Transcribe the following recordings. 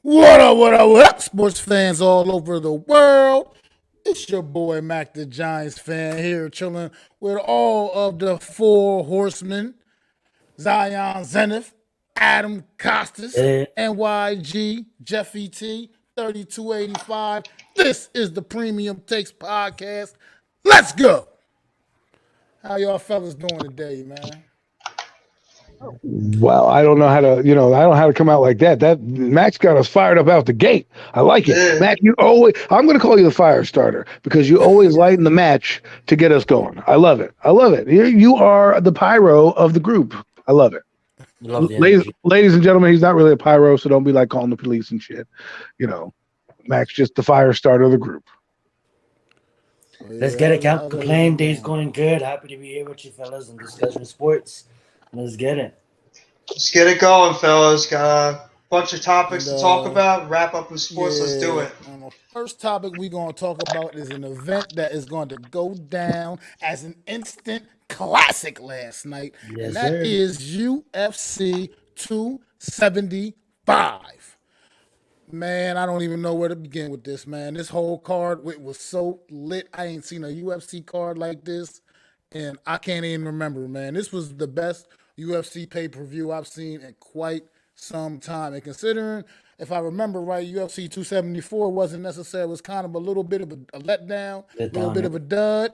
What up, sports fans all over the world? It's your boy Mac the Giants fan here, chilling with all of the four horsemen: Zion Zenith, Adam Costas, Eh, NYG, Jeffy T, 3285. This is the Premium Takes Podcast. Let's go. How y'all fellas doing today, man? Well, I don't know how to, I don't know how to come out like that. That Max got us fired up out the gate. I like it. Yeah. Mac, you always, I'm going to call you the fire starter because you always lighten the match to get us going. I love it. I love it. You are the pyro of the group. I love it. love the Ladies, energy. ladies and gentlemen, he's not really a pyro, so don't be like calling the police and shit. You know, Max just the fire starter of the group. Let's get it. Can't complain. Day's going good. Happy to be here with you fellas and discussing sports. Let's get it. Let's get it going, fellas. Got a bunch of topics to talk about. Wrap up with sports. Let's do it. And the first topic we're going to talk about is an event that is going to go down as an instant classic last night, Yes, and that sir. is UFC 275. Man, I don't even know where to begin with this, man. This whole card was so lit. I ain't seen a UFC card like this, and I can't even remember, man. This was the best UFC pay-per-view I've seen in quite some time. And considering, if I remember right, UFC 274 wasn't necessary, it was kind of a little bit of a letdown, a little bit of a dud.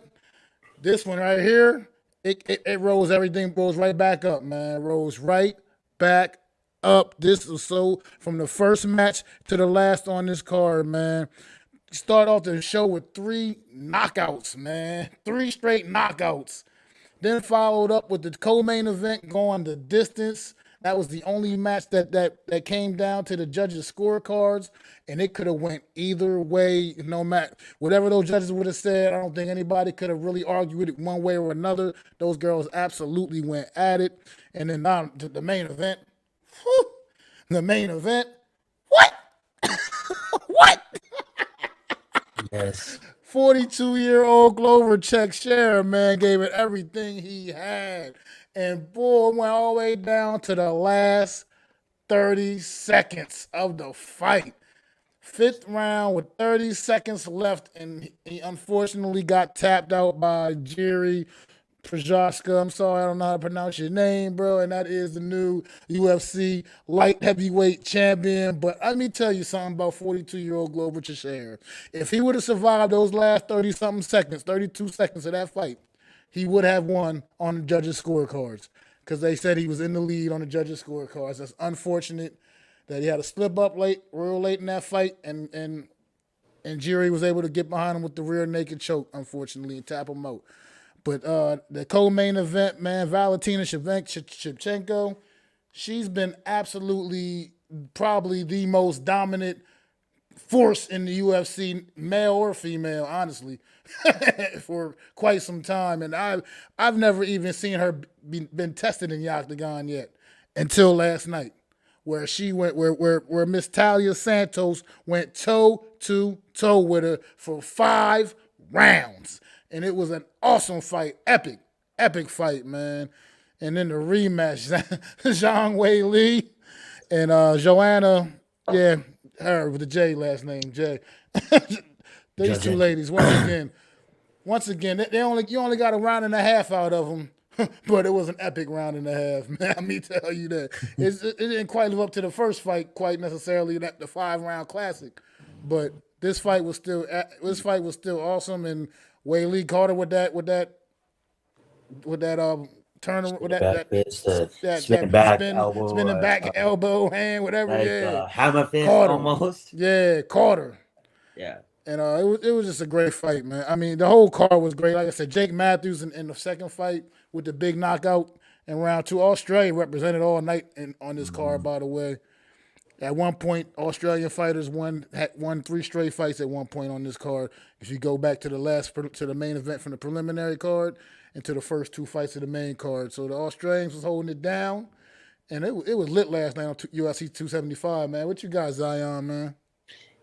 This one right here, it rose, everything rose right back up, man. Rose right back up. This was so from the first match to the last on this card, man. Start off the show with three knockouts, man. Three straight knockouts. Then followed up with the co-main event going the distance. That was the only match that came down to the judges' scorecards, and it could have went either way. No matter whatever those judges would have said, I don't think anybody could have really argued it one way or another. Those girls absolutely went at it. And then now to the main event. Whew, the main event. What? What? Yes. 42-year-old Glover Teixeira, man, gave it everything he had. And boy, went all the way down to the last 30 seconds of the fight. Fifth round with 30 seconds left, and he unfortunately got tapped out by Jiri Prochazka. I'm sorry, I don't know how to pronounce your name, bro. And that is the new UFC light heavyweight champion. But let me tell you something about 42-year-old Glover Teixeira. If he would have survived those last 30-something seconds, 32 seconds of that fight, he would have won on the judges' scorecards because they said he was in the lead on the judges' scorecards. That's unfortunate that he had a slip up real late in that fight, and Jiri was able to get behind him with the rear naked choke, unfortunately, and tap him out. But the co-main event, man, Valentina Shevchenko, she's been absolutely probably the most dominant force in the UFC, male or female, honestly, for quite some time. And I've never even seen her been tested in the octagon yet until last night, where she went where Miss Talia Santos went toe to toe with her for 5 rounds. And it was an awesome fight, epic fight, man. And then the rematch, Zhang Wei Li and Joanna, yeah, her with the J last name, J. These two Judging. ladies, once again, they only you only got a round and a half out of them, but it was an epic round and a half, man. Let me tell you that it didn't quite live up to the first fight, quite necessarily, that the 5 round classic, but this fight was still awesome, and Wei Lee caught her with that turn with Spinning back fist, spinning that back elbow, spinning back elbow hand, whatever. like Yeah, hammer fist caught her. almost. Yeah, caught her. Yeah. And it was just a great fight, man. I mean, the whole card was great. Like I said, Jake Matthews in the second fight with the big knockout in round two. Australia represented all night on this card, by the way. At one point, Australian fighters had won 3 straight fights at one point on this card. If you go back to the main event from the preliminary card and to the first 2 fights of the main card, so the Australians was holding it down, and it was lit last night on UFC 275, man. What you got, Zion, man?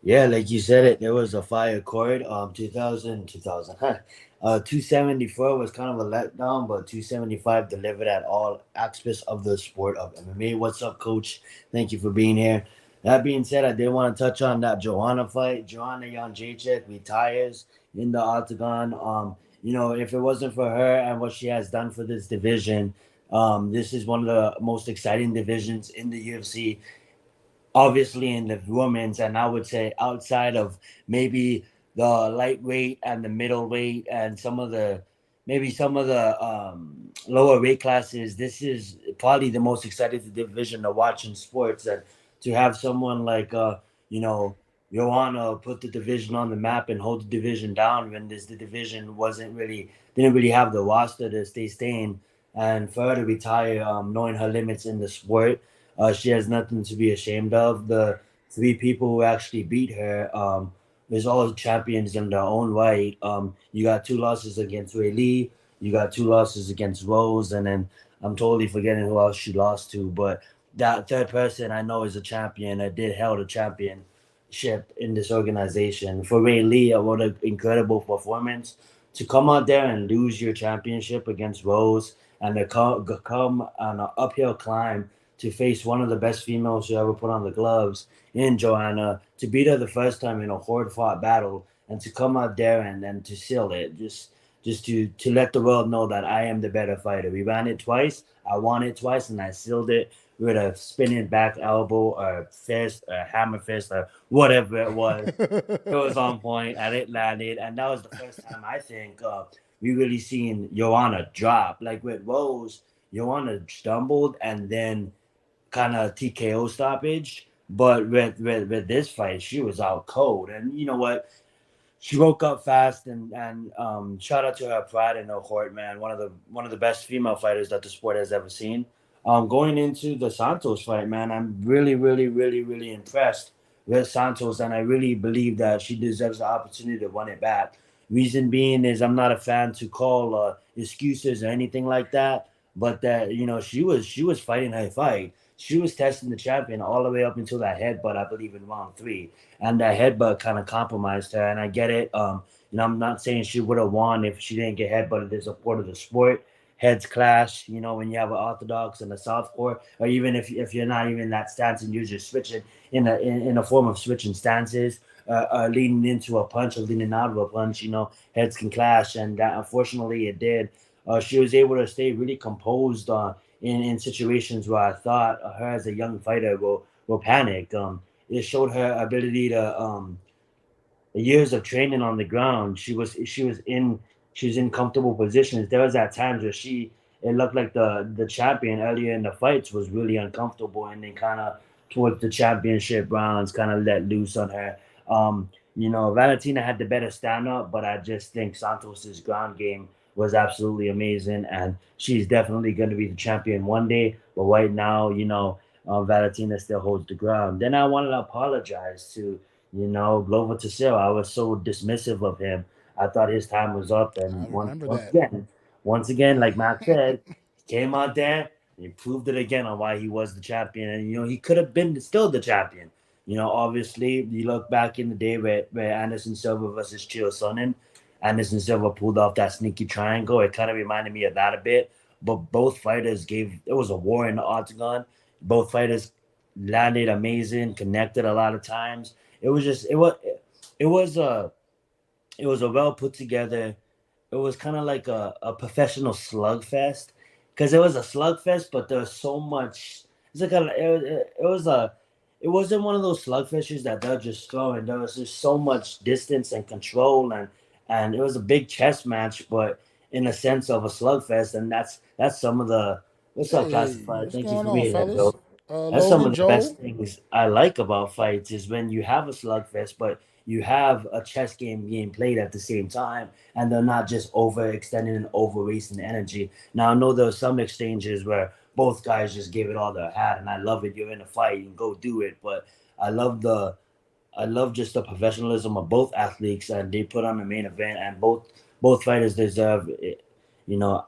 Yeah, like you said it, there was a fire chord. 2000, 274 was kind of a letdown, but 275 delivered at all aspects of the sport of MMA. What's up, coach? Thank you for being here. That being said, I did want to touch on that Joanna fight. Joanna Jędrzejczyk retires in the octagon. If it wasn't for her and what she has done for this division, this is one of the most exciting divisions in the UFC, obviously in the women's, and I would say outside of maybe the lightweight and the middleweight and some of the lower weight classes, this is probably the most exciting division to watch in sports. And to have someone like you know Joanna put the division on the map and hold the division down when the division wasn't really didn't really have the roster to stay staying, and for her to retire, knowing her limits in the sport, she has nothing to be ashamed of. The three people who actually beat her, is all champions in their own right. You got two losses against Ray Lee, you got two losses against Rose, and then I'm totally forgetting who else she lost to. But that third person I know is a champion. I did held a championship in this organization. For Ray Lee, what an incredible performance to come out there and lose your championship against Rose and to come on an uphill climb to face one of the best females who ever put on the gloves in Joanna, to beat her the first time in a hard fought battle, and to come out there and to seal it, just to let the world know that I am the better fighter. We ran it twice, I won it twice, and I sealed it with a spinning back elbow or fist or hammer fist or whatever it was. It was on point and it landed, and that was the first time I think we really seen Joanna drop. Like with Rose, Joanna stumbled and then kind of TKO stoppage. But with this fight, she was out cold, and you know what? She woke up fast, and shout out to her pride in her heart, man. One of the best female fighters that the sport has ever seen. Going into the Santos fight, man, I'm really, really, really, really impressed with Santos, and I really believe that she deserves the opportunity to run it back. Reason being is I'm not a fan to call excuses or anything like that, but that she was fighting her fight. She was testing the champion all the way up until that headbutt, I believe, in round three, and that headbutt kind of compromised her. And I get it. I'm not saying she would have won if she didn't get headbutted. There's a part of the sport. Heads clash. When you have an orthodox and a southpaw, or even if you're not even in that stance and you're just switching in a form of switching stances, leading into a punch or leading out of a punch. Heads can clash, and that unfortunately it did. She was able to stay really composed in situations where I thought her as a young fighter will panic. It showed her ability to years of training on the ground. She was in comfortable positions. There was at times where it looked like the champion earlier in the fights was really uncomfortable, and then kind of towards the championship rounds kind of let loose on her. Valentina had the better stand up, but I just think Santos's ground game was absolutely amazing, and she's definitely going to be the champion one day. But right now, Valentina still holds the ground. Then I wanted to apologize to Glover Teixeira. I was so dismissive of him. I thought his time was up, and I remember once again, like Matt said, he came out there and he proved it again on why he was the champion, and he could have been still the champion. Obviously, you look back in the day where Anderson Silva versus Chael Sonnen, Anderson Silva pulled off that sneaky triangle. It kind of reminded me of that a bit. But both fighters it was a war in the octagon. Both fighters landed amazing, connected a lot of times. It was just it was a well put together. It was kind of like a professional slugfest, because it was a slugfest, but there was so much. It's like it wasn't one of those slugfests that they're just throwing. There was just so much distance and control, and it was a big chess match, but in a sense of a slugfest, and that's some of the what's up, classified. What's Thank you going for on, being here, fellas? Bill. That's some Logan, of the best Joel. things I like about fights is when you have a slugfest, but you have a chess game being played at the same time, and they're not just overextending and over wasting energy. Now I know there are some exchanges where both guys just gave it all they had, and I love it. You're in a fight, you can go do it, but I love just the professionalism of both athletes, and they put on the main event, and both fighters deserve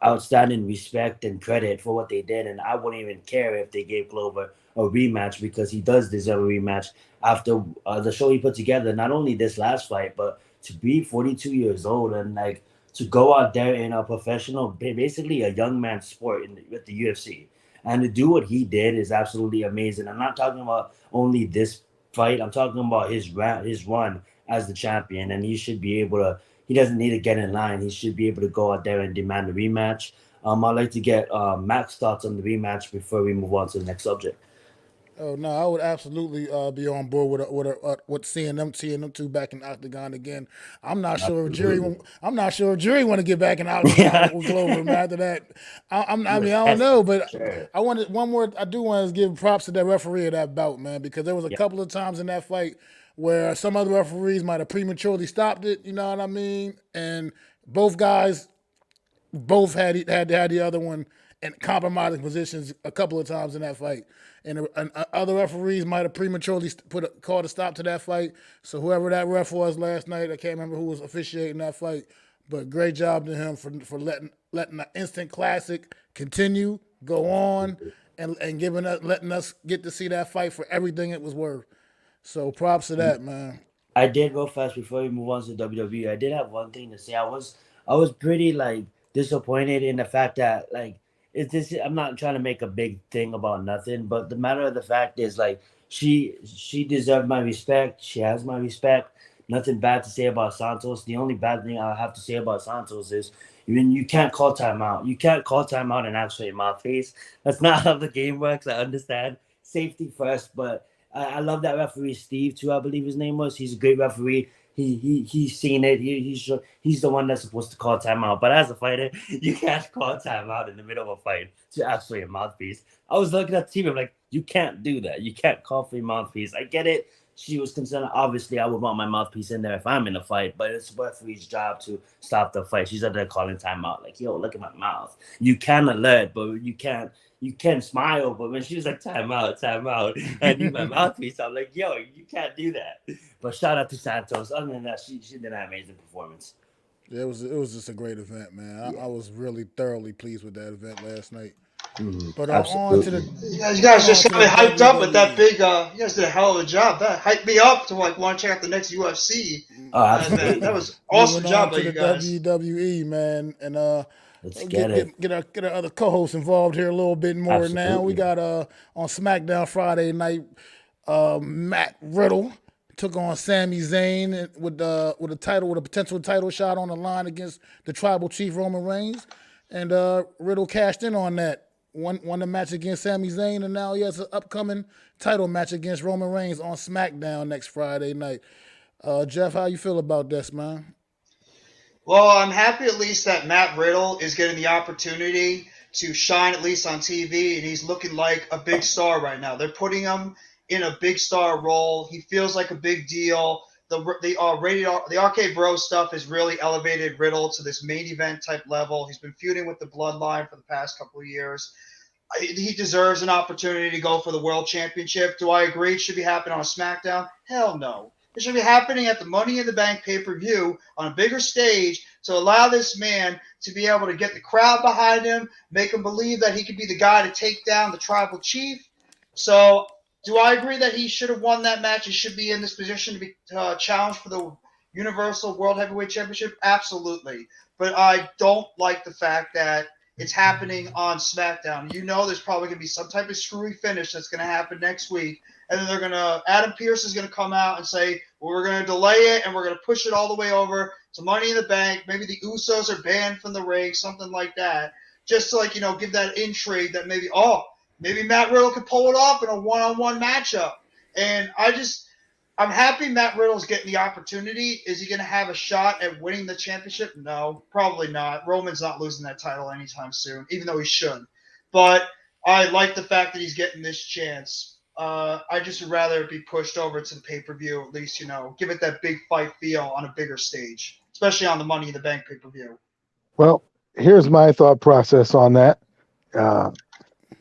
outstanding respect and credit for what they did. And I wouldn't even care if they gave Glover a rematch, because he does deserve a rematch after the show he put together. Not only this last fight, but to be 42 years old and like to go out there in a professional, basically a young man's sport with the UFC. And to do what he did is absolutely amazing. I'm not talking about only this fight. I'm talking about his run as the champion, and he should be able to. He doesn't need to get in line. He should be able to go out there and demand a rematch. I'd like to get Mac's thoughts on the rematch before we move on to the next subject. Oh no, I would absolutely be on board with seeing them two back in Octagon again. I'm not sure if Absolutely. Jury want to get back in Octagon with Glover. Man, after that, I mean, I don't Yes, know, but sure. I wanted one more. I do want to give props to that referee of that bout, man, because there was a Yeah. couple of times in that fight where some other referees might have prematurely stopped it. You know what I mean? And both guys both had the other one in compromising positions a couple of times in that fight. And other referees might have prematurely called a stop to that fight. So whoever that ref was last night, I can't remember who was officiating that fight, but great job to him for letting the instant classic continue, go on, and letting us get to see that fight for everything it was worth. So props to that, man. I did real fast before we move on to WWE. I did have one thing to say. I was pretty like disappointed in the fact that like it's this. I'm not trying to make a big thing about nothing, but the matter of the fact is like she deserved my respect. She has my respect. Nothing bad to say about Santos. The only bad thing I have to say about Santos is you can't call timeout. You can't call timeout and ask for your mouthpiece. That's not how the game works. I understand safety first, but I love that referee Steve too. I believe his name was. He's a great referee. He's seen it. He's the one that's supposed to call timeout. But as a fighter, you can't call timeout in the middle of a fight to ask for your mouthpiece. I was looking at the team. I'm like, you can't do that. You can't call for your mouthpiece. I get it. She was concerned. Obviously, I would want my mouthpiece in there if I'm in a fight. But it's referee's job to stop the fight. She's out there calling timeout. Like, yo, look at my mouth. You can alert, but you can't. You can smile, but when she was like, time out, I need my mouthpiece. I'm like, yo, you can't do that. But shout out to Santos. Other than that, she did an amazing performance. Yeah, it was just a great event, man. I was really thoroughly pleased with that event last night. But on to Absolutely. the You guys just on to got me the hyped up with that WWE. big. You guys did a hell of a job. That hyped me up to like want to check out the next UFC Oh, event. That absolutely. was awesome Moving on job by to you the guys. WWE, man, and Let's get get it. get our other co-hosts involved here a little bit more now. We Absolutely. got on SmackDown Friday night, Matt Riddle took on Sami Zayn with a potential title shot on the line against the Tribal Chief Roman Reigns, and Riddle cashed in on that. Won the match against Sami Zayn, and now he has an upcoming title match against Roman Reigns on SmackDown next Friday night. Jeff, how you feel about this, man? Well, I'm happy at least that Matt Riddle is getting the opportunity to shine at least on TV, and he's looking like a big star right now. They're putting him in a big star role. He feels like a big deal. The RK Bro stuff has really elevated Riddle to this main event type level. He's been feuding with the Bloodline for the past couple of years. He deserves an opportunity to go for the world championship. Do I agree it should be happening on a SmackDown? Hell no. It should be happening at the Money in the Bank pay-per-view on a bigger stage to allow this man to be able to get the crowd behind him, make him believe that he could be the guy to take down the tribal chief. So do I agree that he should have won that match? He should be in this position to be challenged for the Universal World Heavyweight Championship? Absolutely. But I don't like the fact that it's happening on SmackDown. You know there's probably going to be some type of screwy finish that's going to happen next week. And then Adam Pearce is going to come out and say, well, we're going to delay it and we're going to push it all the way over to Money in the Bank. Maybe the Usos are banned from the ring, something like that. Just to give that intrigue that maybe Matt Riddle could pull it off in a one-on-one matchup. And I'm happy Matt Riddle's getting the opportunity. Is he going to have a shot at winning the championship? No, probably not. Roman's not losing that title anytime soon, even though he should. But I like the fact that he's getting this chance. I just would rather it be pushed over to the pay-per-view, at least, give it that big fight feel on a bigger stage, especially on the Money in the Bank pay-per-view. Well, here's my thought process on that.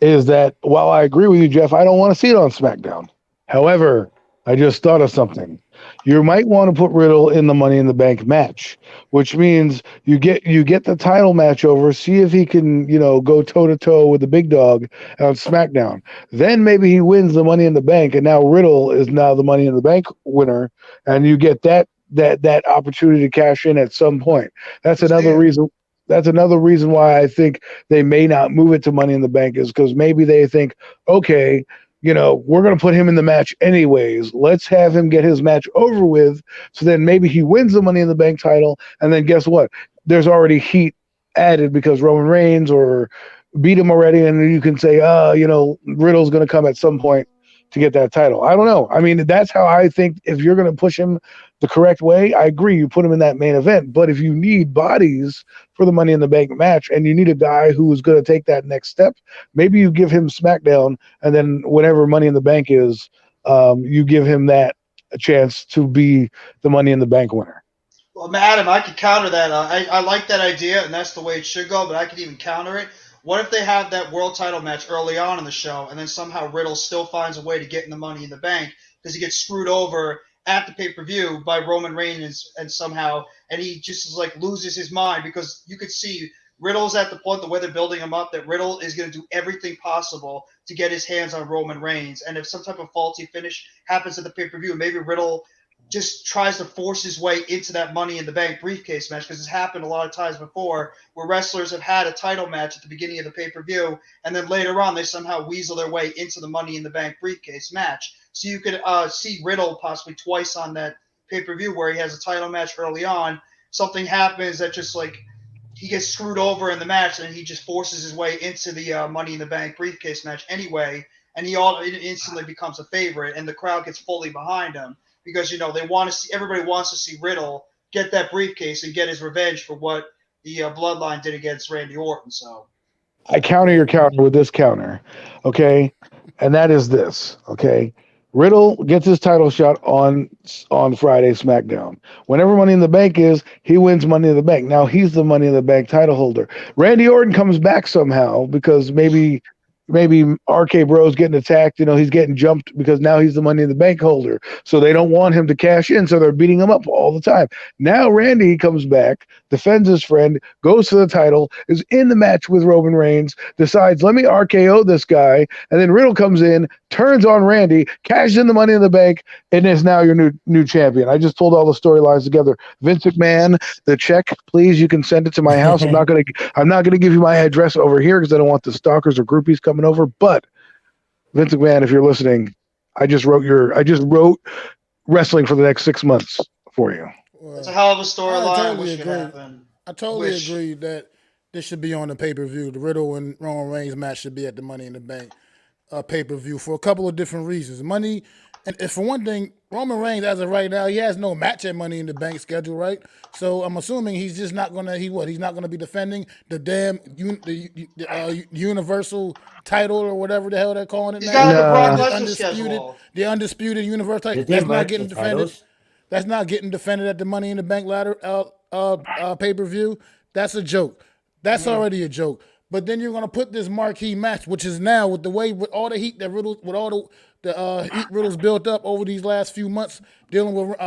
Is that while I agree with you, Jeff, I don't want to see it on SmackDown. However, I just thought of something. You might want to put Riddle in the Money in the Bank match, which means you get the title match over, see if he can, go toe to toe with the big dog on SmackDown. Then maybe he wins the Money in the Bank, and now Riddle is now the Money in the Bank winner, and you get that opportunity to cash in at some point. That's another reason. That's another reason why I think they may not move it to Money in the Bank is because maybe they think, okay, we're going to put him in the match anyways. Let's have him get his match over with. So then maybe he wins the Money in the Bank title. And then guess what? There's already heat added because Roman Reigns or beat him already. And you can say, Riddle's going to come at some point to get that title. I don't know. I mean, that's how I think if you're going to push him the correct way, I agree. You put him in that main event. But if you need bodies for the Money in the Bank match and you need a guy who is going to take that next step, maybe you give him SmackDown, and then whenever Money in the Bank is, you give him that a chance to be the Money in the Bank winner. Well, Adam, I could counter that. I like that idea, and that's the way it should go, but I could even counter it. What if they have that world title match early on in the show, and then somehow Riddle still finds a way to get in the Money in the Bank because he gets screwed over at the pay-per-view by Roman Reigns and he just loses his mind because you could see Riddle's at the point, the way they're building him up, that Riddle is going to do everything possible to get his hands on Roman Reigns. And if some type of faulty finish happens at the pay-per-view, maybe Riddle just tries to force his way into that Money in the Bank briefcase match, because it's happened a lot of times before where wrestlers have had a title match at the beginning of the pay-per-view, and then later on they somehow weasel their way into the Money in the Bank briefcase match. So you could see Riddle possibly twice on that pay-per-view where he has a title match early on. Something happens that just he gets screwed over in the match, and he just forces his way into the Money in the Bank briefcase match anyway, and he instantly becomes a favorite, and the crowd gets fully behind him. Because, they want to see, everybody wants to see Riddle get that briefcase and get his revenge for what the Bloodline did against Randy Orton. So I counter your counter with this counter, okay? And that is this, okay? Riddle gets his title shot on Friday SmackDown. Whenever Money in the Bank is, he wins Money in the Bank. Now he's the Money in the Bank title holder. Randy Orton comes back somehow because maybe RK Bro's getting attacked. He's getting jumped because now he's the Money in the Bank holder. So they don't want him to cash in, so they're beating him up all the time. Now Randy comes back, defends his friend, goes for the title, is in the match with Roman Reigns, decides, let me RKO this guy, and then Riddle comes in, turns on Randy, cashes in the Money in the Bank, and is now your new champion. I just pulled all the storylines together. Vince McMahon, the check, please, you can send it to my house. I'm not gonna give you my address over here because I don't want the stalkers or groupies coming over. But Vince McMahon, if you're listening, I just wrote wrestling for the next 6 months for you. Well, it's a hell of a storyline. I totally agree that this should be on the pay-per-view. The Riddle and Roman Reigns match should be at the Money in the Bank pay-per-view for a couple of different reasons. Money, and for one thing, Roman Reigns, as of right now, he has no match at Money in the Bank schedule, right? So I'm assuming he's just not gonna. He's not gonna be defending the damn Universal title or whatever the hell they're calling it now. He's got the Brock Lesnar schedule. The undisputed Universal title. That's not getting defended. That's not getting defended at the Money in the Bank ladder pay-per-view. That's a joke. That's already a joke. But then you're gonna put this marquee match, which is now with all the heat that heat Riddle's built up over these last few months, dealing with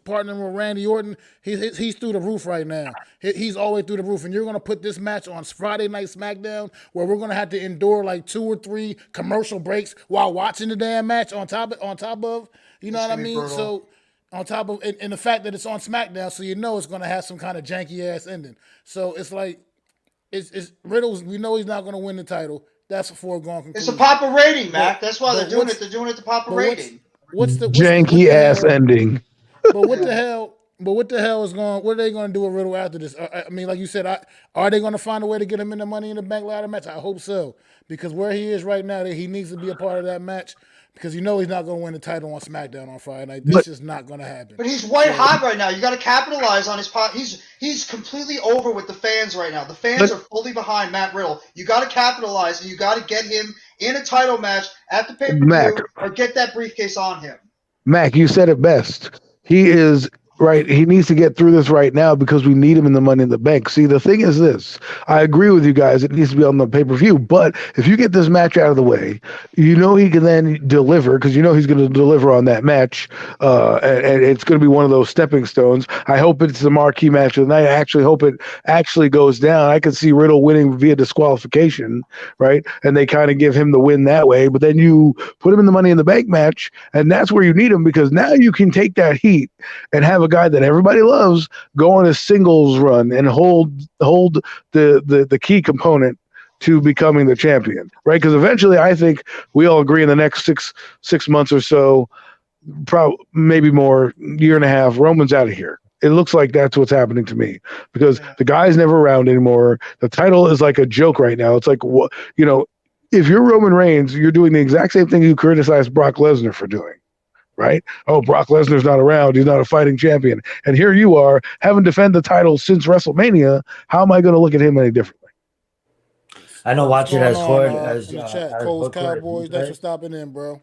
partnering with Randy Orton. He's through the roof right now. He's all the way through the roof, and you're gonna put this match on Friday Night SmackDown, where we're gonna have to endure 2 or 3 commercial breaks while watching the damn match. On top of, you know what I mean? Brutal. So on top of, and the fact that it's on SmackDown, so it's gonna have some kind of janky ass ending. So it's it's Riddle's. We know he's not going to win the title. That's a foregone conclusion. It's a proper rating, Mac. That's why they're doing it. They're doing it to proper rating. What's the janky ass ending? But what the hell? What are they going to do with Riddle after this? I mean, like you said, are they going to find a way to get him in the Money in the Bank ladder match? I hope so, because where he is right now, he needs to be a part of that match. Because he's not going to win the title on SmackDown on Friday night. This is not going to happen. But he's white hot right now. You got to capitalize on his pot. He's completely over with the fans right now. The fans are fully behind Matt Riddle. You got to capitalize, and you got to get him in a title match at the pay-per-view or get that briefcase on him. Mac, you said it best. He is right. He needs to get through this right now because we need him in the Money in the Bank. See, the thing is this. I agree with you guys. It needs to be on the pay-per-view. But if you get this match out of the way, he can then deliver because he's going to deliver on that match. And it's going to be one of those stepping stones. I hope it's the marquee match of the night. I actually hope it actually goes down. I could see Riddle winning via disqualification, right? And they kind of give him the win that way. But then you put him in the Money in the Bank match, and that's where you need him because now you can take that heat and have a guy that everybody loves go on a singles run and hold the key component to becoming the champion, right? Because eventually, I think we all agree in the next six months or so, probably maybe more, year and a half, Roman's out of here. It looks like that's what's happening to me because the guy's never around anymore. The title is like a joke right now. It's like, what, if you're Roman Reigns, you're doing the exact same thing you criticized Brock Lesnar for doing, right? Oh, Brock Lesnar's not around. He's not a fighting champion. And here you are, having defended the title since WrestleMania. How am I going to look at him any differently? I know watch it as hard as in the chat. as Cole's Booker Cowboys, thanks for said. stopping in, bro.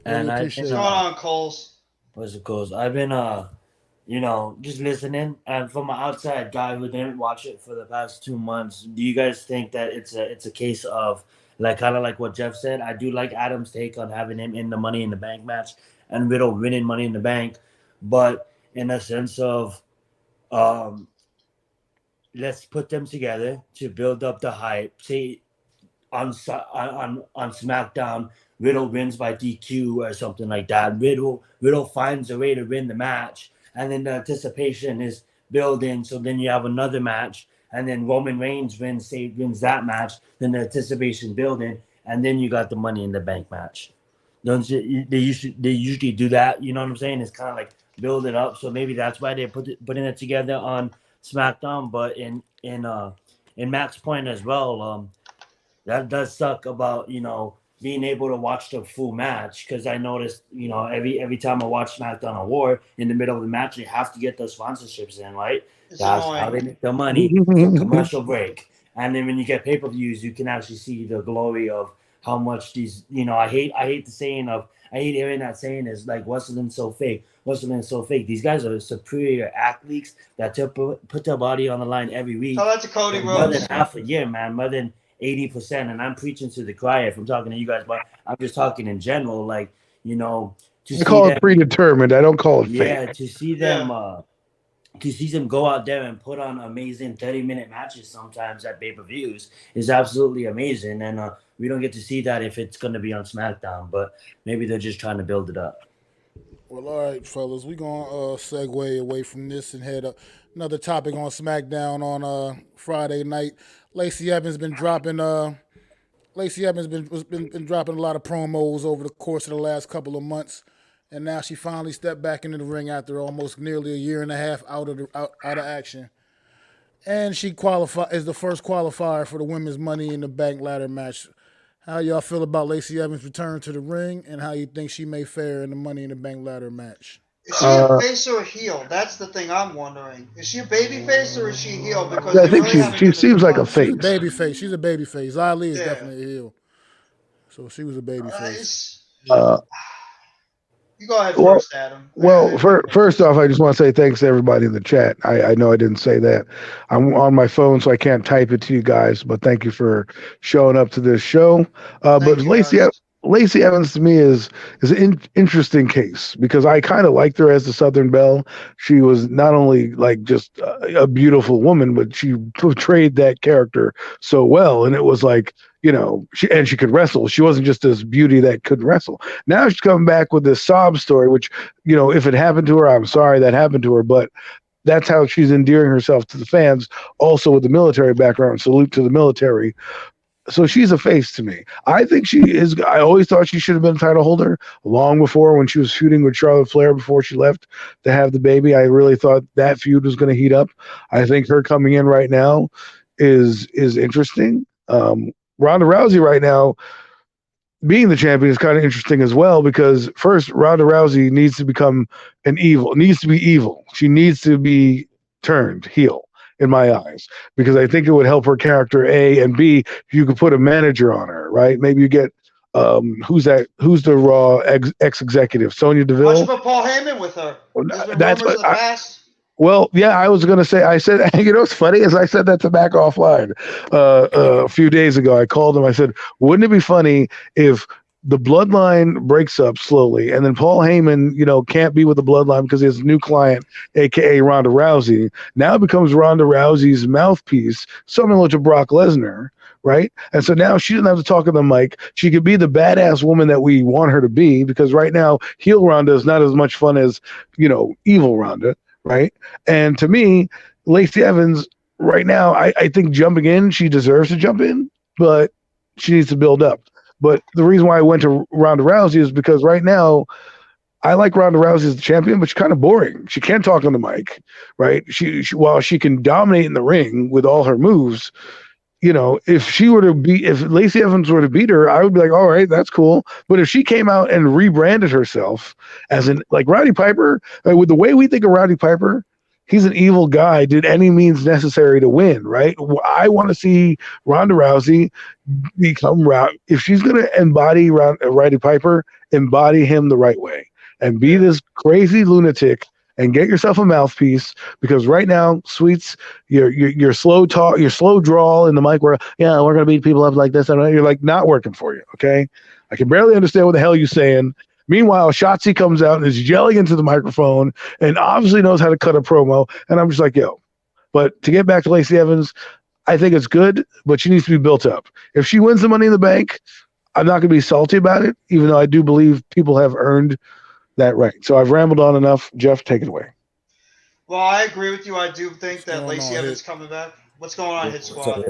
And Really I appreciate think, it. What's going on, Coles? what's it called? I've been just listening, and from an outside guy who didn't watch it for the past 2 months, do you guys think that it's a case of like kind of like what Jeff said? I do like Adam's take on having him in the Money in the Bank match and Riddle winning Money in the Bank, but in a sense of let's put them together to build up the hype. Say on SmackDown, Riddle wins by DQ or something like that. Riddle finds a way to win the match, and then the anticipation is building. So then you have another match, and then Roman Reigns wins that match. Then the anticipation building, and then you got the Money in the Bank match. Don't you, they usually do that? You know what I'm saying? It's kind of like build it up. So maybe that's why they're putting it together on SmackDown. But in Mac's point as well, that does suck about being able to watch the full match, because I noticed every time I watch SmackDown or War, in the middle of the match they have to get those sponsorships in, right? That's how they make the money for commercial break. And then when you get pay-per-views, you can actually see the glory of how much these I hate hearing that saying is like wrestling's so fake. These guys are superior athletes that put their body on the line every week. Oh, that's a Cody Rhodes. More than half a year, man. More than 80%, and I'm preaching to the choir if I'm talking to you guys, but I'm just talking in general. Like, to I call it predetermined. I don't call it fake. Yeah, to see them, go out there and put on amazing 30-minute matches sometimes at pay-per-views is absolutely amazing, and we don't get to see that if it's going to be on SmackDown. But maybe they're just trying to build it up. Well, all right, fellas, we're going to segue away from this and head up another topic on SmackDown on Friday night. Lacey Evans been dropping dropping a lot of promos over the course of the last couple of months, and now she finally stepped back into the ring after almost nearly a year and a half out of action. And she is the first qualifier for the women's Money in the Bank ladder match. How y'all feel about Lacey Evans' return to the ring, and how you think she may fare in the Money in the Bank ladder match? Is she a face or a heel? That's the thing I'm wondering. Is she a baby face or is she a heel? Because I think she seems like a face. She's a baby face. She's a baby face. Ali is definitely a heel. So she was a baby face. You go ahead first, Adam. Well, first off, I just want to say thanks to everybody in the chat. I know I didn't say that. I'm on my phone, so I can't type it to you guys, but thank you for showing up to this show. But Lacey Evans to me is an interesting case because I kind of liked her as the Southern Belle. She was not only like just a beautiful woman, but she portrayed that character so well. And it was like, she could wrestle. She wasn't just this beauty that couldn't wrestle. Now she's coming back with this sob story, which, if it happened to her, I'm sorry that happened to her, but that's how she's endearing herself to the fans. Also with the military background, salute to the military. So she's a face to me. I think she is. I always thought she should have been a title holder long before when she was feuding with Charlotte Flair before she left to have the baby. I really thought that feud was going to heat up. I think her coming in right now is interesting. Ronda Rousey right now being the champion is kind of interesting as well because first Ronda Rousey needs to become needs to be evil. She needs to be turned heel. In my eyes, because I think it would help her character, A, and B, if you could put a manager on her, right? Maybe you get who's the Raw ex-executive, Sonya Deville. Why don't you put Paul Heyman with her? That's what well, yeah, I was gonna say. I said, what's funny is I said that to Mac offline a few days ago. I called him. I said, wouldn't it be funny if the bloodline breaks up slowly, and then Paul Heyman, can't be with the bloodline because he has a new client, aka Ronda Rousey. Now it becomes Ronda Rousey's mouthpiece, similar to Brock Lesnar, right? And so now she doesn't have to talk on the mic. She could be the badass woman that we want her to be, because right now heel Ronda is not as much fun as evil Ronda, right? And to me, Lacey Evans right now, I think jumping in, she deserves to jump in. but she needs to build up. But the reason why I went to Ronda Rousey is because right now I like Ronda Rousey as the champion, but she's kind of boring. She can't talk on the mic, right? She while she can dominate in the ring with all her moves, if Lacey Evans were to beat her, I would be like, all right, that's cool. But if she came out and rebranded herself as like Roddy Piper, with the way we think of Roddy Piper, he's an evil guy, did any means necessary to win, right? I want to see Ronda Rousey become if she's going to embody Roddy Piper, embody him the right way and be this crazy lunatic and get yourself a mouthpiece, because right now, Sweets, your slow talk, your slow drawl in the mic where, we're going to beat people up like this, and you're like, not working for you, okay? I can barely understand what the hell you're saying. Meanwhile, Shotzi comes out and is yelling into the microphone and obviously knows how to cut a promo, and I'm just like, yo. But to get back to Lacey Evans, I think it's good, but she needs to be built up. If she wins the Money in the Bank, I'm not going to be salty about it, even though I do believe people have earned that right. So I've rambled on enough. Jeff, take it away. Well, I agree with you. I do think that Lacey Evans coming back. What's going on, Hit Squad?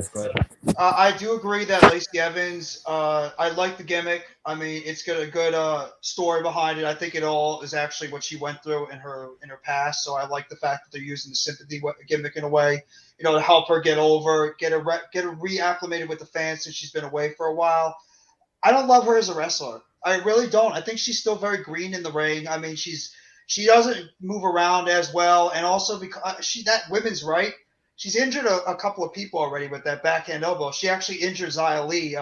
I do agree that Lacey Evans, I like the gimmick. I mean, it's got a good story behind it. I think it all is actually what she went through in her past. So I like the fact that they're using the sympathy gimmick in a way, to help her get over, get her reacclimated with the fans since she's been away for a while. I don't love her as a wrestler. I really don't. I think she's still very green in the ring. I mean, she doesn't move around as well, and also because that women's right. She's injured a couple of people already with that backhand elbow. She actually injured Xia Li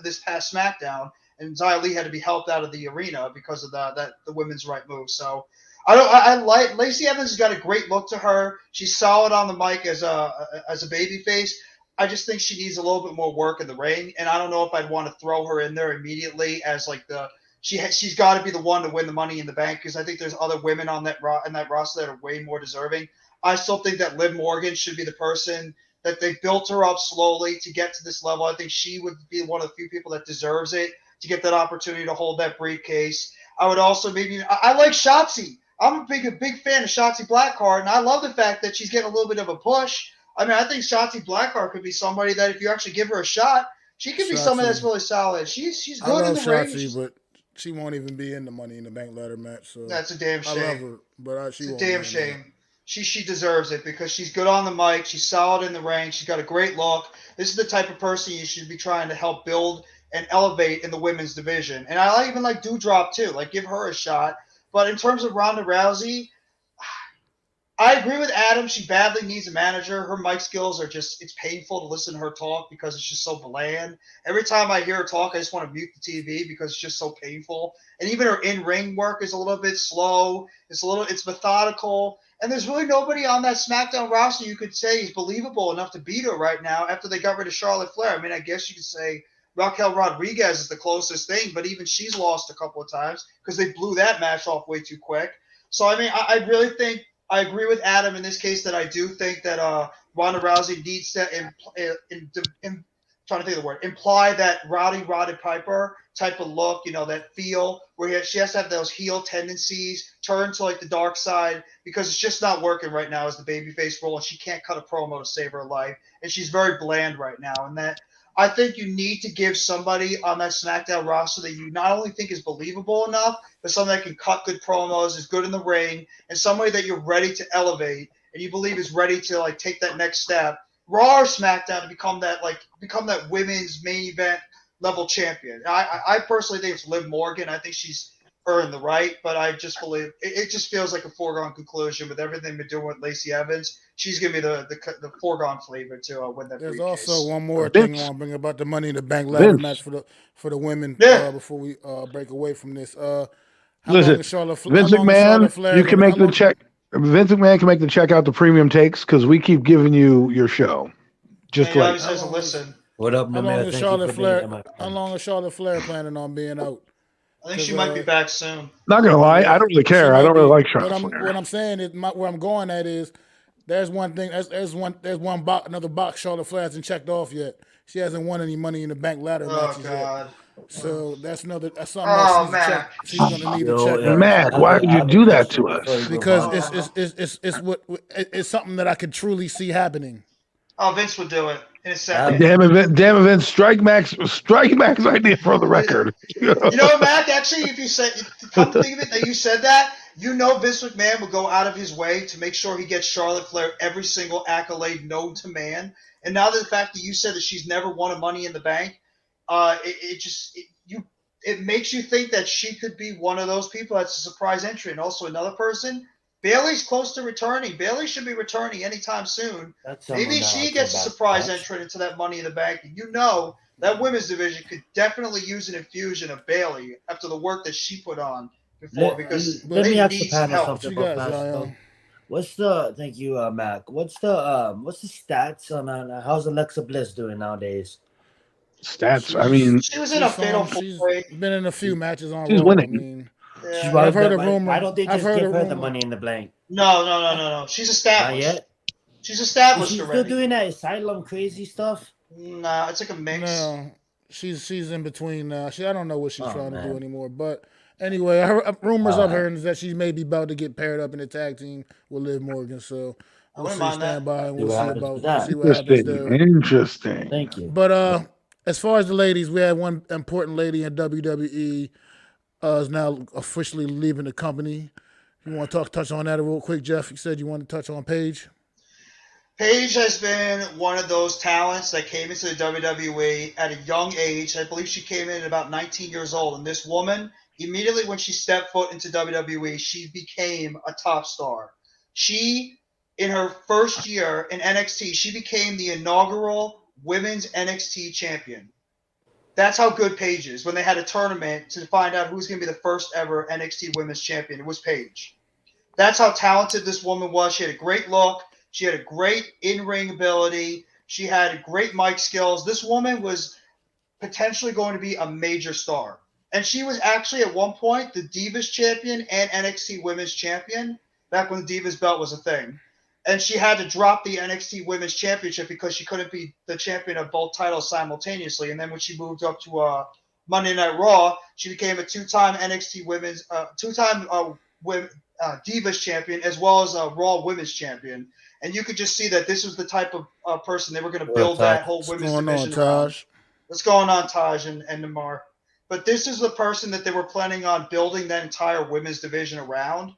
this past SmackDown, and Xia Li had to be helped out of the arena because of the women's right move. So I like Lacey Evans has got a great look to her. She's solid on the mic as a baby face. I just think she needs a little bit more work in the ring, and I don't know if I'd want to throw her in there immediately as like she's got to be the one to win the Money in the Bank, because I think there's other women on that roster that are way more deserving. I still think that Liv Morgan should be the person that they built her up slowly to get to this level. I think she would be one of the few people that deserves it to get that opportunity to hold that briefcase. I would also I like Shotzi. I'm a big fan of Shotzi Blackheart, and I love the fact that she's getting a little bit of a push. I mean, I think Shotzi Blackheart could be somebody that if you actually give her a shot, she could be somebody that's really solid. She's good in the ring. But she won't even be in the Money in the Bank ladder match. So that's a damn shame. I love her, but it's a damn shame. She deserves it because she's good on the mic. She's solid in the ring. She's got a great look. This is the type of person you should be trying to help build and elevate in the women's division. And I even like Doudrop too. Like, give her a shot. But in terms of Ronda Rousey, I agree with Adam. She badly needs a manager. Her mic skills are it's painful to listen to her talk because it's just so bland. Every time I hear her talk, I just want to mute the TV because it's just so painful. And even her in-ring work is a little bit slow. It's methodical. And there's really nobody on that SmackDown roster you could say is believable enough to beat her right now after they got rid of Charlotte Flair. I mean, I guess you could say Raquel Rodriguez is the closest thing, but even she's lost a couple of times because they blew that match off way too quick. So, I mean, I really think I agree with Adam in this case that I do think that Ronda Rousey needs to imply that Roddy Piper type of look, that feel where she has to have those heel tendencies, turn to like the dark side, because it's just not working right now as the babyface role, and she can't cut a promo to save her life, and she's very bland right now. And that I think you need to give somebody on that SmackDown roster that you not only think is believable enough, but somebody that can cut good promos, is good in the ring, and somebody that you're ready to elevate and you believe is ready to like take that next step, Raw or SmackDown, to become that women's main event level champion. I personally think it's Liv Morgan. I think she's earned the right, but I just believe it just feels like a foregone conclusion with everything they're doing with Lacey Evans. She's giving me the foregone flavor to win that. There's briefcase. Also one more thing I want to bring about the Money in the Bank ladder match for the women. Before we break away from this. Listen, Vince McMahon, you can make the check. Vince McMahon can make the check out the premium takes because we keep giving you your show. Just like listen. What up, my man? How long is Charlotte Flair planning on being out? I think she might be back soon. Not gonna lie, I don't really care. I don't really like Charlotte Flair. What I'm saying is, where I'm going at is, there's one thing. There's another box Charlotte Flair hasn't checked off yet. She hasn't won any Money in the Bank ladder matches yet. So that's something else she's gonna need to check. Matt, why did you do that to us? Because it's something that I could truly see happening. Oh, Vince would do it. in a second. Damn event, strike Max idea for the record. You know, Mac, actually, if you said, come to think of it, that you said that, you know Vince McMahon would go out of his way to make sure he gets Charlotte Flair every single accolade known to man. And now the fact that you said that she's never won a Money in the Bank, it makes you think that she could be one of those people that's a surprise entry. And also another person, Bayley's close to returning. Bayley should be returning anytime soon. Maybe she gets a surprise entrant into that Money in the Bank. And you know that women's division could definitely use an infusion of Bayley after the work that she put on before, because let they me ask the need some panel help. something about Fasco. What's the thank you, Mac? What's the stats on how's Alexa Bliss doing nowadays? Stats. I mean, she was in a fatal four-way. She's been in a few matches on she's Raw. winning. I mean, Yeah. I've heard a rumor. Why don't they just give her the Money in the Bank? No. She's established. Not yet. She's established She's already. still doing that asylum crazy stuff. Nah, it's like a mix. No, she's in between now. I don't know what she's trying to do anymore. But anyway, I heard, rumors I've heard is that she may be about to get paired up in a tag team with Liv Morgan. So we'll see. Stand by and we'll see what happens there. Interesting. Thank you. But as far as the ladies, we had one important lady in WWE is now officially leaving the company. You want to touch on that real quick, Jeff? You said you wanted to touch on Paige. Paige has been one of those talents that came into the WWE at a young age. I believe she came in at about 19 years old. And this woman, immediately when she stepped foot into WWE, she became a top star. She, in her first year in NXT, she became the inaugural Women's NXT champion. That's how good Paige is. When they had a tournament to find out who's going to be the first ever NXT Women's Champion, it was Paige. That's how talented this woman was. She had a great look. She had a great in-ring ability. She had great mic skills. This woman was potentially going to be a major star. And she was actually at one point the Divas Champion and NXT Women's Champion, back when the Divas belt was a thing. And she had to drop the NXT Women's Championship because she couldn't be the champion of both titles simultaneously. And then when she moved up to Monday Night Raw, she became a two-time NXT Women's, Divas Champion, as well as a Raw Women's Champion. And you could just see that this was the type of person they were going to build that whole women's division around. What's going on, Taj and Namar? But this is the person that they were planning on building that entire women's division around.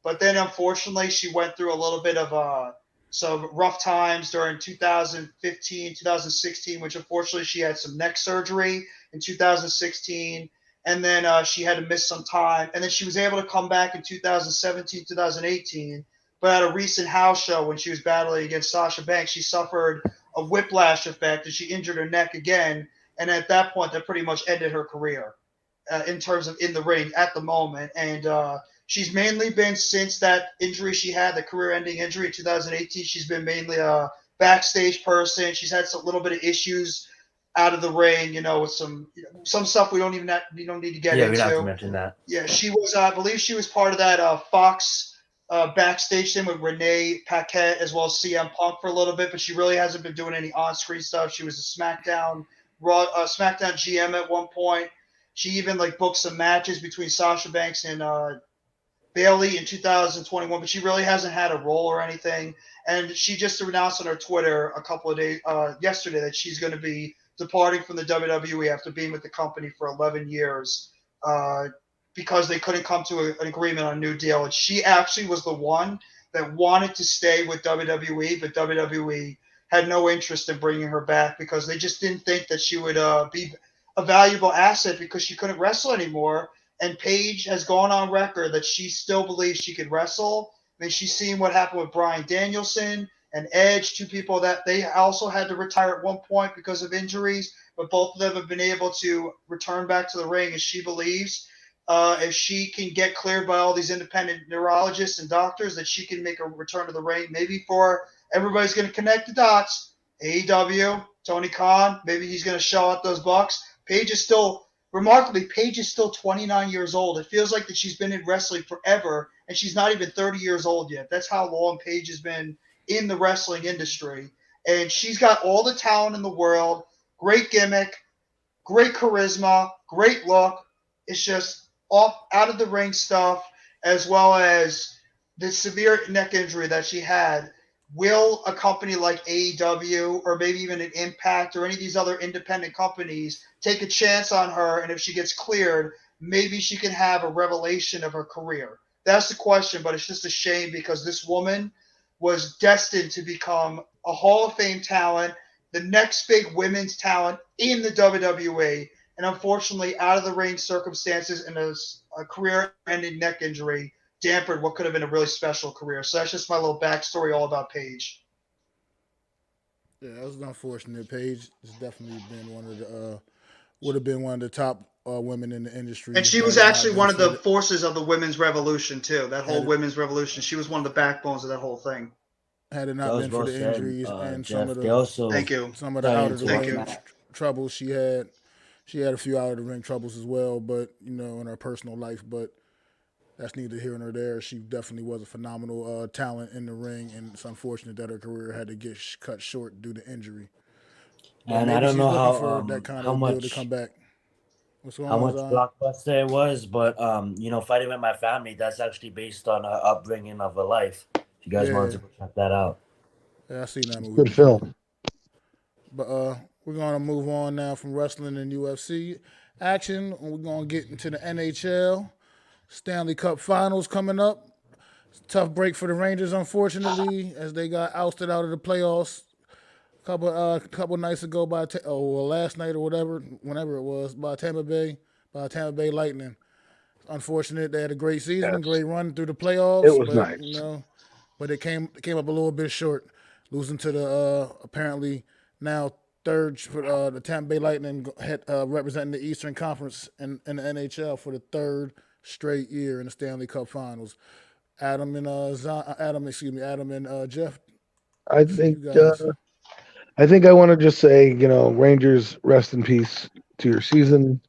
But then, unfortunately, she went through a little bit of some rough times during 2015, 2016, which unfortunately she had some neck surgery in 2016. And then she had to miss some time. And then she was able to come back in 2017, 2018. But at a recent house show when she was battling against Sasha Banks, she suffered a whiplash effect and she injured her neck again. And at that point, that pretty much ended her career in terms of in the ring at the moment. And she's mainly been, since that injury she had, the career-ending injury in 2018, she's been mainly a backstage person. She's had a little bit of issues out of the ring, with some stuff we don't need to get into. Yeah, we don't have to mention that. Yeah, she was, I believe she was part of that Fox backstage thing with Renee Paquette as well as CM Punk for a little bit, but she really hasn't been doing any on-screen stuff. She was a SmackDown GM at one point. She even booked some matches between Sasha Banks and Bayley in 2021, but she really hasn't had a role or anything. And she just announced on her Twitter a couple of days yesterday that she's going to be departing from the WWE after being with the company for 11 years because they couldn't come to an agreement on a new deal. And she actually was the one that wanted to stay with WWE, but WWE had no interest in bringing her back because they just didn't think that she would be a valuable asset because she couldn't wrestle anymore. And Paige has gone on record that she still believes she could wrestle. I mean, she's seen what happened with Bryan Danielson and Edge, two people that they also had to retire at one point because of injuries, but both of them have been able to return back to the ring, as she believes. If she can get cleared by all these independent neurologists and doctors, that she can make a return to the ring. Maybe for everybody's going to connect the dots. AEW, Tony Khan, maybe he's going to show out those bucks. Paige is still 29 years old. It feels like that she's been in wrestling forever, and she's not even 30 years old yet. That's how long Paige has been in the wrestling industry. And she's got all the talent in the world, great gimmick, great charisma, great look. It's just out of the ring stuff, as well as the severe neck injury that she had. will a company like AEW or maybe even an Impact or any of these other independent companies take a chance on her? And if she gets cleared, maybe she can have a revelation of her career. That's the question, but it's just a shame because this woman was destined to become a Hall of Fame talent, the next big women's talent in the WWE. And unfortunately, out of the ring circumstances and a career ending neck injury dampened what could have been a really special career. So that's just my little backstory all about Paige. Yeah, that was unfortunate. Paige has definitely been one of the would have been one of the top women in the industry, And she had was it not actually been one of for the the forces of the women's revolution too. That had whole it women's revolution. She was one of the backbones of that whole thing. had it That not was been for well the said, injuries and Jeff. They also Thank you. some of the tie out of the into Thank what ring you. Matt. troubles she had. She had a few out of the ring troubles as well, but in her personal life. But that's neither here nor there. She definitely was a phenomenal talent in the ring, and it's unfortunate that her career had to get cut short due to injury. But And I maybe don't she's know looking for that kind how of deal to come much back. What's going how on, much Zion? blockbuster it was, but fighting with my family, that's actually based on her upbringing of her life. If you guys wanted Yeah, to go check that out. yeah, I seen that It's a movie good before. film. But we're gonna move on now from wrestling and UFC action. We're gonna get into the NHL. Stanley Cup Finals coming up. Tough break for the Rangers, unfortunately, as they got ousted out of the playoffs couple nights ago last night or whatever, whenever it was, by Tampa Bay Lightning. Unfortunate, they had a great season, Yes, great run through the it playoffs, was but nice. but it came up a little bit short, losing to the apparently now third for the Tampa Bay Lightning, representing the Eastern Conference in the NHL for the third straight year in the Stanley Cup Finals. Adam and Jeff, I for you think guys. I want to just say, Rangers, rest in peace to your season.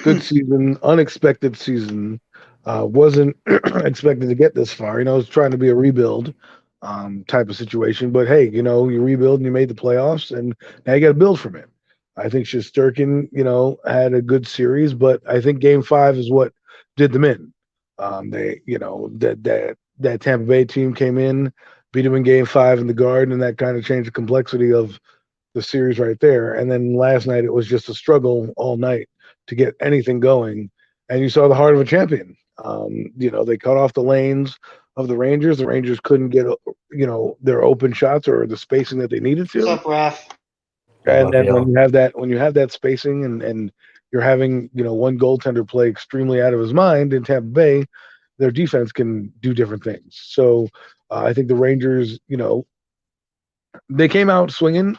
Good season, unexpected season. Wasn't expected to get this far. It was trying to be a rebuild type of situation. But hey, you rebuild and you made the playoffs, and now you got to build from it. I think Shesterkin, had a good series, but I think Game 5 is what did them in. They, that Tampa Bay team came in, beat them in Game 5 in the Garden, and that kind of changed the complexity of the series right there. And then last night it was just a struggle all night to get anything going. And you saw the heart of a champion. They cut off the lanes of the Rangers. The Rangers couldn't get their open shots or the spacing that they needed What's to. up, Raph? And then Raphael. when you have that spacing and you're having one goaltender play extremely out of his mind in Tampa Bay, their defense can do different things. So I think the Rangers, they came out swinging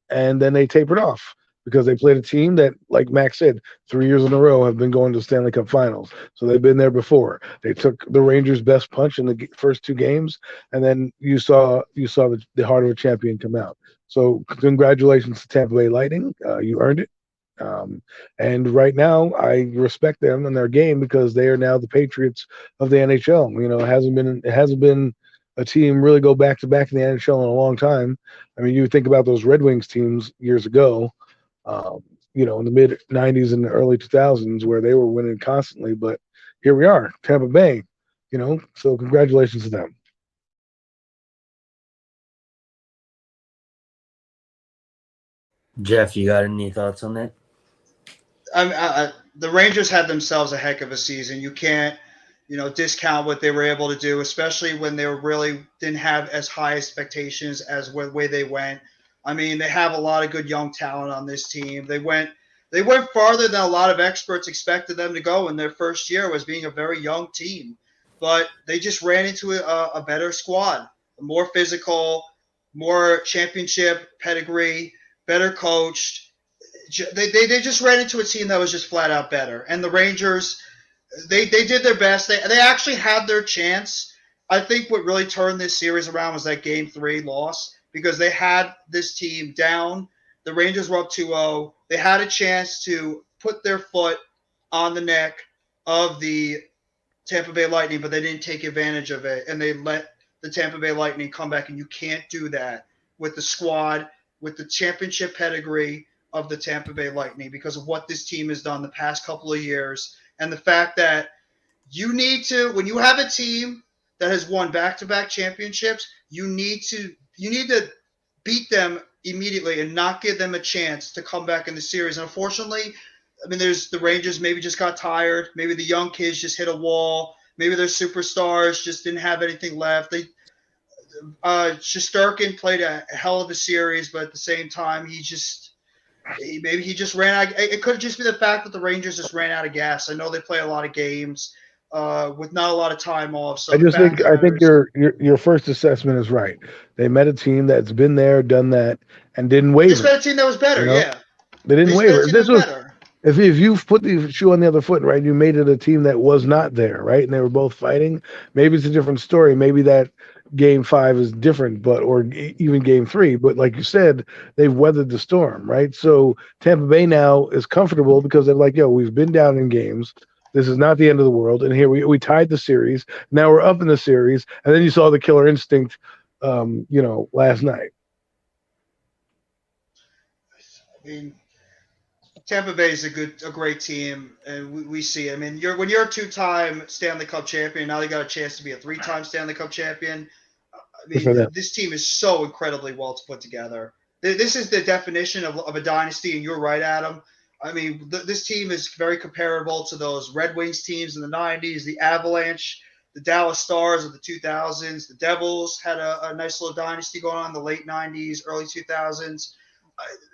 and then they tapered off because they played a team that, like Max said, 3 years in a row have been going to Stanley Cup Finals. So they've been there before. They took the Rangers' best punch in the first two games, and then you saw the heart of a champion come out. So congratulations to Tampa Bay Lightning. You earned it. Um, and right now, I respect them and their game because they are now the Patriots of the NHL. It hasn't been a team really go back to back in the NHL in a long time. I mean, you think about those Red Wings teams years ago, um, in the mid '90s and the early 2000s, where they were winning constantly. But here we are, Tampa Bay. So congratulations to them. Jeff, you got any thoughts on that? The Rangers had themselves a heck of a season. You can't, discount what they were able to do, especially when they were really didn't have as high expectations as the way they went. I mean, they have a lot of good young talent on this team. They went farther than a lot of experts expected them to go in their first year, was being a very young team. But they just ran into a better squad, more physical, more championship pedigree, better coached. They just ran into a team that was just flat out better. And the Rangers, they did their best. They actually had their chance. I think what really turned this series around was that Game 3 loss because they had this team down. The Rangers were up 2-0. They had a chance to put their foot on the neck of the Tampa Bay Lightning, but they didn't take advantage of it, and they let the Tampa Bay Lightning come back, and you can't do that with the squad, with the championship pedigree of the Tampa Bay Lightning because of what this team has done the past couple of years, and the fact that you need to, when you have a team that has won back-to-back championships, you need to you need to beat them immediately and not give them a chance to come back in the series. And unfortunately, I mean, there's the Rangers maybe just got tired. Maybe the young kids just hit a wall. Maybe their superstars just didn't have anything left. Shesterkin played a hell of a series, but at the same time, maybe he just ran out. It could just be the fact that the Rangers just ran out of gas. I know they play a lot of games with not a lot of time off. So I think your first assessment is right. They met a team that's been there, done that, and didn't waver. They met a team that was better. Yeah, they didn't waver. If you've put the shoe on the other foot, right, you made it a team that was not there, right, and they were both fighting. Maybe it's a different story. Maybe that game 5 is different, or even game 3. But like you said, they've weathered the storm, right? So Tampa Bay now is comfortable because they're like, yo, we've been down in games. This is not the end of the world. And here we tied the series. Now we're up in the series. And then you saw the killer instinct, last night. I mean, Tampa Bay is a great team, and we see. I mean, when you're a 2-time Stanley Cup champion, now they got a chance to be a 3-time Stanley Cup champion. I mean, this team is so incredibly well put together. This is the definition of a dynasty, and you're right, Adam. I mean, this team is very comparable to those Red Wings teams in the 90s, the Avalanche, the Dallas Stars of the 2000s. The Devils had a nice little dynasty going on in the late 90s, early 2000s.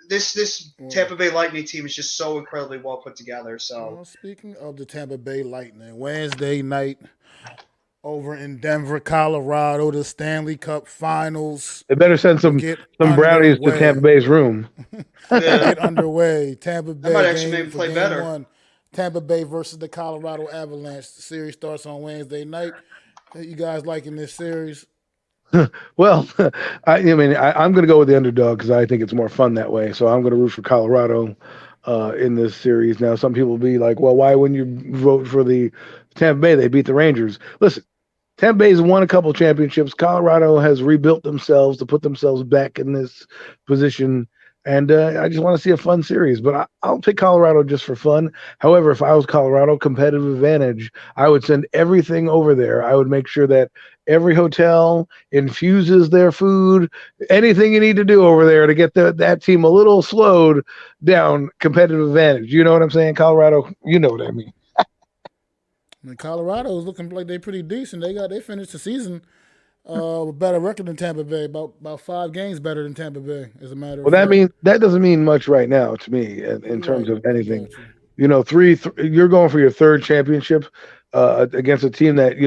This Tampa Bay Lightning team is just so incredibly well put together. So, speaking of the Tampa Bay Lightning, Wednesday night over in Denver, Colorado, the Stanley Cup Finals. They better send some brownies to Tampa Bay's room. Get underway. Tampa Bay might actually make them play better. 1. Tampa Bay versus the Colorado Avalanche. The series starts on Wednesday night. You guys liking this series? Well, I'm going to go with the underdog because I think it's more fun that way. So I'm going to root for Colorado in this series. Now, some people will be like, well, why wouldn't you vote for the Tampa Bay? They beat the Rangers. Listen, Tampa Bay's won a couple championships. Colorado has rebuilt themselves to put themselves back in this position. And I just want to see a fun series, but I'll pick Colorado just for fun. However, if I was Colorado, competitive advantage, I would send everything over there. I would make sure that every hotel infuses their food, anything you need to do over there to get that team a little slowed down, competitive advantage. You know what I'm saying? Colorado, you know what I mean. Colorado is looking like they're pretty decent. They finished the season with better record than Tampa Bay, about 5 games better than Tampa Bay, as a matter of fact. That doesn't mean much right now to me in terms of anything. You're going for your 3rd championship against a team that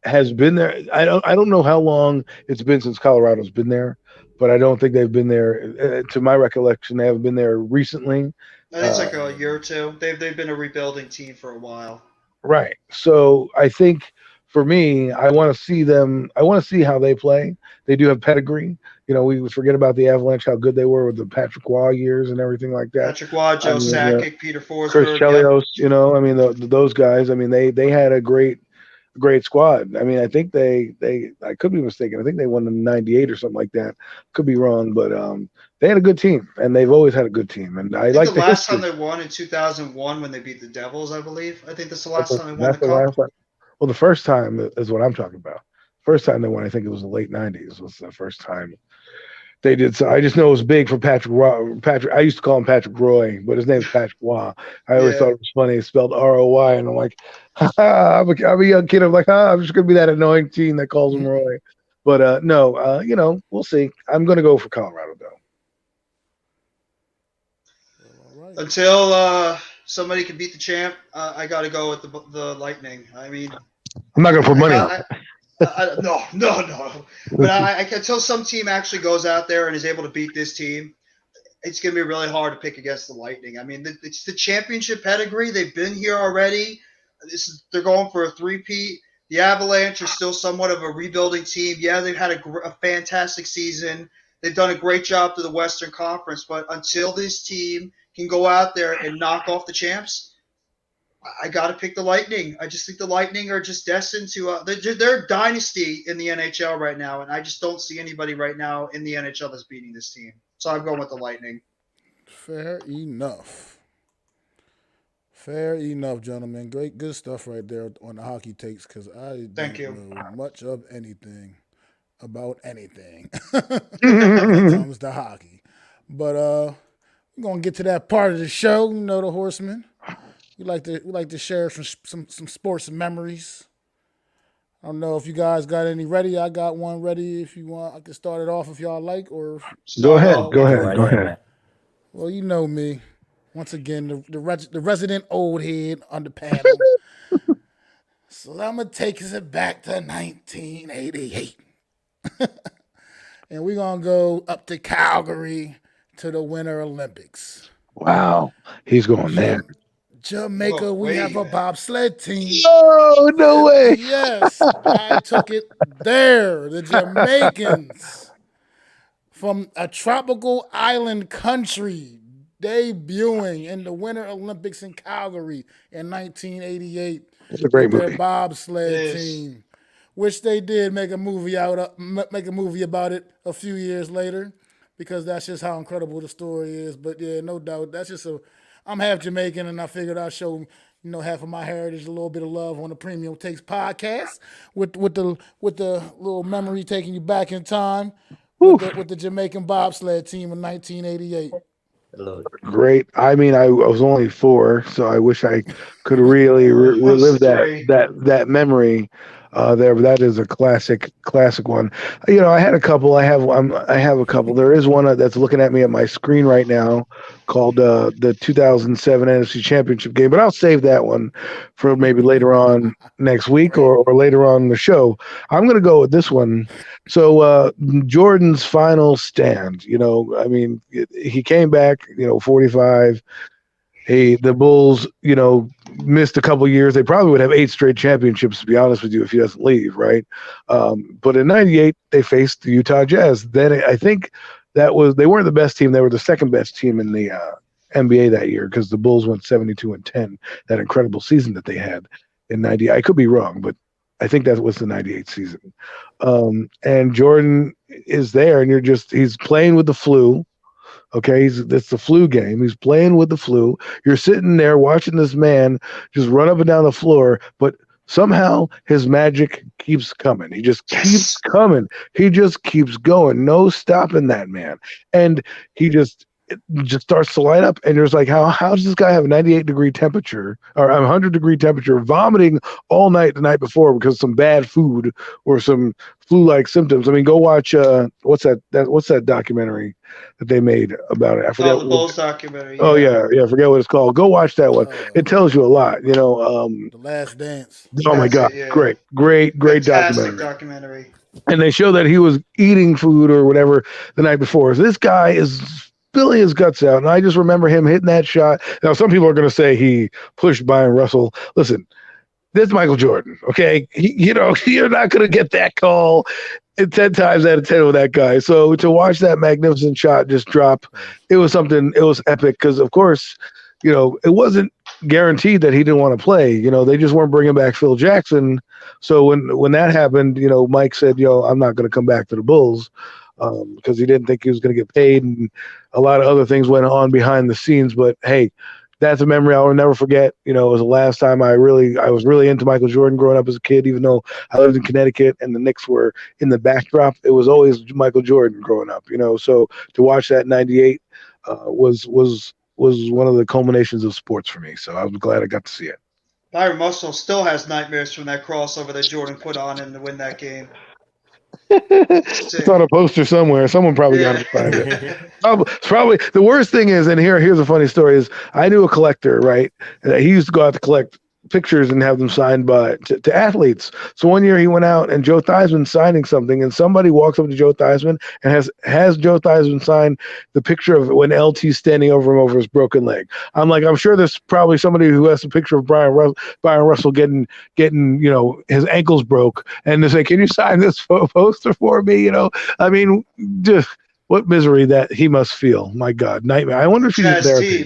has been there. I don't know how long it's been since Colorado's been there, but I don't think they've been there. To my recollection, they haven't been there recently. I think it's like a year or two. They've been a rebuilding team for a while. Right. So I think for me, I want to see them. I want to see how they play. They do have pedigree. We forget about the Avalanche, how good they were with the Patrick Waugh years and everything like that. Patrick Waugh, Joe Sakic, Peter Forsberg, Chris Chelios. Those guys. They had a great squad. I think I could be mistaken. I think they won in '98 or something like that. Could be wrong, but they had a good team, and they've always had a good team. And I like the last time they won in 2001 when they beat the Devils, I believe. I think that's the last time they won the Cup. Well, the first time is what I'm talking about. First time they won, I think it was the late '90s. Was the first time they did. So I just know it was big for Patrick Roy. I used to call him Patrick Roy, but his name's Patrick Waugh. I always thought it was funny. It's spelled R-O-Y, and I'm like, I'm a young kid. I'm like, I'm just gonna be that annoying teen that calls him Roy. But no, we'll see. I'm gonna go for Colorado though. Until somebody can beat the champ, I got to go with the Lightning. I'm not gonna put money on it. No. But until some team actually goes out there and is able to beat this team, it's going to be really hard to pick against the Lightning. It's the championship pedigree. They've been here already. They're going for a three-peat. The Avalanche are still somewhat of a rebuilding team. Yeah, they've had a fantastic season. They've done a great job to the Western Conference. But until this team can go out there and knock off the champs, I got to pick the Lightning. I just think the Lightning are just destined to they're a dynasty in the NHL right now, and I just don't see anybody right now in the NHL that's beating this team. So I'm going with the Lightning. Fair enough, gentlemen. Good stuff right there on the hockey takes, because I don't know much of anything about anything when it comes to hockey. But we're gonna get to that part of the show. You know, the Horsemen. We like to share some sports memories. I don't know if you guys got any ready. I got one ready. If you want, I can start it off if y'all like. Or Go ahead. Right Go ahead, ahead. man. well, you know me. Once again, the resident old head on the panel. So I'm gonna take us back to 1988, and we're gonna go up to Calgary to the Winter Olympics. Wow. He's going there. Jamaica, Whoa, we wait have a a minute. bobsled team. Oh, no way. Yes, I took it there. The Jamaicans from a tropical island country debuting in the Winter Olympics in Calgary in 1988 It's a great with their movie. bobsled It is. team, which they did make a movie about it a few years later, because that's just how incredible the story is. But yeah, no doubt, I'm half Jamaican, and I figured I'd show half of my heritage a little bit of love on the Premium Takes podcast with the little memory taking you back in time with Whew. the Jamaican bobsled team in 1988. Great. I mean, I was only 4, so I wish I could really relive that 3. that memory there. But that is a classic one. I had a couple. I have a couple. There is one that's looking at me at my screen right now, called the 2007 NFC Championship game. But I'll save that one for maybe later on next week or later on in the show. I'm going to go with this one. So Jordan's final stand. I mean, he came back. 45. The Bulls, missed a couple years. They probably would have 8 straight championships, to be honest with you, if he doesn't leave, right? But in '98, they faced the Utah Jazz. Then I think they weren't the best team. They were the second best team in the NBA that year, because the Bulls went 72-10, that incredible season that they had in '98. I could be wrong, but I think that was the '98 season. And Jordan is there, and he's playing with the flu. Okay, it's the flu game. He's playing with the flu. You're sitting there watching this man just run up and down the floor, but somehow his magic keeps coming. He just keeps coming. He just keeps going. No stopping that man. And he just starts to light up, and there's like, how does this guy have a 98-degree temperature or a 100-degree temperature, vomiting all night the night before because of some bad food or some flu-like symptoms? I mean, go watch what's that documentary that they made about it? I forget. The Bulls documentary. Oh yeah, I forget what it's called. Go watch that one. It tells you a lot. The Last Dance. Oh my God, yeah. great Fantastic documentary. And they show that he was eating food or whatever the night before. So this guy is spilling his guts out, and I just remember him hitting that shot. Now, some people are going to say he pushed Byron Russell. Listen, this is Michael Jordan, okay? You're not going to get that call 10 times out of 10 with that guy. So to watch that magnificent shot just drop, it was something. It was epic because, of course, it wasn't guaranteed that he didn't want to play. They just weren't bringing back Phil Jackson. So when that happened, Mike said, I'm not going to come back to the Bulls. Because he didn't think he was going to get paid, and a lot of other things went on behind the scenes. But hey, that's a memory I'll never forget. It was the last time I was really into Michael Jordan growing up as a kid, even though I lived in Connecticut and the Knicks were in the backdrop. It was always Michael Jordan growing up, So to watch that in '98 was one of the culminations of sports for me. So I was glad I got to see it. Byron Russell still has nightmares from that crossover that Jordan put on him to win that game. It's on a poster somewhere. Someone probably got to find it. Probably the worst thing is, and here's a funny story, is I knew a collector, right? He used to go out to collect pictures and have them signed to athletes. So one year he went out and Joe Theismann signing something, and somebody walks up to Joe Theismann and has Joe Theismann sign the picture of when LT's standing over him over his broken leg. I'm sure there's probably somebody who has a picture of Byron Russell getting his ankles broke, and they say, "Can you sign this poster for me?" I mean, just what misery that he must feel. My God, nightmare. I wonder if he's there.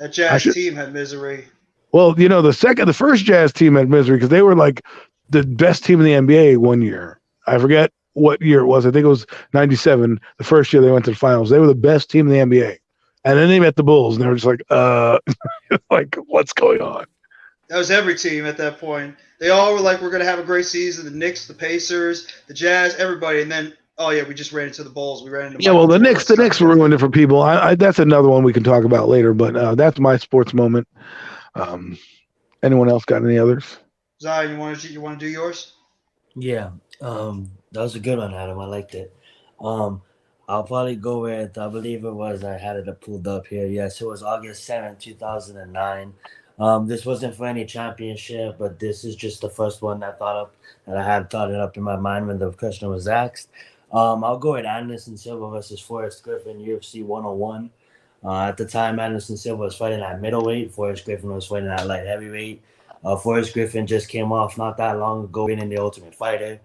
That Jazz team had misery. Well, the first Jazz team had misery because they were like the best team in the NBA one year. I forget what year it was. I think it was '97. The first year they went to the finals. They were the best team in the NBA. And then they met the Bulls, and they were just like, like, what's going on? That was every team at that point. They all were like, we're going to have a great season. The Knicks, the Pacers, the Jazz, everybody. And then, oh, yeah, we just ran into the Bulls. We ran into Yeah, Michael well, the Jordan, Knicks Scottie ruined it for people. That's another one we can talk about later, but that's my sports moment. Anyone else got any others? Zion, you want to do yours? Yeah, that was a good one, Adam. I liked it. I'll probably go with, I believe it was, I had it pulled up here. Yes, it was August 7th, 2009. This wasn't for any championship, but this is just the first one that I had thought it up in my mind when the question was asked. I'll go with Anderson Silva versus Forrest Griffin, UFC 101. At the time, Anderson Silva was fighting at middleweight. Forrest Griffin was fighting at light heavyweight. Forrest Griffin just came off not that long ago winning the Ultimate Fighter.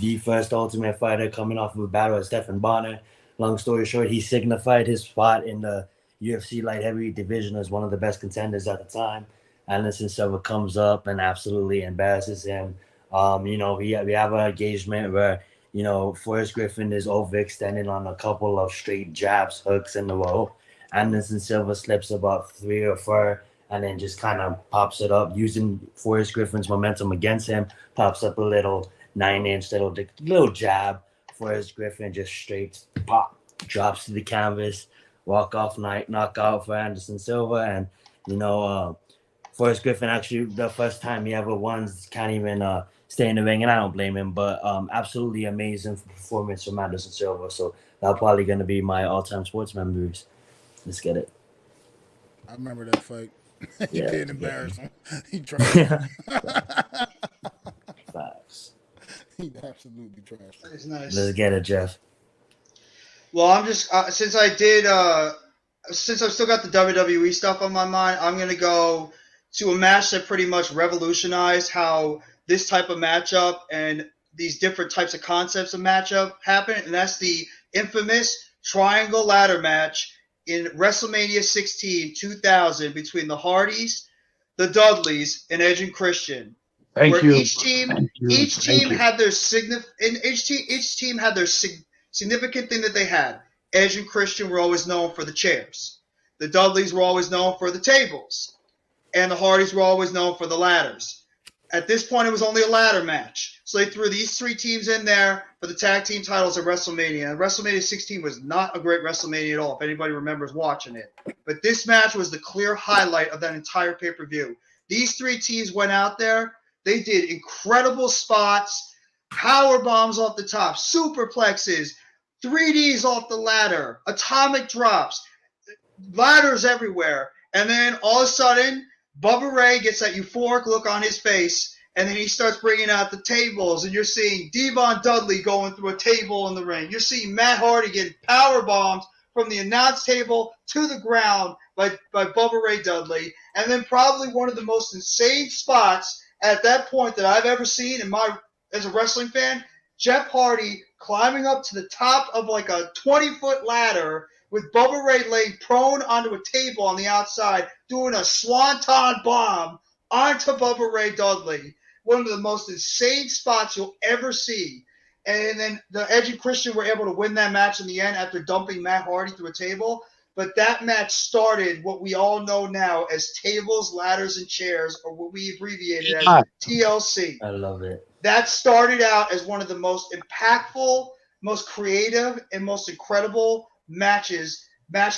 The first Ultimate Fighter coming off of a battle with Stephen Bonner. Long story short, he signified his spot in the UFC light heavyweight division as one of the best contenders at the time. Anderson Silva comes up and absolutely embarrasses him. We have an engagement where, Forrest Griffin is overextending on a couple of straight jabs, hooks in a row. Anderson Silva slips about 3 or 4 and then just kind of pops it up using Forrest Griffin's momentum against him, pops up a little 9-inch little jab. Forrest Griffin just straight pop, drops to the canvas, walk-off knockout for Anderson Silva. And, Forrest Griffin actually, the first time he ever won, can't even stay in the ring, and I don't blame him, but absolutely amazing performance from Anderson Silva. So that's probably going to be my all-time sports memories. Let's get it. I remember that fight. He Yeah, can't embarrass him. He tried. Facts. He absolutely trashed. That's nice. Let's get it, Jeff. Well, I'm just since I've still got the WWE stuff on my mind, I'm gonna go to a match that pretty much revolutionized how this type of matchup and these different types of concepts of matchup happen, and that's the infamous triangle ladder match in WrestleMania 16 2000 between the Hardys, the Dudleys, and Edge and Christian. Thank you. Each team had their significant thing that they had. Edge and Christian were always known for the chairs. The Dudleys were always known for the tables. And the Hardys were always known for the ladders. At this point, it was only a ladder match. So they threw these 3 teams in there for the tag team titles at WrestleMania. And WrestleMania 16 was not a great WrestleMania at all, if anybody remembers watching it. But this match was the clear highlight of that entire pay-per-view. These 3 teams went out there. They did incredible spots, power bombs off the top, superplexes, 3Ds off the ladder, atomic drops, ladders everywhere. And then all of a sudden, Bubba Ray gets that euphoric look on his face, and then he starts bringing out the tables, and you're seeing Devon Dudley going through a table in the ring. You're seeing Matt Hardy getting power bombs from the announce table to the ground by Bubba Ray Dudley. And then probably one of the most insane spots at that point that I've ever seen as a wrestling fan, Jeff Hardy climbing up to the top of like a 20-foot ladder with Bubba Ray laying prone onto a table on the outside, doing a swanton bomb onto Bubba Ray Dudley. One of the most insane spots you'll ever see. And then the Edge and Christian were able to win that match in the end after dumping Matt Hardy through a table. But that match started what we all know now as tables, ladders, and chairs, or what we abbreviated as TLC. I love it. That started out as one of the most impactful, most creative, and most incredible match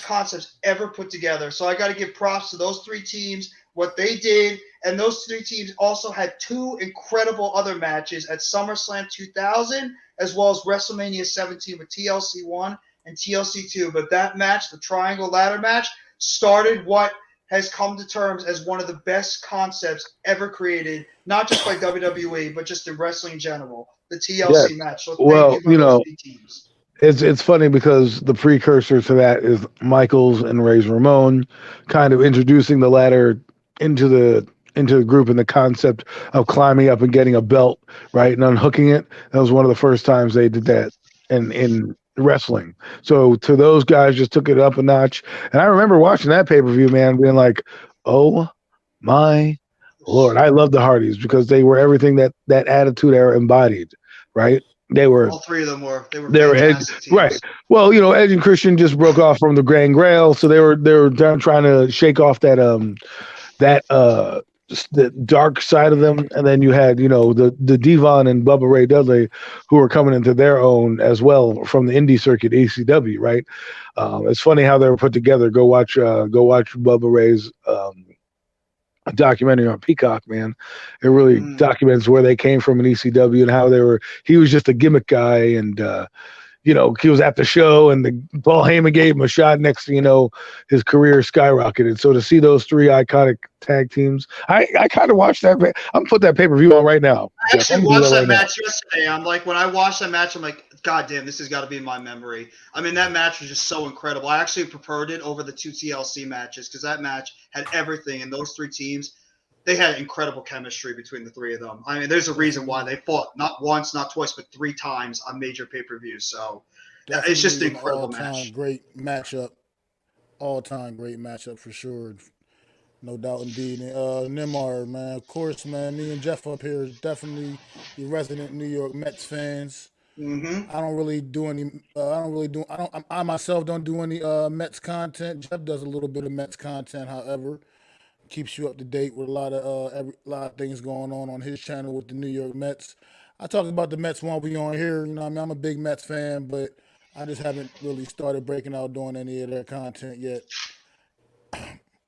concepts ever put together. So I got to give props to those 3 teams, what they did. And those 3 teams also had 2 incredible other matches at SummerSlam 2000, as well as WrestleMania 17 with TLC 1 and TLC 2. But that match, the triangle ladder match, started what has come to terms as one of the best concepts ever created, not just by WWE, but just in wrestling in general, the TLC match. So thank you for those 3 teams. It's funny because the precursor to that is Michaels and Razor Ramon kind of introducing the ladder into the group and the concept of climbing up and getting a belt, right, and unhooking it. That was one of the first times they did that in wrestling. So to those guys, just took it up a notch. And I remember watching that pay-per-view, man, being like, oh my Lord. I love the Hardys because they were everything that Attitude Era embodied, right? They were all 3 of them were fantastic teams. Right. Well, Edge and Christian just broke off from the Grand Grail, so they were trying to shake off that the dark side of them, and then you had the Devon and Bubba Ray Dudley, who were coming into their own as well from the indie circuit, ACW. Right? It's funny how they were put together. Go watch Bubba Ray's documentary on Peacock. Man, it really documents where they came from in ECW and how they were. He was just a gimmick guy, and he was at the show, and Paul Heyman gave him a shot. Next thing you know, his career skyrocketed. So to see those three iconic tag teams, I kind of watched that. I'm gonna put that pay-per-view on right now. I actually watched that match yesterday. I'm like, when I watched that match, I'm like, God damn, this has got to be in my memory. I mean, that match was just so incredible. I actually preferred it over the two TLC matches because that match had everything, and those three teams, they had incredible chemistry between the three of them. I mean, there's a reason why they fought not once, not twice, but three times on major pay-per-views. So Definitely it's just an incredible match. Great matchup. All-time great matchup for sure. No doubt indeed. Nimar, man, of course, man. Me and Jeff up here is definitely the resident New York Mets fans. Mm-hmm. I don't really do any. I myself don't do any Mets content. Jeff does a little bit of Mets content, however. Keeps you up to date with a lot of things going on his channel with the New York Mets. I talk about the Mets while we on here. I'm a big Mets fan, but I just haven't really started breaking out doing any of their content yet.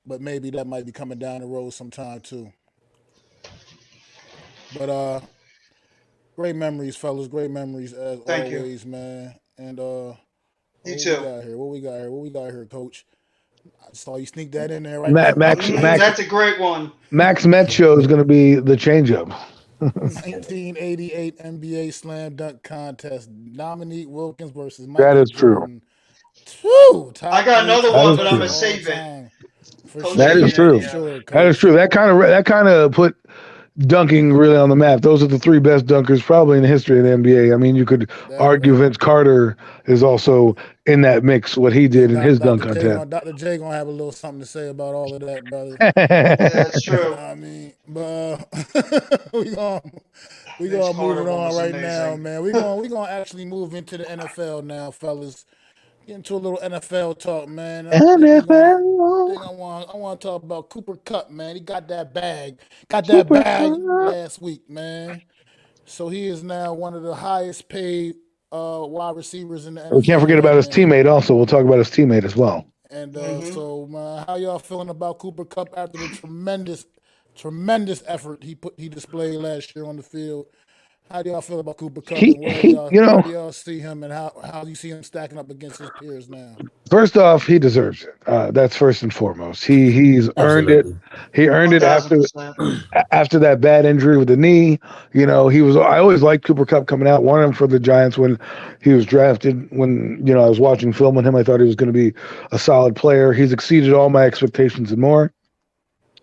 But maybe that might be coming down the road sometime too. But great memories, fellas. Great memories as Thank always, man. And you too. What we got here, Coach? I saw you sneak that in there right Max, that's a great one. Max Met show is going to be the changeup. 1988 NBA Slam Dunk Contest. Dominique Wilkins versus Michael That is Jordan. true. I got another one, but I'm going to save it. That is true. That is true. That kind of put dunking really on the map. Those are the three best dunkers probably in the history of the NBA. I mean, you could argue Vince Carter is also in that mix, what he did in his dunk contest. Dr. J gonna have a little something to say about all of that, brother. Yeah, that's true. I mean, but we gonna move it on right now, man. We gonna actually move into the NFL now, fellas. Get into a little NFL talk, man. NFL. I want to talk about Cooper Kupp, man. He got that bag last week, man. So he is now one of the highest paid wide receivers in the NFL. We can't forget about his teammate also. We'll talk about his teammate as well. And so, how y'all feeling about Cooper Kupp after the tremendous effort he displayed last year on the field? How do y'all feel about Cooper Kupp? How do y'all see him, and how do you see him stacking up against his peers now? First off, he deserves it. That's first and foremost. He's earned it. He earned it after that bad injury with the knee. I always liked Cooper Kupp coming out. Wanted him for the Giants when he was drafted. When I was watching film on him, I thought he was going to be a solid player. He's exceeded all my expectations and more.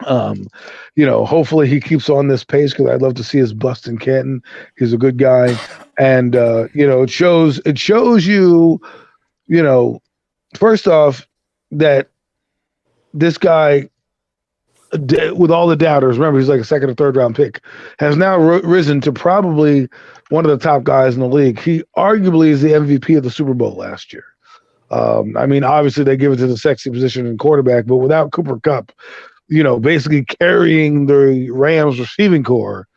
Hopefully he keeps on this pace because I'd love to see his bust in Canton. He's a good guy, and it shows you, first off, that this guy, with all the doubters, remember he's like a second or third round pick, has now risen to probably one of the top guys in the league. He arguably is the MVP of the Super Bowl last year. Obviously they give it to the sexy position in quarterback, but without Cooper Kupp, basically carrying the Rams receiving core,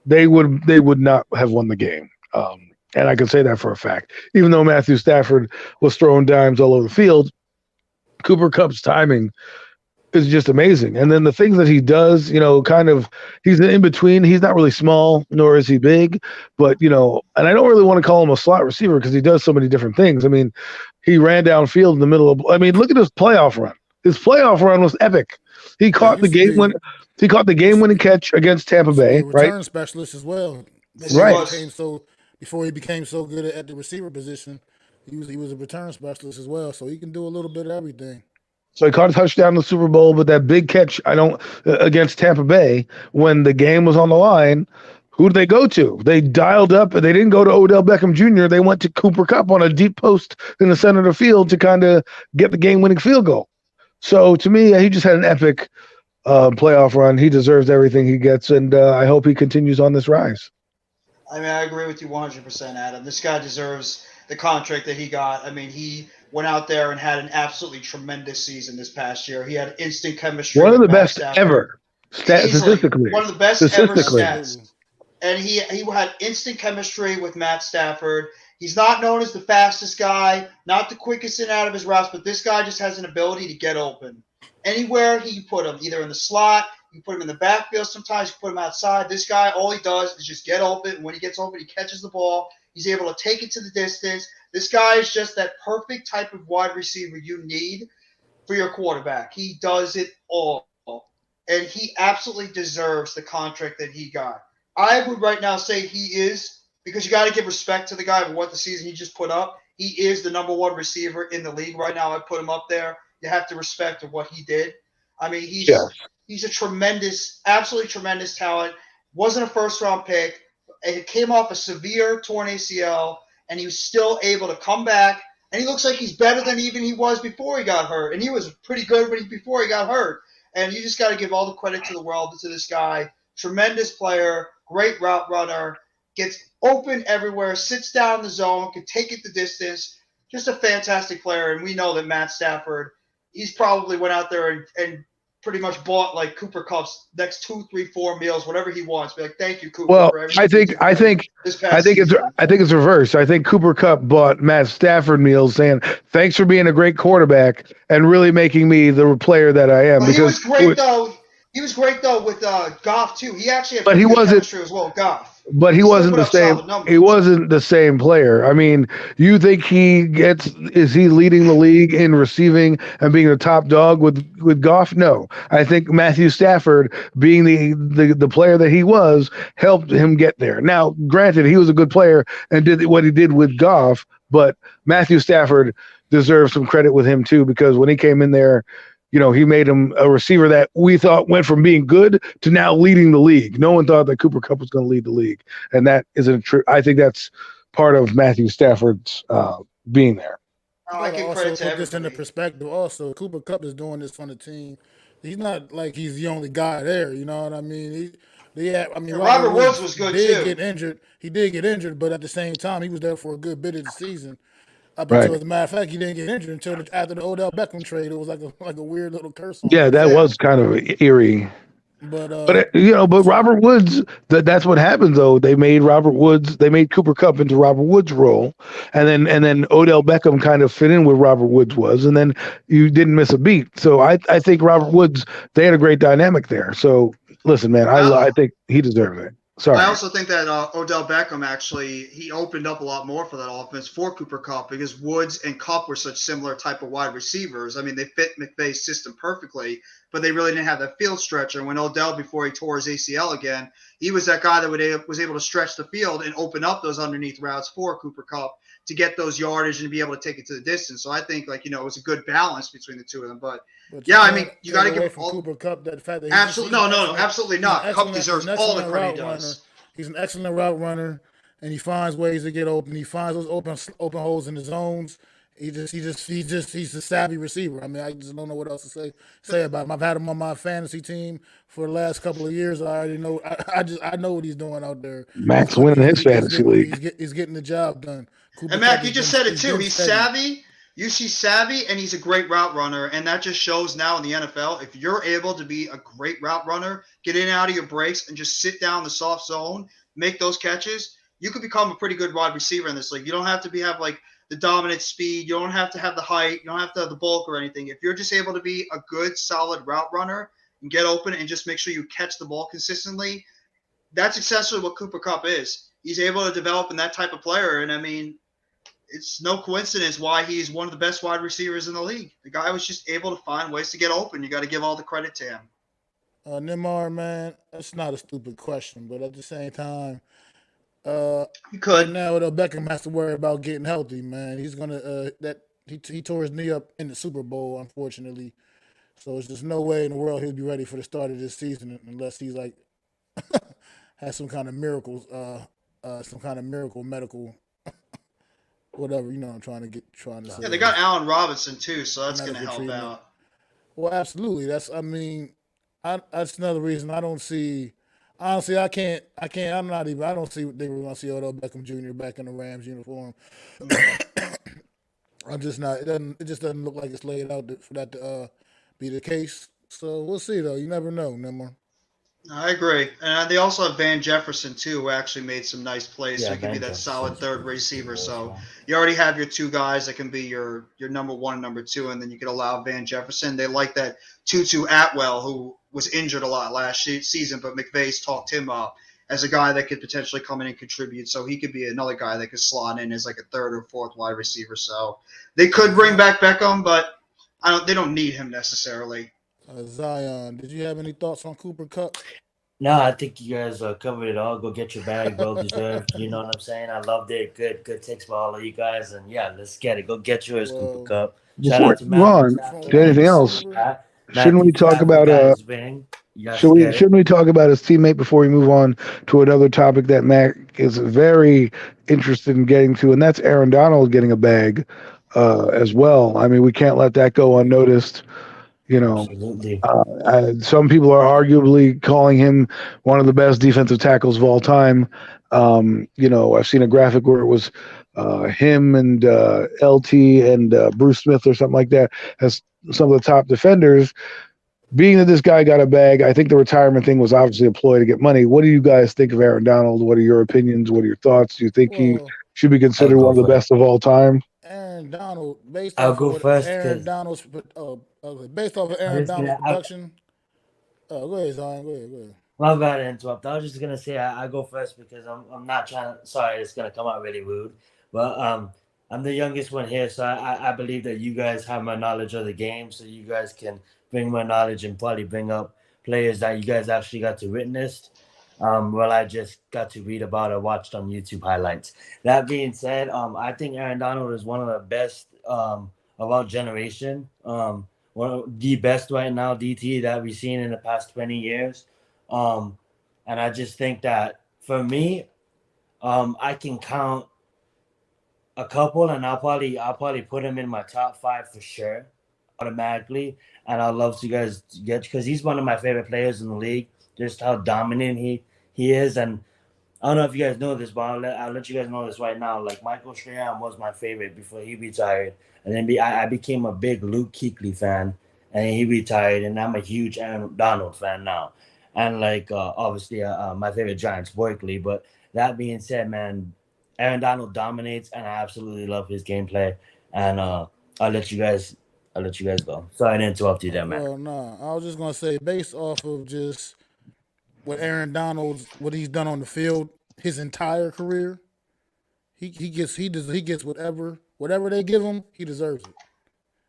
they would not have won the game. And I can say that for a fact. Even though Matthew Stafford was throwing dimes all over the field, Cooper Kupp's timing is just amazing. And then the things that he does, he's in between. He's not really small, nor is he big, but, and I don't really want to call him a slot receiver because he does so many different things. I mean, he ran downfield in the middle of, look at his playoff run. His playoff run was epic. He caught the game-winning catch against Tampa Bay, right? Return specialist as well. Right. Before he became so good at the receiver position, he was a return specialist as well. So he can do a little bit of everything. So he caught a touchdown in the Super Bowl, but that big catch against Tampa Bay when the game was on the line. Who did they go to? They dialed up. They didn't go to Odell Beckham Jr. They went to Cooper Kupp on a deep post in the center of the field to kind of get the game-winning field goal. So to me, he just had an epic playoff run. He deserves everything he gets, and I hope he continues on this rise. I agree with you 100%, Adam. This guy deserves the contract that he got. He went out there and had an absolutely tremendous season this past year. He had instant chemistry. One of the best ever. Easily Statistically, one of the best ever stats. Absolutely. And he had instant chemistry with Matt Stafford. He's not known as the fastest guy, not the quickest in and out of his routes, but this guy just has an ability to get open. Anywhere he put him, either in the slot, you put him in the backfield sometimes, you put him outside. This guy, all he does is just get open. And when he gets open, he catches the ball. He's able to take it to the distance. This guy is just that perfect type of wide receiver you need for your quarterback. He does it all. And he absolutely deserves the contract that he got. I would right now say he is, because you got to give respect to the guy for what the season he just put up. He is the number one receiver in the league right now. I put him up there. You have to respect what he did. I mean, he's a tremendous, absolutely tremendous talent. Wasn't a first round pick. It came off a severe torn ACL, and he was still able to come back. And he looks like he's better than even he was before he got hurt. And he was pretty good before he got hurt. And you just got to give all the credit to the world to this guy. Tremendous player, great route runner, gets open everywhere, sits down in the zone, can take it the distance. Just a fantastic player. And we know that Matt Stafford, he's probably went out there and pretty much bought like Cooper Kupp's next 2, 3, 4 meals, whatever he wants. Be like, thank you, Cooper. Well, for everything I think it's reversed. I think Cooper Kupp bought Matt Stafford meals, saying thanks for being a great quarterback and really making me the player that I am. Well, he was great though. He was great though with Goff too. He actually had good chemistry as well, Goff. But he wasn't the same. He wasn't the same player. I mean, you think is he leading the league in receiving and being the top dog with Goff? No. I think Matthew Stafford, being the player that he was, helped him get there. Now, granted, he was a good player and did what he did with Goff, but Matthew Stafford deserves some credit with him too, because when he came in there, he made him a receiver that we thought went from being good to now leading the league. No one thought that Cooper Kupp was going to lead the league. And that isn't true. I think that's part of Matthew Stafford's being there. I give credit to put this into perspective. Also, Cooper Kupp is doing this for the team. He's not like he's the only guy there. You know what I mean? Robert Woods was good too. Get injured. He did get injured, but at the same time, he was there for a good bit of the season. Up until, as a matter of fact, he didn't get injured until after the Odell Beckham trade. It was like a weird little curse on him. Yeah, that was kind of eerie. But Robert Woods, that's what happened though. They made Cooper Kupp into Robert Woods' role, and then Odell Beckham kind of fit in where Robert Woods was, and then you didn't miss a beat. So I think Robert Woods, they had a great dynamic there. So listen, man, I think he deserves it. Sorry. I also think that Odell Beckham he opened up a lot more for that offense for Cooper Kupp, because Woods and Kupp were such similar type of wide receivers. I mean, they fit McVay's system perfectly, but they really didn't have that field stretcher. When Odell, before he tore his ACL again, he was that guy that was able to stretch the field and open up those underneath routes for Cooper Kupp to get those yardage and be able to take it to the distance. So I think it was a good balance between the two of them. But yeah, I mean, you got to give Cooper Kupp that fact that absolutely absolutely not. Kupp deserves all the credit he does. He's an excellent route runner, and he finds ways to get open. He finds those open holes in the zones. He's a savvy receiver. I mean, I just don't know what else to say about him. I've had him on my fantasy team for the last couple of years. I already know. I know what he's doing out there. Max winning his fantasy league. He's getting the job done. And Mac, you just said it too. He's savvy. You see savvy, and he's a great route runner, and that just shows now in the NFL. If you're able to be a great route runner, get in and out of your breaks, and just sit down in the soft zone, make those catches, you could become a pretty good wide receiver in this league. You don't have to have like the dominant speed. You don't have to have the height. You don't have to have the bulk or anything. If you're just able to be a good, solid route runner and get open and just make sure you catch the ball consistently, that's essentially what Cooper Kupp is. He's able to develop in that type of player, and I mean, it's no coincidence why he's one of the best wide receivers in the league. The guy was just able to find ways to get open. You got to give all the credit to him. Nimar, man, that's not a stupid question, but at the same time, you could. Now Odell Beckham has to worry about getting healthy, man. He's gonna he tore his knee up in the Super Bowl, unfortunately. So there's just no way in the world he'll be ready for the start of this season unless he's like has some kind of miracles, some kind of miracle medical. Whatever, I'm trying to say. Yeah, they got Allen Robinson too, so that's going to help out. Well, absolutely. That's another reason I don't see. Honestly, I can't. I'm not even. I don't see they were going to see Odell Beckham Jr. back in the Rams uniform. I'm just not. It just doesn't look like it's laid out for that to be the case. So we'll see, though. You never know, Nimmer. I agree. And they also have Van Jefferson, too, who actually made some nice plays. So Yeah, he could be Van that solid Jefferson's a third good receiver. receiver as So well. you already have your two guys that can be your number one and number two. And then you could allow Van Jefferson. They like that Tutu Atwell, who was injured a lot last season, but McVay's talked him up as a guy that could potentially come in and contribute. So he could be another guy that could slot in as like a third or fourth wide receiver. So they could bring back Beckham, but they don't need him necessarily. Zion, did you have any thoughts on Cooper Cup? No, I think you guys covered it all. Go get your bag, well deserved. You know what I'm saying? I loved it. Good takes by all of you guys, and yeah, let's get it. Go get yours, Cooper Well, Cup. Shout Before out to we move Matthew on from to Stafford. wide anything else, receiver, shouldn't Matthew we talk Stafford about got his ring. Yes, get it. shouldn't we talk about his teammate before we move on to another topic that Mac is very interested in getting to, and that's Aaron Donald getting a bag as well. I mean, we can't let that go unnoticed. You know, Absolutely. some people are arguably calling him one of the best defensive tackles of all time. I've seen a graphic where it was him and LT and Bruce Smith or something like that as some of the top defenders. Being that this guy got a bag, I think the retirement thing was obviously a ploy to get money. What do you guys think of Aaron Donald? What are your opinions? What are your thoughts? Do you think he well, should be I'll considered one go of the first. best of all time? Aaron Donald, based I'll off of go what first Aaron because Donald's, based off of I'm Aaron just Donald's gonna. production. Go ahead, Zion. Go ahead. Go ahead. My bad to interrupt. I was just gonna say I go first because I'm not trying to. Sorry, it's gonna come out really rude, but I'm the youngest one here, so I believe that you guys have my knowledge of the game, so you guys can bring my knowledge and probably bring up players that you guys actually got to witness. Well, I just got to read about or watched on YouTube highlights. That being said, I think Aaron Donald is one of the best of our generation. One of the best right now DT that we've seen in the past 20 years. Um, and I just think that for me, I can count a couple, and I'll probably put him in my top five for sure, automatically. And I'd love to guys get because he's one of my favorite players in the league. Just how dominant he is, and I don't know if you guys know this, but I'll let you guys know this right now. Like Michael Strahan was my favorite before he retired, and then I became a big Luke Kuechly fan, and he retired, and I'm a huge Aaron Donald fan now, and like obviously my favorite Giants Barkley. But that being said, man, Aaron Donald dominates, and I absolutely love his gameplay. And I'll let you guys I'll let you guys go. Sorry to interrupt you there, man. Well, nah, I was just gonna say, based off of just what Aaron Donald's what he's done on the field his entire career, he gets whatever they give him, he deserves it.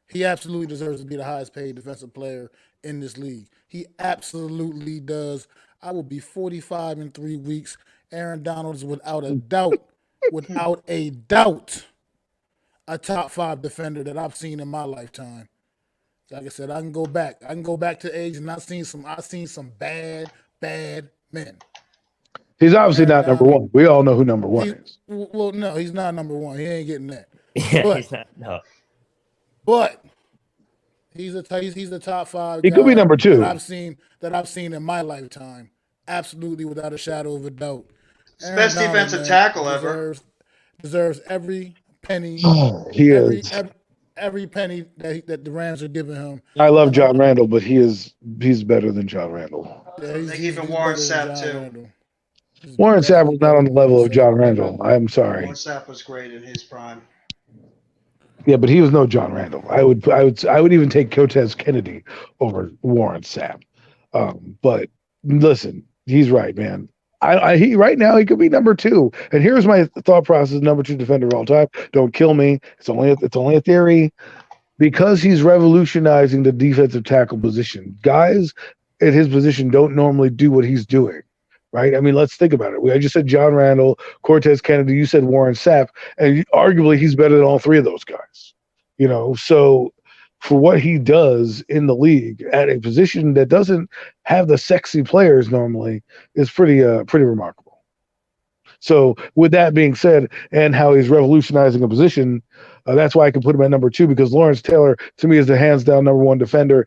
He absolutely deserves to be the highest paid defensive player in this league. He absolutely does. I will be 45 in 3 weeks. Aaron Donald is without a doubt, a top five defender that I've seen in my lifetime. Like I said, I can go back. I can go back to age, and I've seen some bad men. He's obviously Aaron not number Donald, one. We all know who number one he is. well, no, he's not number one. He ain't getting that. Yeah, But he's not. No, but he's the top five He could be guy number that two. I've seen in my lifetime. Absolutely, without a shadow of a doubt. It's the Aaron best Donald, defensive man, tackle ever. deserves every penny, He every is. every penny that the Rams are giving him. I love And I'm John Randall, but he's better than John Randall. yeah, I think even Warren Sapp too. Randall. He's Warren Sapp definitely was not better on the than Warren level of Sapp. John Randall. I'm sorry. Warren Sapp was great in his prime. Yeah, but he was no John Randall. I would even take Cortez Kennedy over Warren Sapp. But listen, he's right, man. He right now he could be number two. And here's my thought process: number two defender of all time. Don't kill me. It's only a theory. Because he's revolutionizing the defensive tackle position. Guys at his position don't normally do what he's doing, right? I mean, let's think about it. I just said John Randall, Cortez Kennedy. You said Warren Sapp, and arguably he's better than all three of those guys. So for what he does in the league at a position that doesn't have the sexy players normally is pretty remarkable. So with that being said, and how he's revolutionizing a position, that's why I can put him at number two, because Lawrence Taylor to me is the hands down number one defender.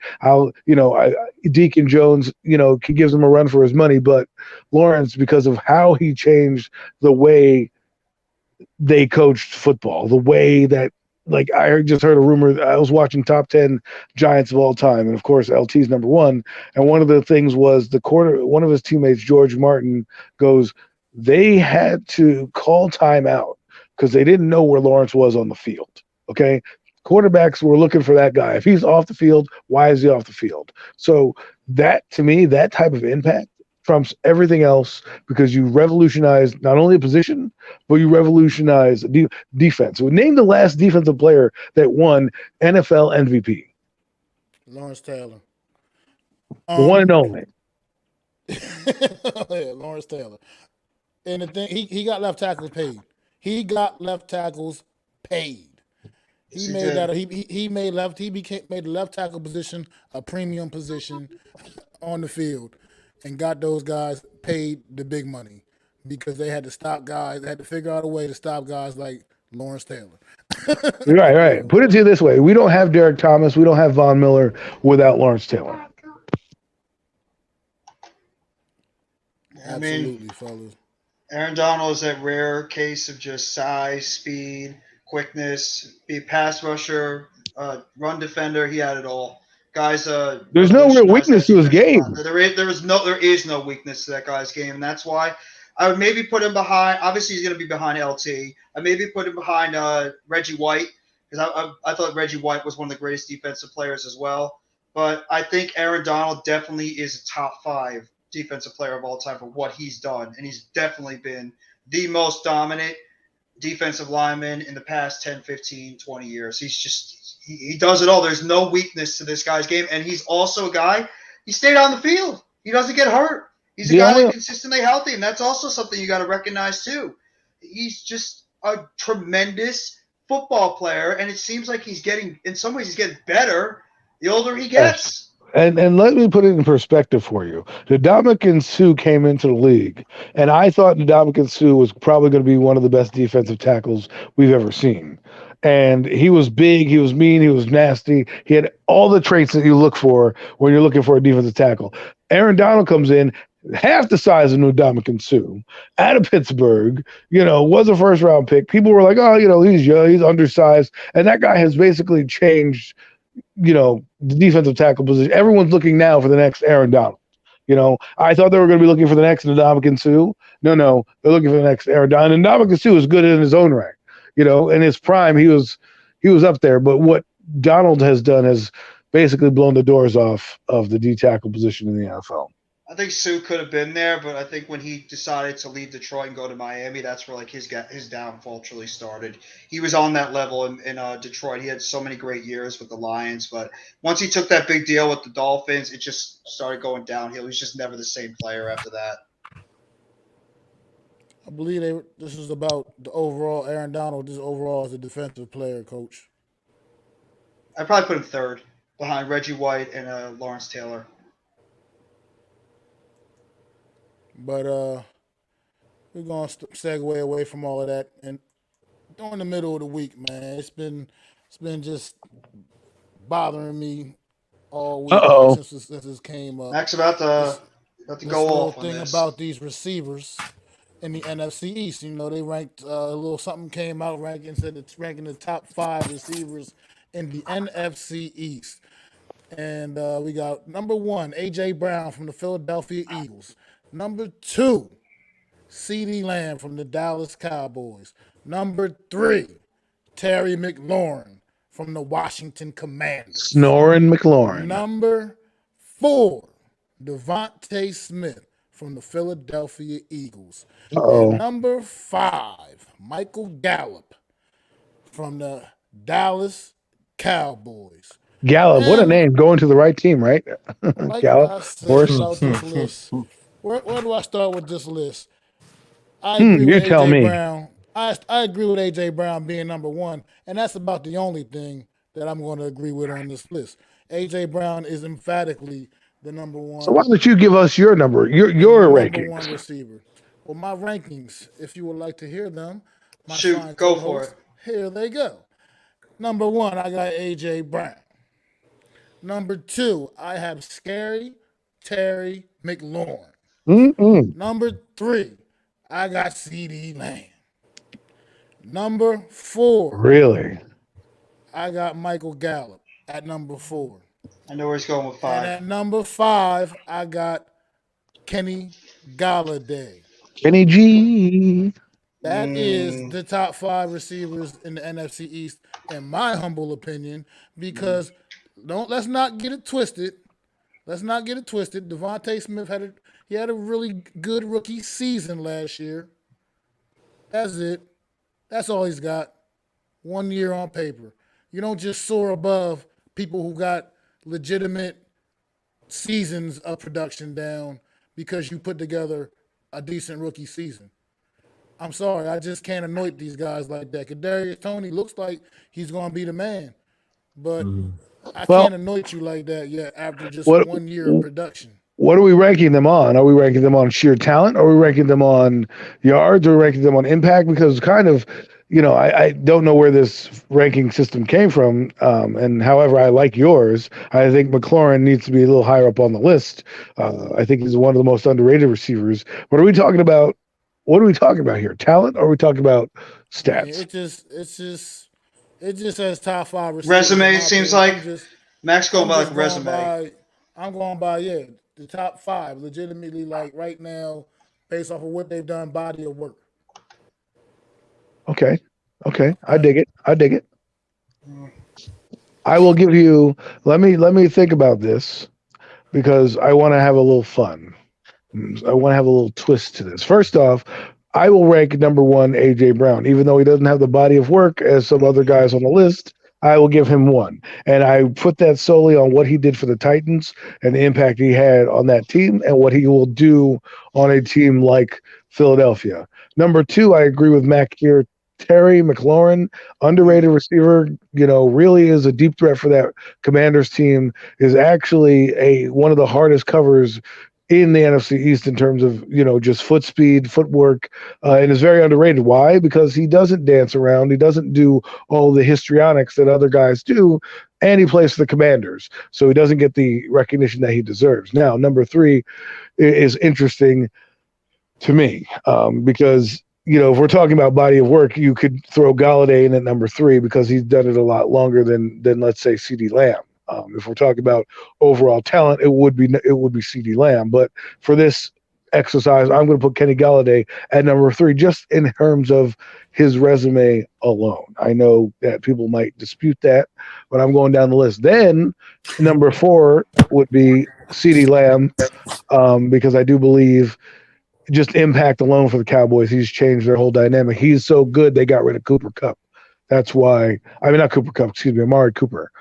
Deacon Jones, he gives him a run for his money, but Lawrence, because of how he changed the way they coached football, the way that like I just heard a rumor. I was watching top 10 Giants of all time, and of course LT's number one. And one of the things was one of his teammates, George Martin, goes, they had to call timeout because they didn't know where Lawrence was on the field. Okay. Quarterbacks were looking for that guy. If he's off the field, why is he off the field? So that, to me, that type of impact trumps everything else because you revolutionize not only a position, but you revolutionize defense. So name the last defensive player that won NFL MVP. Lawrence Taylor. The one and only. Yeah, Lawrence Taylor. And the thing, he got left tackles paid. He got left tackles paid. He made that. He made made the left tackle position a premium position on the field, and got those guys paid the big money because they had to stop guys. They had to figure out a way to stop guys like Lawrence Taylor. Right. Put it to you this way: we don't have Derek Thomas, we don't have Von Miller without Lawrence Taylor. Absolutely, fellas. Aaron Donald is that rare case of just size, speed, quickness, be a pass rusher, run defender. He had it all. Guys, there's no real weakness to his game. There is no weakness to that guy's game, and that's why I would maybe put him behind. Obviously, he's going to be behind LT. I maybe put him behind Reggie White because I thought Reggie White was one of the greatest defensive players as well. But I think Aaron Donald definitely is a top 5 defensive player of all time for what he's done, and he's definitely been the most dominant defensive lineman in the past 10, 15, 20 years. He's just he does it all. There's no weakness to this guy's game, and he's also a guy, he stayed on the field. He doesn't get hurt. He's a guy that's consistently healthy, and that's also something you got to recognize too. He's just a tremendous football player, and it seems like he's getting, in some ways, he's getting better the older he gets. And let me put it in perspective for you. Ndamukong Suh came into the league, and I thought Ndamukong Suh was probably going to be one of the best defensive tackles we've ever seen. And he was big, he was mean, he was nasty. He had all the traits that you look for when you're looking for a defensive tackle. Aaron Donald comes in, half the size of Ndamukong Suh, out of Pittsburgh, was a first-round pick. People were like, oh, he's young, he's undersized. And that guy has basically changed the defensive tackle position. Everyone's looking now for the next Aaron Donald. I thought they were going to be looking for the next Ndamukong Suh. No, they're looking for the next Aaron Donald. And Ndamukong Suh is good in his own right. In his prime, he was up there. But what Donald has done has basically blown the doors off of the D tackle position in the NFL. I think Suh could have been there, but I think when he decided to leave Detroit and go to Miami, that's where his downfall truly started. He was on that level in Detroit. He had so many great years with the Lions, but once he took that big deal with the Dolphins, it just started going downhill. He's just never the same player after that. I believe this is about the overall Aaron Donald, just overall as a defensive player, Coach. I'd probably put him third behind Reggie White and Lawrence Taylor. But we're going to segue away from all of that. And during the middle of the week, man, it's been just bothering me all week since this came up. Max about to go off on thing this. About these receivers in the NFC East. They ranked a little something came out ranking the top 5 receivers in the NFC East. And we got number 1, A.J. Brown from the Philadelphia Eagles. Number 2, CeeDee Lamb from the Dallas Cowboys. Number 3, Terry McLaurin from the Washington Commanders. Snoring McLaurin. Number 4, Devontae Smith from the Philadelphia Eagles. And number 5, Michael Gallup from the Dallas Cowboys. Gallup, what a name. Going to the right team, right? Like Gallup. I said about this list, where do I start with this list? I agree with tell A.J. me. Brown. I agree with A.J. Brown being number 1, and that's about the only thing that I'm going to agree with on this list. A.J. Brown is emphatically the number 1. So why don't you give us your number, your rankings? Number 1 receiver. Well, my rankings, if you would like to hear them, Go for it. Here they go. Number 1, I got A.J. Brown. Number 2, I have Scary Terry McLaurin. Number 3, I got CeeDee Lamb. Number 4, really, I got Michael Gallup at number 4. I know where he's going with And 5. at number 5, I got Kenny Galladay. Kenny G. That is the top 5 receivers in the NFC East, in my humble opinion. Because let's not get it twisted. Let's not get it twisted. Devontae Smith had a really good rookie season last year. That's it. That's all he's got. 1 year on paper. You don't just soar above people who got legitimate seasons of production down because you put together a decent rookie season. I'm sorry, I just can't anoint these guys like that. Kadarius Toney looks like he's going to be the man, but I Well, can't anoint you like that yet after just what 1 year of production. what are we ranking them on? Are we ranking them on sheer talent? Are we ranking them on yards? Are we ranking them on impact? Because kind of, I don't know where this ranking system came from. And however, I like yours. I think McLaurin needs to be a little higher up on the list. I think he's one of the most underrated receivers. What are we talking about? What are we talking about here? Talent? Or are we talking about stats? It just says top 5 receivers. Resume seems like Max going by like resume. I'm going by the top 5, legitimately, like right now, based off of what they've done, body of work. Okay. I dig it. I will give you. Let me think about this because I want to have a little fun. I want to have a little twist to this. First off, I will rank number 1 AJ Brown, even though he doesn't have the body of work as some other guys on the list. I will give him 1, and I put that solely on what he did for the Titans and the impact he had on that team, and what he will do on a team like Philadelphia. Number 2, I agree with Mac here. Terry McLaurin, underrated receiver, really is a deep threat for that Commanders team. Is actually one of the hardest covers in the NFC East in terms of, just foot speed, footwork, and is very underrated. Why? Because he doesn't dance around. He doesn't do all the histrionics that other guys do, and he plays for the Commanders. So he doesn't get the recognition that he deserves. Now, number 3 is interesting to me because, if we're talking about body of work, you could throw Galladay in at number 3 because he's done it a lot longer than let's say, CeeDee Lamb. If we're talking about overall talent, it would be CeeDee Lamb. But for this exercise, I'm going to put Kenny Galladay at number 3, just in terms of his resume alone. I know that people might dispute that, but I'm going down the list. Then number 4 would be CeeDee Lamb, because I do believe just impact alone for the Cowboys, he's changed their whole dynamic. He's so good they got rid of Cooper Kupp. That's why, not Cooper Kupp, excuse me, Amari Cooper.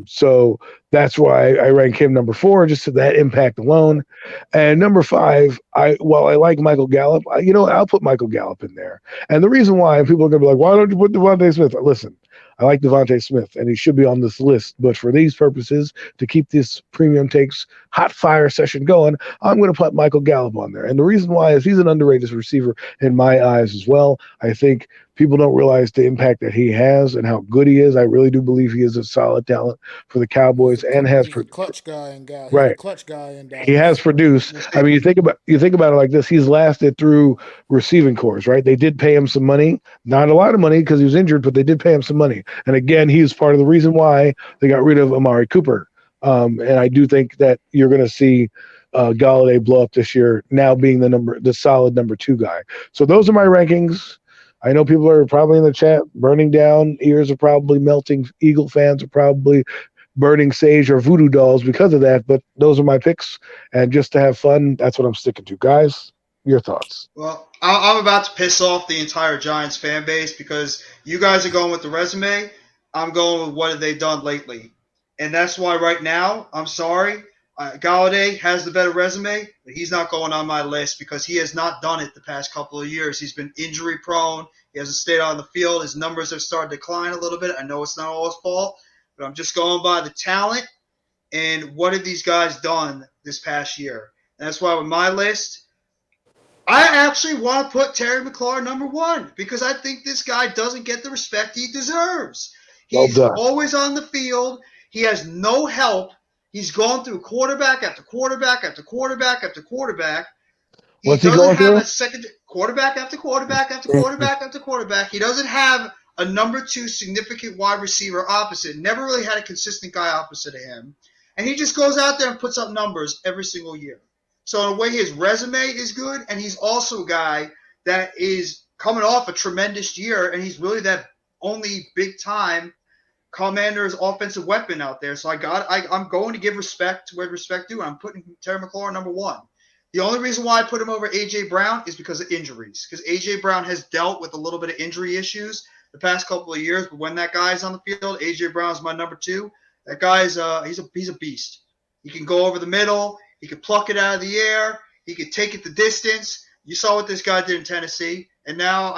So that's why I rank him number 4, just to that impact alone. And number 5, while I like Michael Gallup, I'll put Michael Gallup in there. And the reason why, and people are going to be like, why don't you put Devontae Smith? Listen, I like Devontae Smith, and he should be on this list. But for these purposes, to keep this Premium Takes hot fire session going, I'm going to put Michael Gallup on there. And the reason why is he's an underrated receiver in my eyes as well. I think people don't realize the impact that he has and how good he is. I really do believe he is a solid talent for the Cowboys and has He's the clutch guy and guy. He's right. the clutch guy in Dallas. He has produced. I mean, you think about it like this. He's lasted through receiving corps, right? They did pay him some money, not a lot of money because he was injured, but they did pay him some money. And again, he's part of the reason why they got rid of Amari Cooper. And I do think that you're going to see Galladay blow up this year, now being the solid number 2 guy. So those are my rankings. I know people are probably in the chat burning down. Ears are probably melting. Eagle fans are probably burning sage or voodoo dolls because of that. But those are my picks. And just to have fun, that's what I'm sticking to. Guys, your thoughts? Well, I'm about to piss off the entire Giants fan base because you guys are going with the resume. I'm going with what have they done lately. And that's why right now, I'm sorry, Galladay has the better resume, but he's not going on my list because he has not done it the past couple of years. He's been injury prone. He hasn't stayed on the field. His numbers have started to decline a little bit. I know it's not all his fault, but I'm just going by the talent and what have these guys done this past year. And that's why with my list, I actually want to put Terry McLaurin number 1 because I think this guy doesn't get the respect he deserves. He's always on the field. He has no help. He's gone through quarterback after quarterback after quarterback after quarterback. He doesn't have a second quarterback after quarterback after quarterback after quarterback. He doesn't have a number 2 significant wide receiver opposite. Never really had a consistent guy opposite of him. And he just goes out there and puts up numbers every single year. So in a way, his resume is good, and he's also a guy that is coming off a tremendous year, and he's really that only big-time Commander's offensive weapon out there. So I'm going to give respect to where respect due, and I'm putting Terry McLaurin number 1. The only reason why I put him over A.J. Brown is because of injuries, because A.J. Brown has dealt with a little bit of injury issues the past couple of years, but when that guy's on the field, A.J. Brown's my number 2. That guy's he's a beast. He can go over the middle. He can pluck it out of the air. He can take it the distance. You saw what this guy did in Tennessee, and now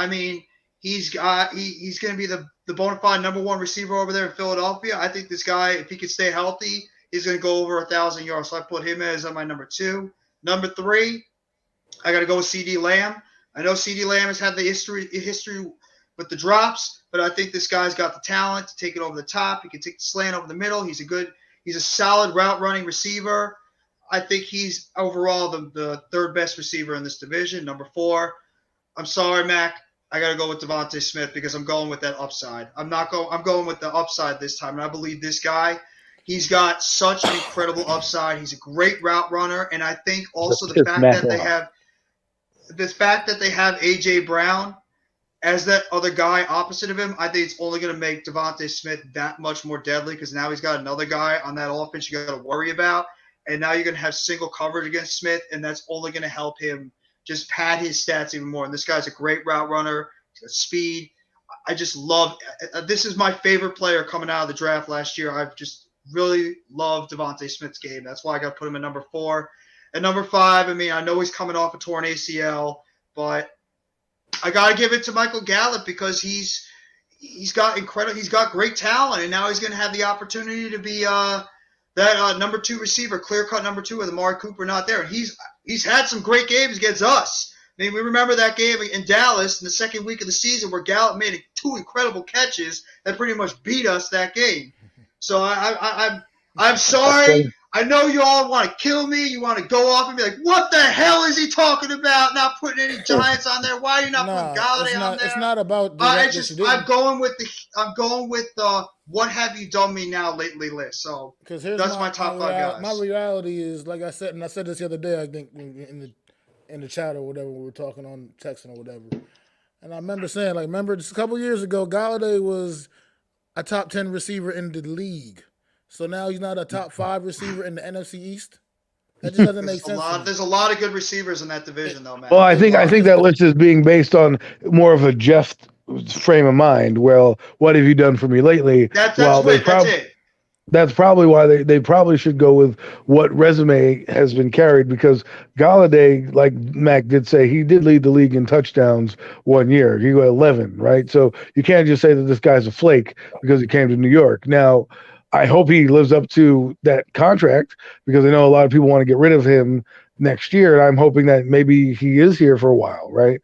he's going to be the bona fide number 1 receiver over there in Philadelphia. I think this guy, if he can stay healthy, he's going to go over 1,000 yards. So I put him as my number 2. Number 3, I got to go with C.D. Lamb. I know C.D. Lamb has had the history with the drops, but I think this guy's got the talent to take it over the top. He can take the slant over the middle. He's a solid route running receiver. I think he's overall the 3rd best receiver in this division. Number 4, I'm sorry, Mac. I got to go with Devontae Smith because I'm going with that upside. I'm going with the upside this time, and I believe this guy, he's got such an incredible upside. He's a great route runner, and I think also the fact that they have A.J. Brown as that other guy opposite of him, I think it's only going to make Devontae Smith that much more deadly because now he's got another guy on that offense you got to worry about, and now you're going to have single coverage against Smith, and that's only going to help him just pad his stats even more. And this guy's a great route runner. He's got speed. I just love – this is my favorite player coming out of the draft last year. I've just really loved Devontae Smith's game. That's why I got to put him at number 4. At number 5, I know he's coming off a torn ACL, but I got to give it to Michael Gallup because he's got great talent, and now he's going to have the opportunity to be that number 2 receiver, clear-cut number 2 with Amari Cooper not there. And he's had some great games against us. We remember that game in Dallas in the second week of the season where Gallup made 2 incredible catches that pretty much beat us that game. So I'm sorry. I know you all want to kill me. You want to go off and be like, what the hell is he talking about? Not putting any Giants on there. Why are you not putting Galladay on there? It's not about I'm going with the what have you done me now lately list. So that's my top 5 guys. My reality is, like I said, and I said this the other day, I think in the chat or whatever, we were talking on texting or whatever. And I remember saying, remember just a couple years ago, Galladay was a top 10 receiver in the league. So now he's not a top 5 receiver in the NFC East. That just doesn't make sense. There's a lot of good receivers in that division, though, man. Well, I think that list is being based on more of a Jeff frame of mind. Well, what have you done for me lately? That's it. That's probably why they probably should go with what resume has been carried, because Galladay, like Mac did say, he did lead the league in touchdowns one year. He got 11, right? So you can't just say that this guy's a flake because he came to New York. Now, I hope he lives up to that contract because I know a lot of people want to get rid of him next year, and I'm hoping that maybe he is here for a while, right?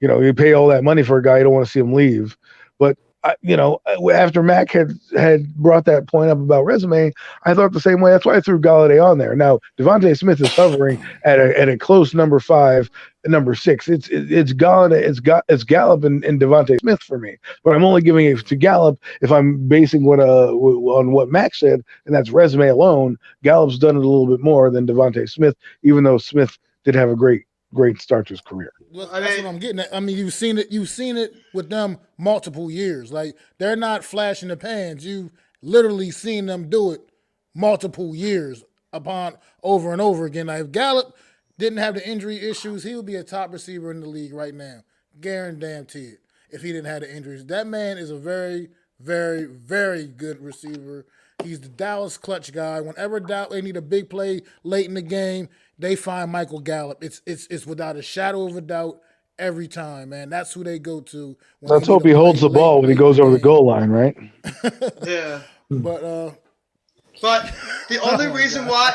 You pay all that money for a guy, you don't want to see him leave. But after Mac had brought that point up about resume, I thought the same way. That's why I threw Galladay on there. Now Devontae Smith is hovering at a close number 5, number 6. It's Galladay, it's Gallup and Devontae Smith for me. But I'm only giving it to Gallup if I'm basing on what Mac said, and that's resume alone. Gallup's done it a little bit more than Devontae Smith, even though Smith did have a great start to his career. Well, that's what I'm getting at. You've seen it with them multiple years. They're not flash in the pans. You've literally seen them do it multiple years upon over and over again. If Gallup didn't have the injury issues, he would be a top receiver in the league right now. Guarantee it. If he didn't have the injuries, that man is a very, very, very good receiver. He's the Dallas clutch guy. Whenever they need a big play late in the game, they find Michael Gallup. It's without a shadow of a doubt every time, man. That's who they go to. Let's hope he holds the ball when he goes over the goal line, right? Yeah. But the only reason why,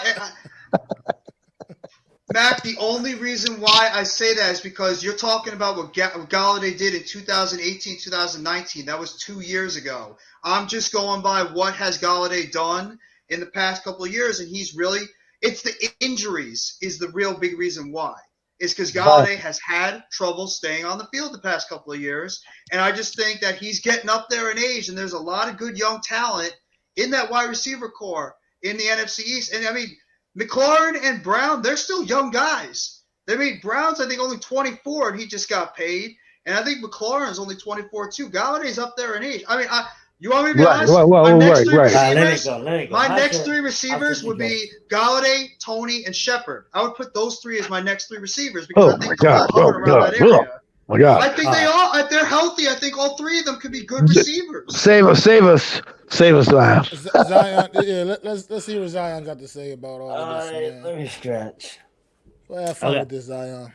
Mac, the only reason why I say that is because you're talking about what Galladay did in 2018, 2019. That was 2 years ago. I'm just going by what has Galladay done in the past couple of years, and it's the injuries is the real big reason why. is because Galladay has had trouble staying on the field the past couple of years. And I just think that he's getting up there in age, and there's a lot of good young talent in that wide receiver core in the NFC East. And, I mean, McLaurin and Brown, they're still young guys. I mean, Brown's, I think, only 24, and he just got paid. And I think McLaurin's only 24, too. Galladay's up there in age. I mean, you want me to be honest? My next three receivers would be Galladay, Tony, and Shepard. I would put those three as my next three receivers because I think they're all hovering around that area. My God. I think if they're healthy, I think all three of them could be good receivers. Save us, Zion. Zion, yeah, let's see what Zion got to say about all of this. Man. Let me stretch. Well, have fun with this, Zion.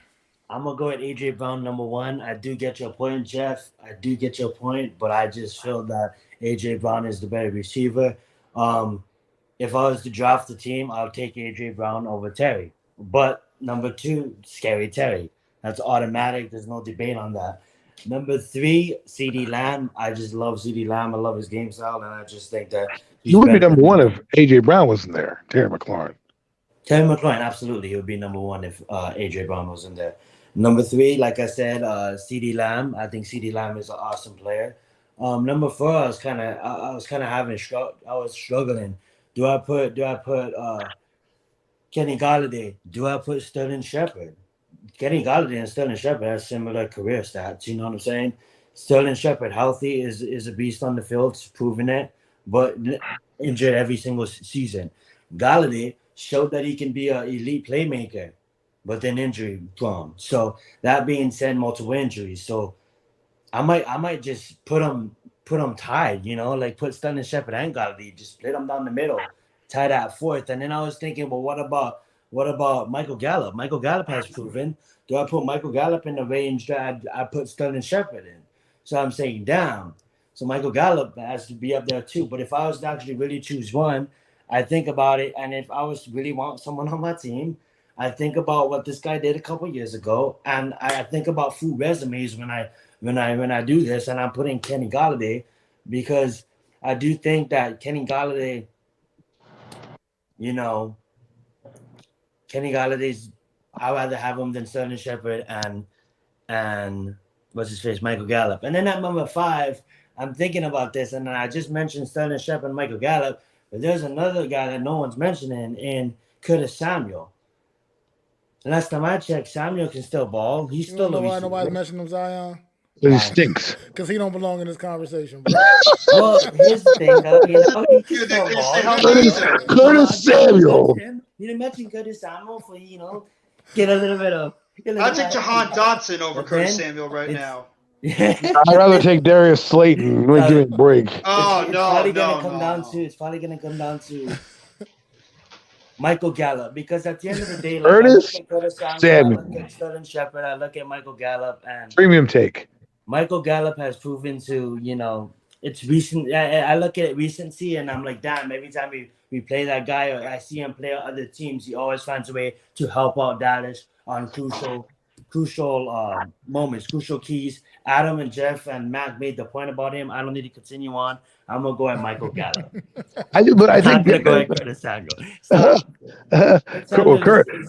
I'm going to go with A.J. Brown, number one. I do get your point, Jeff. I do get your point, but I just feel that A.J. Brown is the better receiver. If I was to draft the team, I'll take A.J. Brown over Terry. But number two, Scary Terry. That's automatic. There's no debate on that. Number three, CeeDee Lamb. I just love CeeDee Lamb. I love his game style, and I just think that he would be number one if A.J. Brown wasn't there. Terry McLaurin, absolutely. He would be number one if A.J. Brown wasn't there. Number three, like I said, CeeDee Lamb. I think CeeDee Lamb is an awesome player. Number four, I was struggling. Do I put Kenny Galladay? Do I put Sterling Shepard? Kenny Galladay and Sterling Shepard have similar career stats. You know what I'm saying? Sterling Shepard, healthy, is a beast on the field, proving it, but injured every single season. Galladay showed that he can be an elite playmaker, but then injury prone. So that being said, multiple injuries. So I might just put them tied, like put Sterling Shepard and Galladay, just split them down the middle, tie that fourth. And then I was thinking, well, what about Michael Gallup? Michael Gallup has proven. Do I put Michael Gallup in the range that I put Sterling Shepard in? So I'm saying down. So Michael Gallup has to be up there too. But if I was to actually really choose one, I think about it. And if I was to really want someone on my team, I think about what this guy did a couple years ago. And I think about full resumes when I do this. And I'm putting Kenny Galladay because I do think that Kenny Galladay's, I'd rather have him than Sterling Shepard and what's his face, Michael Gallup. And then at number 5, I'm thinking about this, and I just mentioned Sterling Shepard and Michael Gallup, but there's another guy that no one's mentioning in Curtis Samuel. Last time I checked, Samuel can still ball. He's still know why nobody's mentioning him, Zion? He stinks. Because he don't belong in this conversation, bro. Well, here's the thing, though. He can still ball. Curtis Samuel. You didn't mention Curtis Samuel for, get a little bit of... I'll take Jahan Dotson over Curtis Samuel right now. I'd rather take Darius Slayton. Give me a break. It's probably gonna come down to Michael Gallup, because at the end of the day, like, Curtis Samuel, I look at Sterling Shepard, I look at Michael Gallup, and premium take. Michael Gallup has proven to, it's recent. I look at recency, and I'm like, damn, every time we play that guy, or I see him play on other teams, he always finds a way to help out Dallas on crucial moments, crucial keys. Adam and Jeff and Mac made the point about him. I don't need to continue on. I'm gonna go at Michael Gallup. I think I'm gonna go at Curtis Samuel.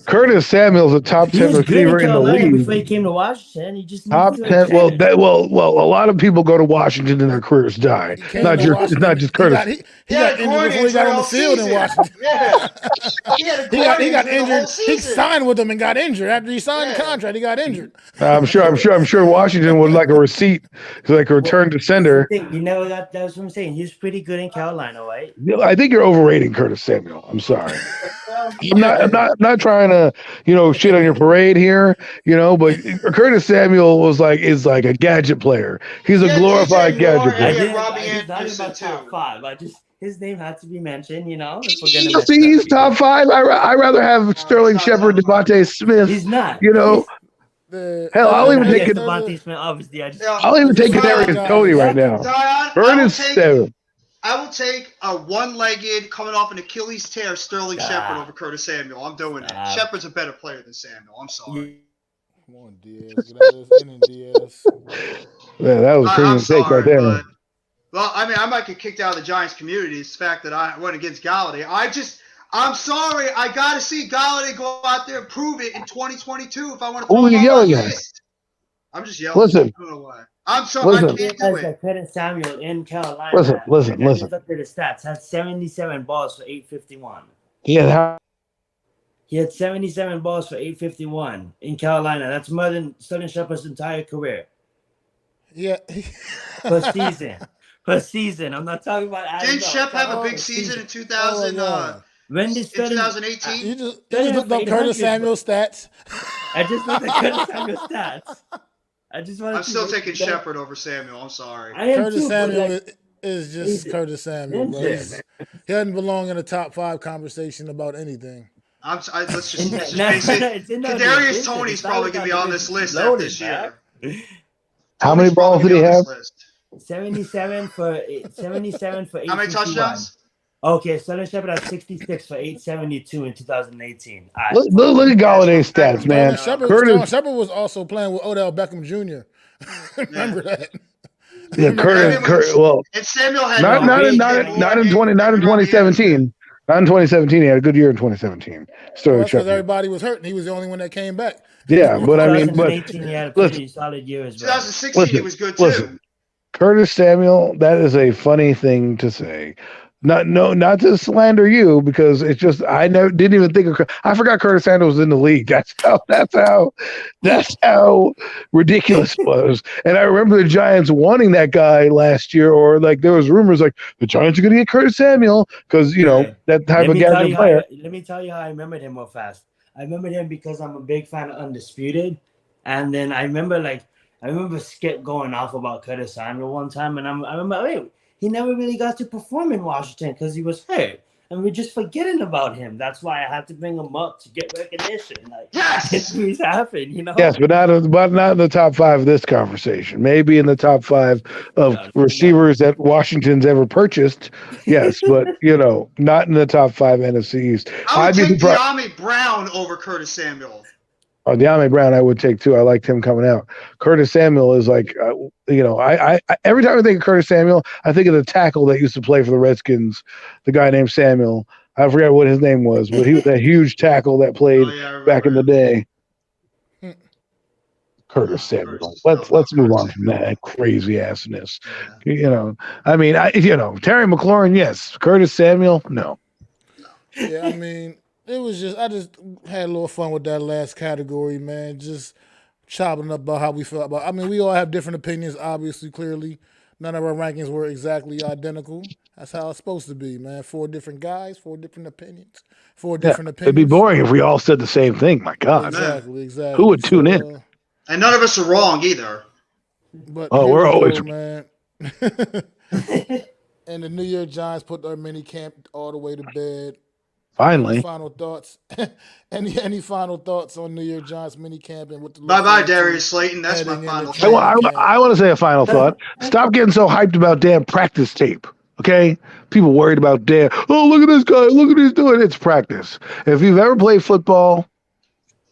Curtis Samuel's a top 10 receiver in the league. Before he came to Washington, he just top 10. Well, a lot of people go to Washington and their careers die. It's not just Curtis. He got injured before he got on the field in Washington. Yeah. he got injured. He signed with them and got injured. After he signed the contract, he got injured. I'm sure Washington would like a receipt, like a return to sender. You never got. That's what I'm saying. He's pretty good in Carolina, right? I think you're overrating Curtis Samuel. I'm sorry. I'm not trying to, shit on your parade here, but Curtis Samuel is like a gadget player. He's a glorified gadget player. He's not in my top 5. His name had to be mentioned, if we're gonna he's top 5. I rather have Sterling Shepard, Devontae Smith. He's not. Hell, I'll even take it. Devontae Smith, obviously. I'll even take Kadarius Toney right now. Curtis Samuel. I will take a one-legged, coming off an Achilles tear, Sterling Shepard over Curtis Samuel. I'm doing it. Shepard's a better player than Samuel. I'm sorry. Come on, Diaz. Get out of this inning, Diaz. Man, that was a premium take right there. Well, I mean, I might get kicked out of the Giants community. It's the fact that I went against Galladay. I'm sorry. I got to see Galladay go out there and prove it in 2022 if I want to Who throw are him you on my yelling at? list. I'm just yelling. Listen. I don't know why. I'm sorry. Listen. I can't do Realize it. that Curtis Samuel in Carolina. Listen. I just looked at the stats. Had 77 balls for 851. Yeah. He had 77 balls for 851 in Carolina. That's more than Sterling Shepard's entire career. Yeah. Per season. Per season. I'm not talking about. Didn't Shep have a big season in 2000? When did In 2018? You just looked up Curtis Samuel stats. I just looked at Curtis Samuel stats. I'm still taking Shepard over Samuel. I'm sorry. Curtis Samuel is just Curtis Samuel. Bro. He doesn't belong in the top 5 conversation about anything. Let's just face it. Kadarius Toney's probably going to be on this list after this year. How many balls did he have? 77 for 8. How many touchdowns? Okay, Sterling Shepard had 66 for 872 in 2018. Look at Galladay's stats, man. Shepard was also playing with Odell Beckham Jr. Remember that? Yeah, Curtis. Well, and Samuel had not in 2017. Not in 2017. He had a good year in 2017. Because everybody was hurt, and he was the only one that came back. Yeah, but I mean, 2018 he had a pretty solid year as well. 2016 he was good too. Curtis Samuel, that is a funny thing to say. Not to slander you, because it's just didn't even think of. I forgot Curtis Samuel was in the league. That's how ridiculous it was. And I remember the Giants wanting that guy last year, or like there was rumors like the Giants are going to get Curtis Samuel because that type of gadget player. Let me tell you how I remembered him real fast. I remembered him because I'm a big fan of Undisputed, and then I remember Skip going off about Curtis Samuel one time, and I remember he never really got to perform in Washington because he was hurt. And we're just forgetting about him. That's why I had to bring him up to get recognition. It's happened, Yes, but not in the top 5 of this conversation. Maybe in the top 5 of receivers that Washington's ever purchased. Yes, but not in the top 5 NFC East. I would take De'Ami Brown over Curtis Samuel. Oh, De'Ami Brown, I would take too. I liked him coming out. Curtis Samuel is like, I every time I think of Curtis Samuel, I think of the tackle that used to play for the Redskins, the guy named Samuel. I forget what his name was, but he was that huge tackle that played back in the day. Curtis Samuel. Let's move on from that crazy assness. I mean, Terry McLaurin, yes. Curtis Samuel, no. Yeah, I mean. It was I just had a little fun with that last category, man. Just chopping up about how we felt about. I mean, we all have different opinions, obviously, clearly. None of our rankings were exactly identical. That's how it's supposed to be, man. 4 different guys, 4 different opinions, 4 different opinions. It'd be boring if we all said the same thing. My God. Exactly. Who would tune in? And none of us are wrong either. But we're always man. And the New York Giants put their mini camp all the way to bed. Finally. Any final thoughts? Any final thoughts on New York Giants mini camp and what the bye Darius Slayton? That's my final thought. I want to say a final thought. Stop getting so hyped about damn practice tape. Okay? People worried about look at this guy, look at what he's doing. It's practice. If you've ever played football,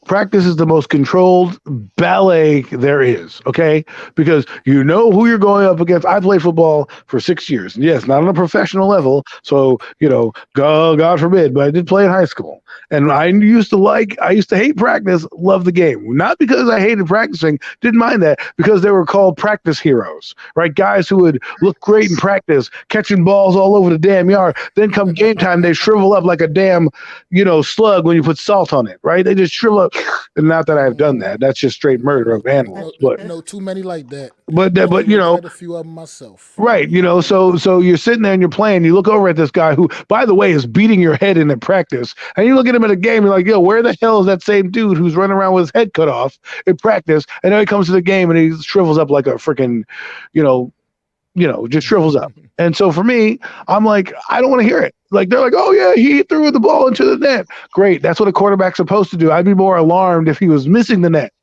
practice is the most controlled ballet there is, okay? Because you know who you're going up against. I played football for 6 years. Yes, not on a professional level. So, God forbid, but I did play in high school. And I used to hate practice, love the game. Not because I hated practicing, didn't mind that, because they were called practice heroes, right? Guys who would look great in practice, catching balls all over the damn yard. Then come game time, they shrivel up like a damn, slug when you put salt on it, right? They just shrivel up. And not that I've done that. That's just straight murder of animals. But too many like that. But quite a few of them myself. Right. So you're sitting there and you're playing. You look over at this guy who, by the way, is beating your head in practice, and you look at him in a game. You're like, where the hell is that same dude who's running around with his head cut off in practice? And then he comes to the game and he shrivels up like a freaking, just shrivels up. And so for me, I'm like, I don't want to hear it. Like, they're like, oh, yeah, he threw the ball into the net. Great. That's what a quarterback's supposed to do. I'd be more alarmed if he was missing the net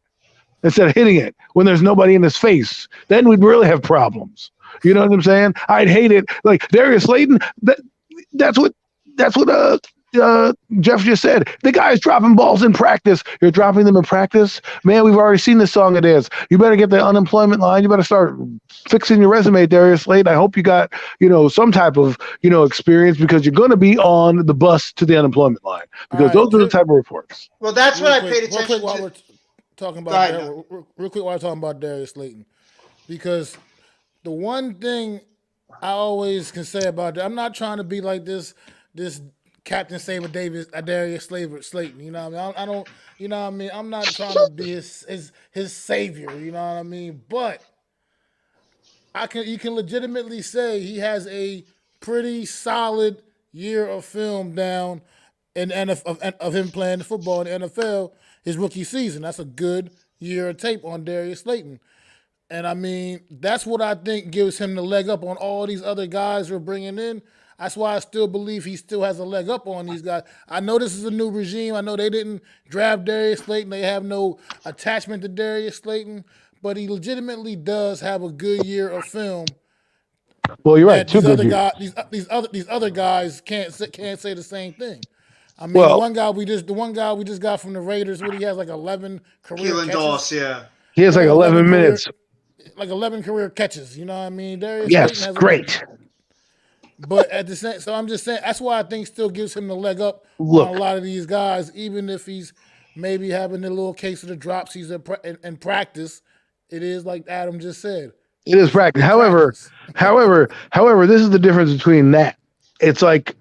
instead of hitting it when there's nobody in his face. Then we'd really have problems. You know what I'm saying? I'd hate it. Like, Darius Slayton, that's what Jeff just said. The guy's dropping balls in practice. You're dropping them in practice, man. We've already seen this song and dance. You better get the unemployment line. You better start fixing your resume, Darius Slayton. I hope you got some type of experience, because you're going to be on the bus to the unemployment line, because those are the type of reports. Well, that's what I paid attention real quick while to. we're talking about real quick while we're talking about Darius Slayton, because the one thing I always can say about that, I'm not trying to be like this Captain Saber Davis, Darius Slayton. You know what I mean? I don't. You know what I mean? I'm not trying to be his savior. You know what I mean? But you can legitimately say he has a pretty solid year of film down of him playing football in the NFL his rookie season. That's a good year of tape on Darius Slayton. And I mean, that's what I think gives him the leg up on all these other guys we're bringing in. That's why I still believe he still has a leg up on these guys. I know this is a new regime. I know they didn't draft Darius Slayton. They have no attachment to Darius Slayton, but he legitimately does have a good year of film. Well, you're right. These other guys can't say the same thing. I mean, the one guy we just got from the Raiders, what he has like 11 career Keelan catches. Doss, yeah. He has like 11 minutes. Like 11 career catches, you know what I mean? Darius yes, Slayton has great. But at the same, so I'm just saying that's why I think still gives him the leg up on a lot of these guys, even if he's maybe having a little case of the drops he's in practice. It is like Adam just said. It is practice. However, this is the difference between that. It's like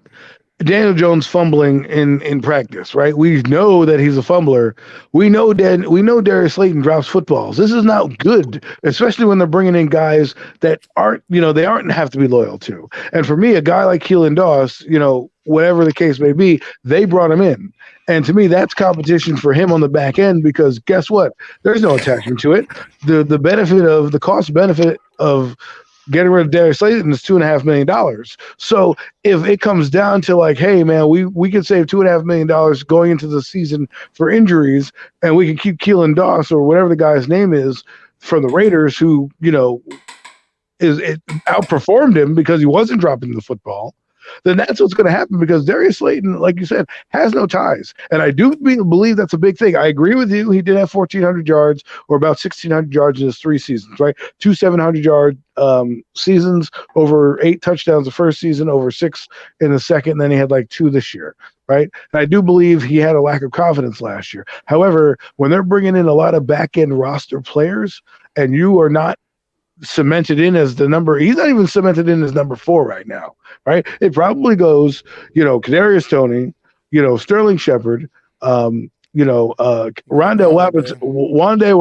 Daniel Jones fumbling in practice, right? We know that he's a fumbler. We know Darius Slayton drops footballs. This is not good, especially when they're bringing in guys that aren't have to be loyal to. And for me, a guy like Keelan Doss, whatever the case may be, they brought him in. And to me, that's competition for him on the back end, because guess what? There's no attachment to it. The cost benefit of getting rid of Darius Slayton is $2.5 million. So if it comes down to like, hey man, we can save $2.5 million going into the season for injuries, and we can keep Keelan Doss or whatever the guy's name is from the Raiders, who outperformed him because he wasn't dropping the football, then that's what's going to happen, because Darius Slayton, like you said, has no ties. And I do believe that's a big thing. I agree with you. He did have 1,400 yards or about 1,600 yards in his 3 seasons, right? 2 700-yard seasons, over 8 touchdowns the first season, over 6 in the second, and then he had like 2 this year, right? And I do believe he had a lack of confidence last year. However, when they're bringing in a lot of back-end roster players and you are not cemented in as the number, he's not even cemented in as number 4 right now, right? It probably goes, Kadarius Toney, Sterling Shepard, Wande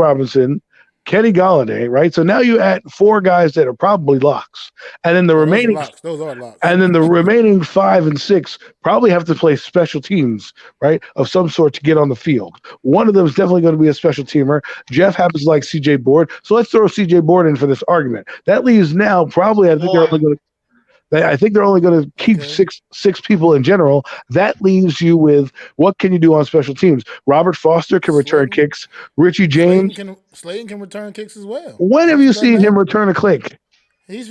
Robinson, Kenny Galladay, right? So now you add 4 guys that are probably locks, and then the remaining those are locks. And then the remaining 5 and 6 probably have to play special teams, right, of some sort to get on the field. One of them is definitely going to be a special teamer. Jeff happens to like C.J. Board, so let's throw C.J. Board in for this argument. That leaves now probably I think they're only going to keep six people in general. That leaves you with, what can you do on special teams? Robert Foster can return kicks. Richie James. Slayton can return kicks as well. When have you seen him return a kick? He's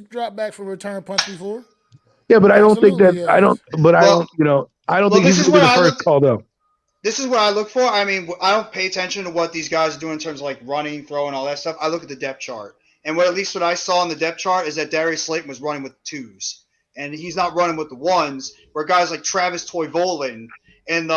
dropped back for return punch before. Yeah, but I don't think that I don't think he's going to be the first call though. This is what I look for. I mean, I don't pay attention to what these guys are doing in terms of like running, throwing, all that stuff. I look at the depth chart. And at least what I saw on the depth chart is that Darius Slayton was running with 2s. And he's not running with the 1s, where guys like Travis Toivonen and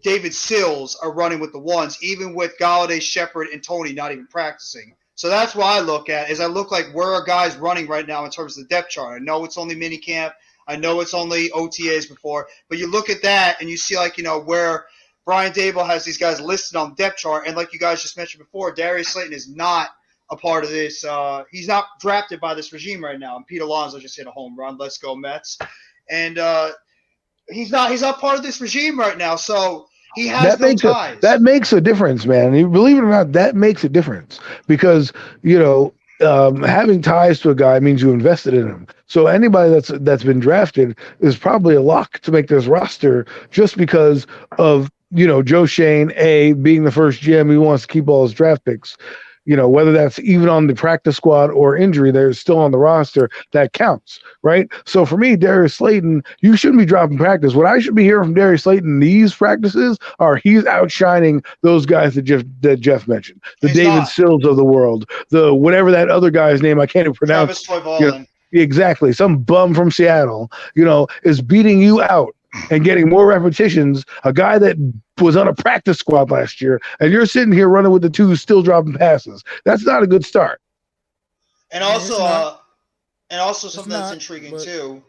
David Sills are running with the 1s, even with Galladay, Shepard, and Toney not even practicing. So that's what I look at, is I look like where are guys running right now in terms of the depth chart. I know it's only minicamp. I know it's only OTAs before. But you look at that and you see where Brian Daboll has these guys listed on the depth chart. And like you guys just mentioned before, Darius Slayton is not a part of this. He's not drafted by this regime right now. And Pete Alonso just hit a home run. Let's go Mets. And he's not part of this regime right now. So he has no ties. That makes a difference, man. Believe it or not, that makes a difference, because having ties to a guy means you invested in him. So anybody that's been drafted is probably a lock to make this roster, just because of Joe Shane being the first GM. He wants to keep all his draft picks. whether that's even on the practice squad or injury, they're still on the roster. That counts, right? So for me, Darius Slayton, you shouldn't be dropping practice. What I should be hearing from Darius Slayton in these practices are he's outshining those guys that Jeff mentioned, the He's David not. Sills of the world, the whatever that other guy's name I can't even pronounce. Travis Toivonen. Exactly, some bum from Seattle, is beating you out and getting more repetitions. A guy that was on a practice squad last year, and you're sitting here running with the twos, still dropping passes. That's not a good start. And I mean, it's not. something that's not, intriguing but- too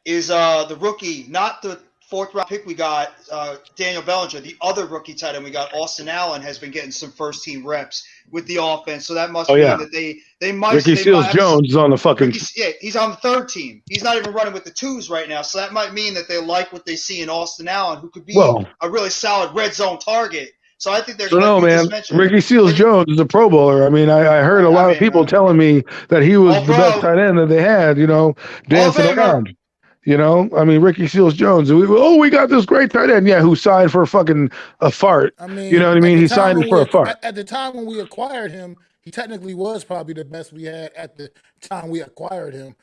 is the rookie, not the 4th round pick we got, Daniel Bellinger, the other rookie tight end we got, Austin Allen, has been getting some first team reps with the offense. So that must mean that they might. Ricky they Seals might- Jones is on the fucking. he's on the 3rd team. He's not even running with the 2s right now. So that might mean that they like what they see in Austin Allen, who could be a really solid red zone target. So I think there's. No, man. Ricky Seals Jones is a Pro Bowler. I mean, I heard a lot of people telling me that he was the best tight end that they had. Dancing around. I mean, Ricky Seals Jones. We got this great tight end. Yeah, who signed for a fart. I mean, you know what I mean? He signed when for a fart. At the time when we acquired him, he technically was probably the best we had at the time we acquired him.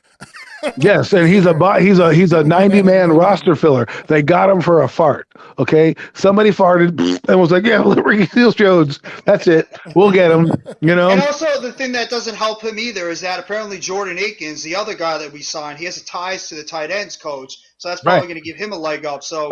Yes, and he's a 90-man roster filler. They got him for a fart. Okay, somebody farted and was like, "Yeah, Ricky Seals Jones. That's it. We'll get him." And also, the thing that doesn't help him either is that apparently Jordan Akins, the other guy that we signed, he has ties to the tight ends coach, so that's probably going to give him a leg up. So,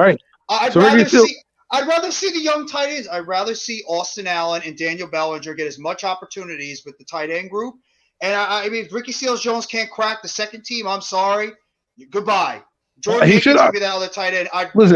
I'd rather see the young tight ends. I'd rather see Austin Allen and Daniel Bellinger get as much opportunities with the tight end group. And I mean, if Ricky Seals Jones can't crack the second team, I'm sorry. Goodbye. Jordan Akins will be that other tight end.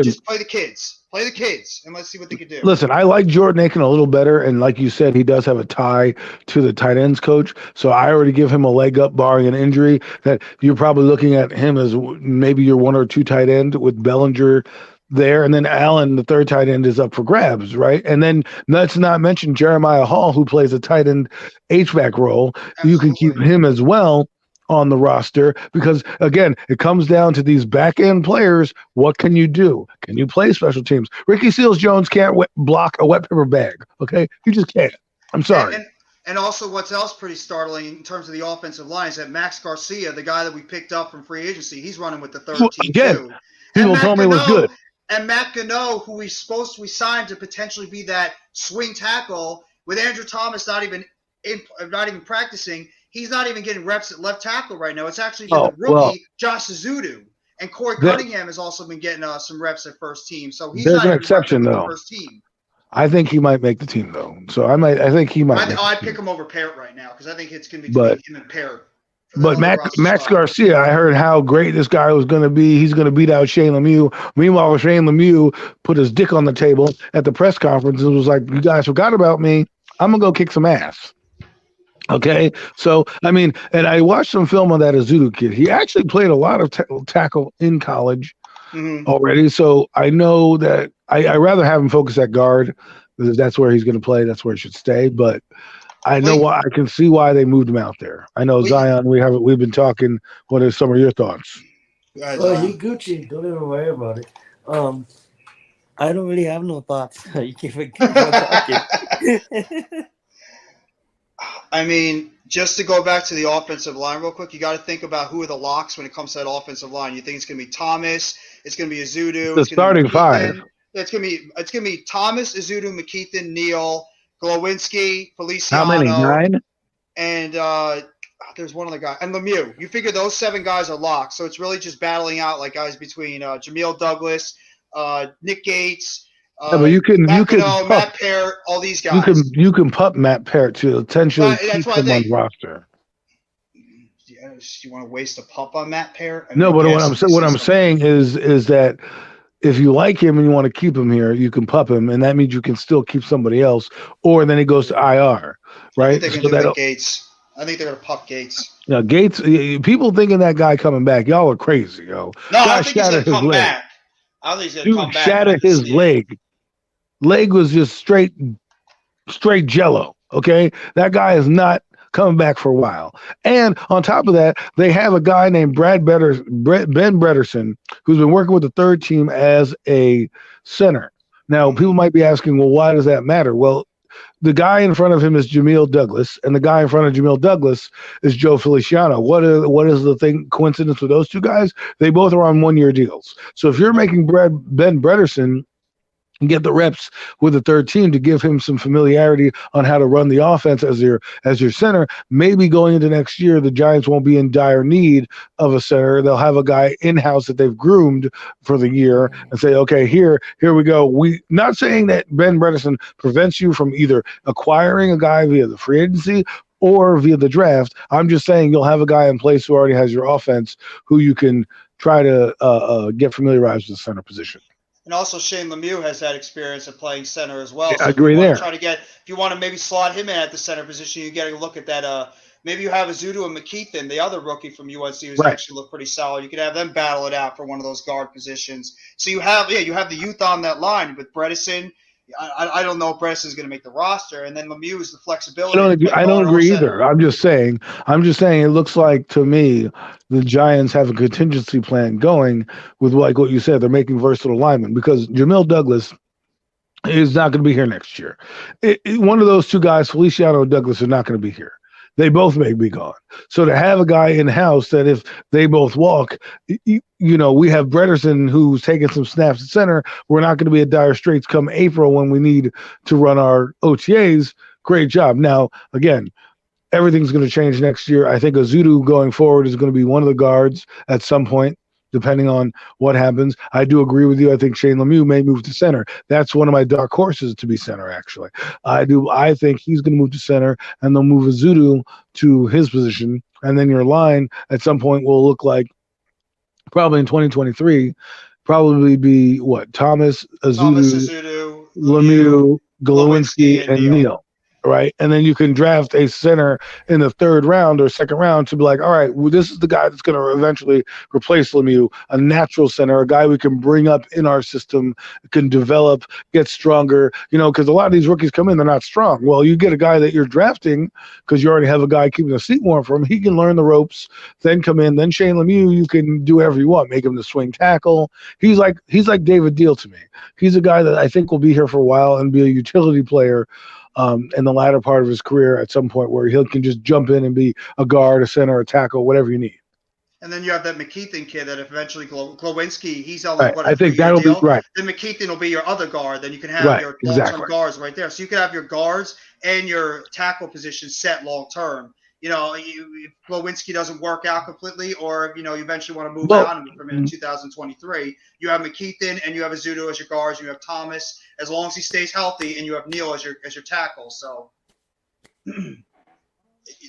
Just play the kids. Play the kids, and let's see what they can do. Listen, I like Jordan Aiken a little better, and like you said, he does have a tie to the tight ends coach. So I already give him a leg up, barring an injury. That you're probably looking at him as maybe your 1 or 2 tight end with Bellinger there, and then Allen, the 3rd tight end, is up for grabs, right? And then let's not mention Jeremiah Hall, who plays a tight end H-back role. Absolutely. You can keep him as well on the roster because, again, it comes down to these back-end players. What can you do? Can you play special teams? Ricky Seals Jones can't block a wet paper bag, okay? He just can't. I'm sorry. And also what's else pretty startling in terms of the offensive line is that Max Garcia, the guy that we picked up from free agency, he's running with the 3rd team too. People told me it was good. And Matt Gano, who we signed to potentially be that swing tackle, with Andrew Thomas not even practicing, he's not even getting reps at left tackle right now. It's actually been the rookie Josh Suzudu, and Corey Cunningham has also been getting some reps at first team. So he's not an exception though. First team. I think he might make the team though. So I think he might. I'd pick him over Parrott right now because I think it's going to be him and Parrott. But Max Garcia, I heard how great this guy was going to be. He's going to beat out Shane Lemieux. Meanwhile, Shane Lemieux put his dick on the table at the press conference and was like, "You guys forgot about me. I'm going to go kick some ass." Okay? So, I mean, and I watched some film on that Azudu kid. He actually played a lot of tackle in college already. So I know that I rather have him focus at guard because if that's where he's going to play, that's where he should stay. But I know why. I can see why they moved him out there. I know Zion. We've been talking. What are some of your thoughts? Well, he Gucci. Don't even worry about it. I don't really have no thoughts. You keep talking. I mean, just to go back to the offensive line real quick, you got to think about who are the locks when it comes to that offensive line. You think it's going to be Thomas? It's going to be Azudu. The starting 5. It's going to be Thomas, Azudu, McKeithen, Neal, Glowinski, Feliciano. How many? 9? And there's one other guy. And Lemieux. You figure those 7 guys are locked. So it's really just battling out like guys between Jameel Douglas, Nick Gates, but you can Matt Parrott, all these guys. You can pup Matt Parrott to potentially keep him on the roster. You want to waste a pup on Matt Parrott? No, but what I'm saying is that if you like him and you want to keep him here, you can pup him, and that means you can still keep somebody else, or then he goes to IR, right? I think they're going to do Gates. I think they're going to pup Gates. Yeah, Gates. People thinking that guy coming back, y'all are crazy, yo. No, I think he's going to come back. I think he's going to come back. Shattered his leg. Leg was just straight jello. Okay, that guy is not coming back for a while. And on top of that, they have a guy named Ben Bredesen, who's been working with the 3rd team as a center. Now, people might be asking, well, why does that matter? Well, the guy in front of him is Jamil Douglas, and the guy in front of Jamil Douglas is Joe Feliciano. What is the thing? Coincidence with those two guys? They both are on 1-year deals. So if you're making Ben Bredesen get the reps with the third team to give him some familiarity on how to run the offense as your center, maybe going into next year, the Giants won't be in dire need of a center. They'll have a guy in-house that they've groomed for the year and say, okay, here we go. We not saying that Ben Bredesen prevents you from either acquiring a guy via the free agency or via the draft. I'm just saying you'll have a guy in place who already has your offense who you can try to get familiarized with the center position. And also Shane Lemieux has that experience of playing center as well. So I agree there. If you want to maybe slot him in at the center position, you get a look at that. Maybe you have Azudu and McKeithen, the other rookie from UNC, who's actually looked pretty solid. You could have them battle it out for one of those guard positions. So you have the youth on that line with Bredesen. I don't know if Bredesen's going to make the roster, and then Lemieux is the flexibility. I don't agree either. I'm just saying it looks like to me the Giants have a contingency plan going with like what you said. They're making versatile linemen because Jamil Douglas is not going to be here next year. One of those two guys, Feliciano and Douglas, are not going to be here. They both may be gone. So to have a guy in-house that if they both walk, we have Bredesen who's taking some snaps at center. We're not going to be at dire straits come April when we need to run our OTAs. Great job. Now, again, everything's going to change next year. I think Azudu going forward is going to be one of the guards at some point, depending on what happens. I do agree with you. I think Shane Lemieux may move to center. That's one of my dark horses to be center, actually. I think he's going to move to center, and they'll move Azudu to his position. And then your line at some point will look like, probably in 2023, probably be what? Thomas, Azudu, Lemieux, Glowinski, and Neal. Right. And then you can draft a center in the third round or second round to be like, all right, well, this is the guy that's going to eventually replace Lemieux, a natural center, a guy we can bring up in our system, can develop, get stronger, because a lot of these rookies come in, they're not strong. Well, you get a guy that you're drafting because you already have a guy keeping the seat warm for him. He can learn the ropes, then come in. Then Shane Lemieux, you can do whatever you want, make him the swing tackle. He's like David Deal to me. He's a guy that I think will be here for a while and be a utility player in the latter part of his career at some point where he can just jump in and be a guard, a center, a tackle, whatever you need. And then you have that McKeithen kid that if eventually Glowinski, he's only right. I think that'll be right. Then McKeithen will be your other guard. Then you can have your long-term guards right there. So you can have your guards and your tackle position set long-term. If Glowinski doesn't work out completely, or if you eventually want to move on from him in 2023, you have McKeithen and you have Azudu as your guards, and you have Thomas as long as he stays healthy, and you have Neal as your tackle. So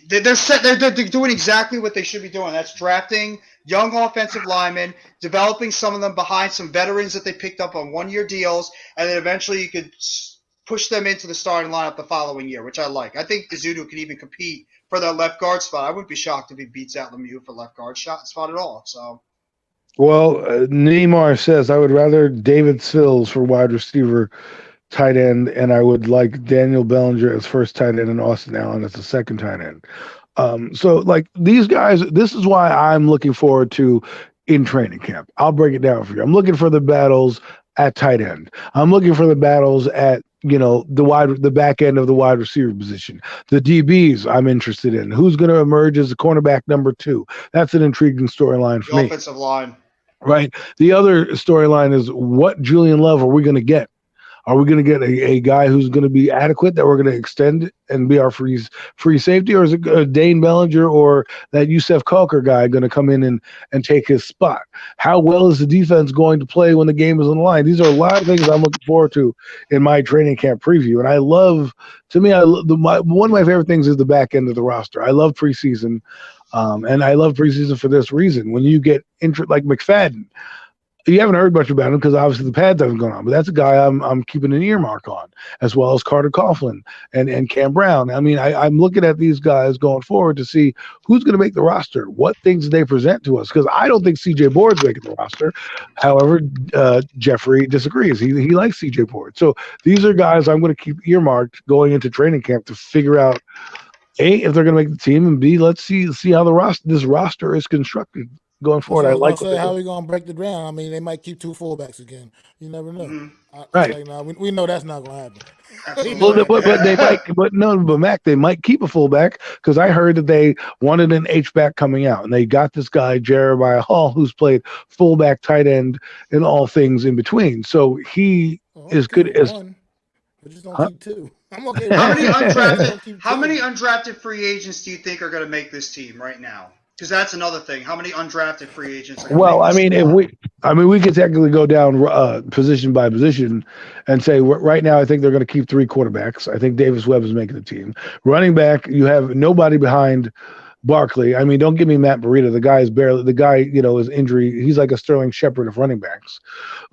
they're set. They're doing exactly what they should be doing. That's drafting young offensive linemen, developing some of them behind some veterans that they picked up on 1-year deals, and then eventually you could push them into the starting lineup the following year, which I like. I think Azudu can even compete for that left guard spot. I wouldn't be shocked if he beats out Lemieux for left guard spot at all. So, well, Neymar says I would rather David Sills for wide receiver, tight end, and I would like Daniel Bellinger as first tight end and Austin Allen as the second tight end. So like these guys, this is why I'm looking forward to in training camp. I'll break it down for you. I'm looking for the battles at tight end. I'm looking for the battles at the back end of the wide receiver position. The DBs I'm interested in. Who's going to emerge as the cornerback number 2? That's an intriguing storyline for me. Offensive line. Right. The other storyline is what Julian Love are we going to get? Are we going to get a guy who's going to be adequate that we're going to extend and be our free safety, or is it Dane Bellinger or that Yusef Calker guy going to come in and take his spot? How well is the defense going to play when the game is on the line? These are a lot of things I'm looking forward to in my training camp preview. And one of my favorite things is the back end of the roster. I love preseason, and I love preseason for this reason. When you get like McFadden, you haven't heard much about him because obviously the pads haven't gone on, but that's a guy I'm keeping an earmark on, as well as Carter Coughlin and Cam Brown. I mean, I'm looking at these guys going forward to see who's going to make the roster, what things they present to us, because I don't think C.J. Board's making the roster. However, Jeffrey disagrees. He likes C.J. Board. So these are guys I'm going to keep earmarked going into training camp to figure out, A, if they're going to make the team, and B, let's see how this roster is constructed. going That's forward. what I I was gonna like what say. they're How doing. we gonna break the ground? I mean, they might keep 2 fullbacks again. You never know. Mhm. It's Right. like, nah, we know that's not gonna happen. We know Well, Absolutely. that. but they might, but no, but Mac, they might keep a fullback because I heard that they wanted an H back coming out, and they got this guy Jeremiah Hall, who's played fullback, tight end, and all things in between. So he Oh, I'm is okay good with as. 1, but just don't Huh? keep 2. I'm okay with How 1, many just undrafted don't keep how 2. many undrafted free agents do you think are going to make this team right now? Because that's another thing. How many undrafted free agents are going to Well, make I this mean, squad? we could technically go down position by position and say right now, I think they're going to keep 3 quarterbacks. I think Davis Webb is making the team. Running back, you have nobody behind Barkley. I mean, don't give me Matt Burita. The guy, is injury. He's like a Sterling Shepard of running backs.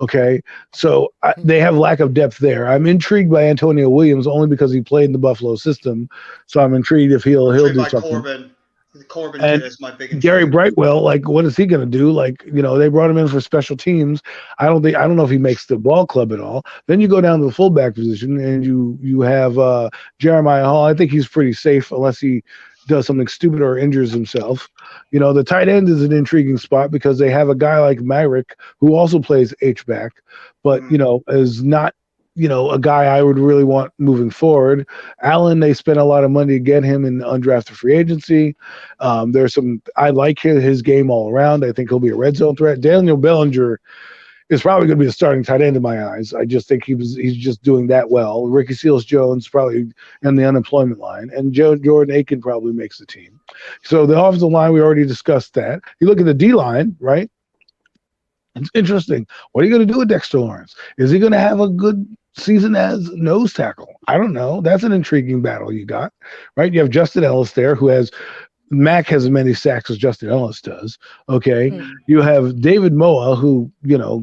Okay. So they have lack of depth there. I'm intrigued by Antonio Williams only because he played in the Buffalo system. So I'm intrigued if he'll Intrigued do by something. Corbin. The Corbin And kid is my big Gary intrigue. Brightwell, like, what is he going to do? Like, they brought him in for special teams. I don't know if he makes the ball club at all. Then you go down to the fullback position and you have Jeremiah Hall. I think he's pretty safe unless he does something stupid or injures himself. The tight end is an intriguing spot because they have a guy like Myrick who also plays H back, but is not a guy I would really want moving forward. Allen, they spent a lot of money to get him in undrafted free agency. I like his game all around. I think he'll be a red zone threat. Daniel Bellinger is probably going to be the starting tight end in my eyes. I just think he's just doing that well. Ricky Seals-Jones probably in the unemployment line, and Jordan Aiken probably makes the team. So the offensive line, we already discussed that. You look at the D line, right? It's interesting. What are you going to do with Dexter Lawrence? Is he going to have a good season as nose tackle? I don't know. That's an intriguing battle you got, right? You have Justin Ellis there, who has Mac has as many sacks as Justin Ellis does. Okay. You have David Moa, who,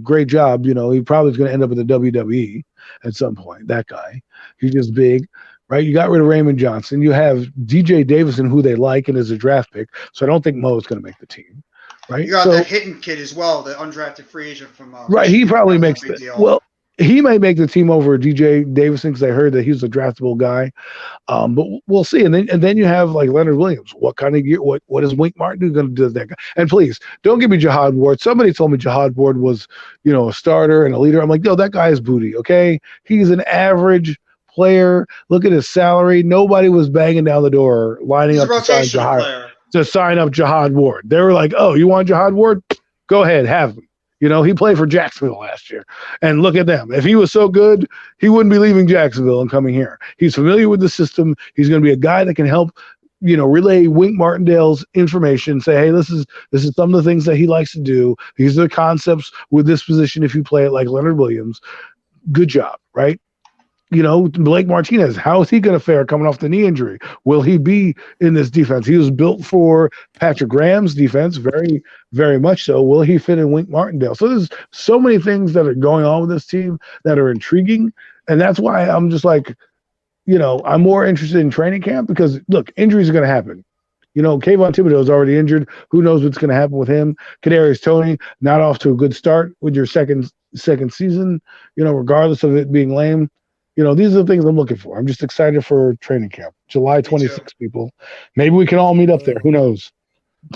great job. He probably is going to end up in the WWE at some point. That guy, he's just big, right? You got rid of Raymond Johnson. You have DJ Davison, who they like and is a draft pick. So I don't think Moa is going to make the team, right? You got that Hitton kid as well, the undrafted free agent from right. He Michigan. probably That's makes no big deal. well. He may make the team over DJ Davison because I heard that he's a draftable guy. But we'll see. And then you have like Leonard Williams. What kind of year? What is Wink Martin going to do to that guy? And please don't give me Jihad Ward. Somebody told me Jihad Ward was, a starter and a leader. I'm like, no, that guy is booty. Okay, he's an average player. Look at his salary. Nobody was banging down the door, lining He's up a rotational player. to sign up Jihad Ward. They were like, oh, you want Jihad Ward? Go ahead, have him. He played for Jacksonville last year. And look at them. If he was so good, he wouldn't be leaving Jacksonville and coming here. He's familiar with the system. He's going to be a guy that can help, relay Wink Martindale's information, say, hey, this is some of the things that he likes to do. These are the concepts with this position if you play it like Leonard Williams. Good job, right? Blake Martinez, how is he going to fare coming off the knee injury? Will he be in this defense? He was built for Patrick Graham's defense, very, very much so. Will he fit in Wink Martindale? So there's so many things that are going on with this team that are intriguing. And that's why I'm just like, I'm more interested in training camp because, look, injuries are going to happen. Kayvon Thibodeau is already injured. Who knows what's going to happen with him? Kadarius Toney, not off to a good start with your second season, regardless of it being lame. These are the things I'm looking for. I'm just excited for training camp. July 26th, people. Maybe we can all meet up there. Who knows?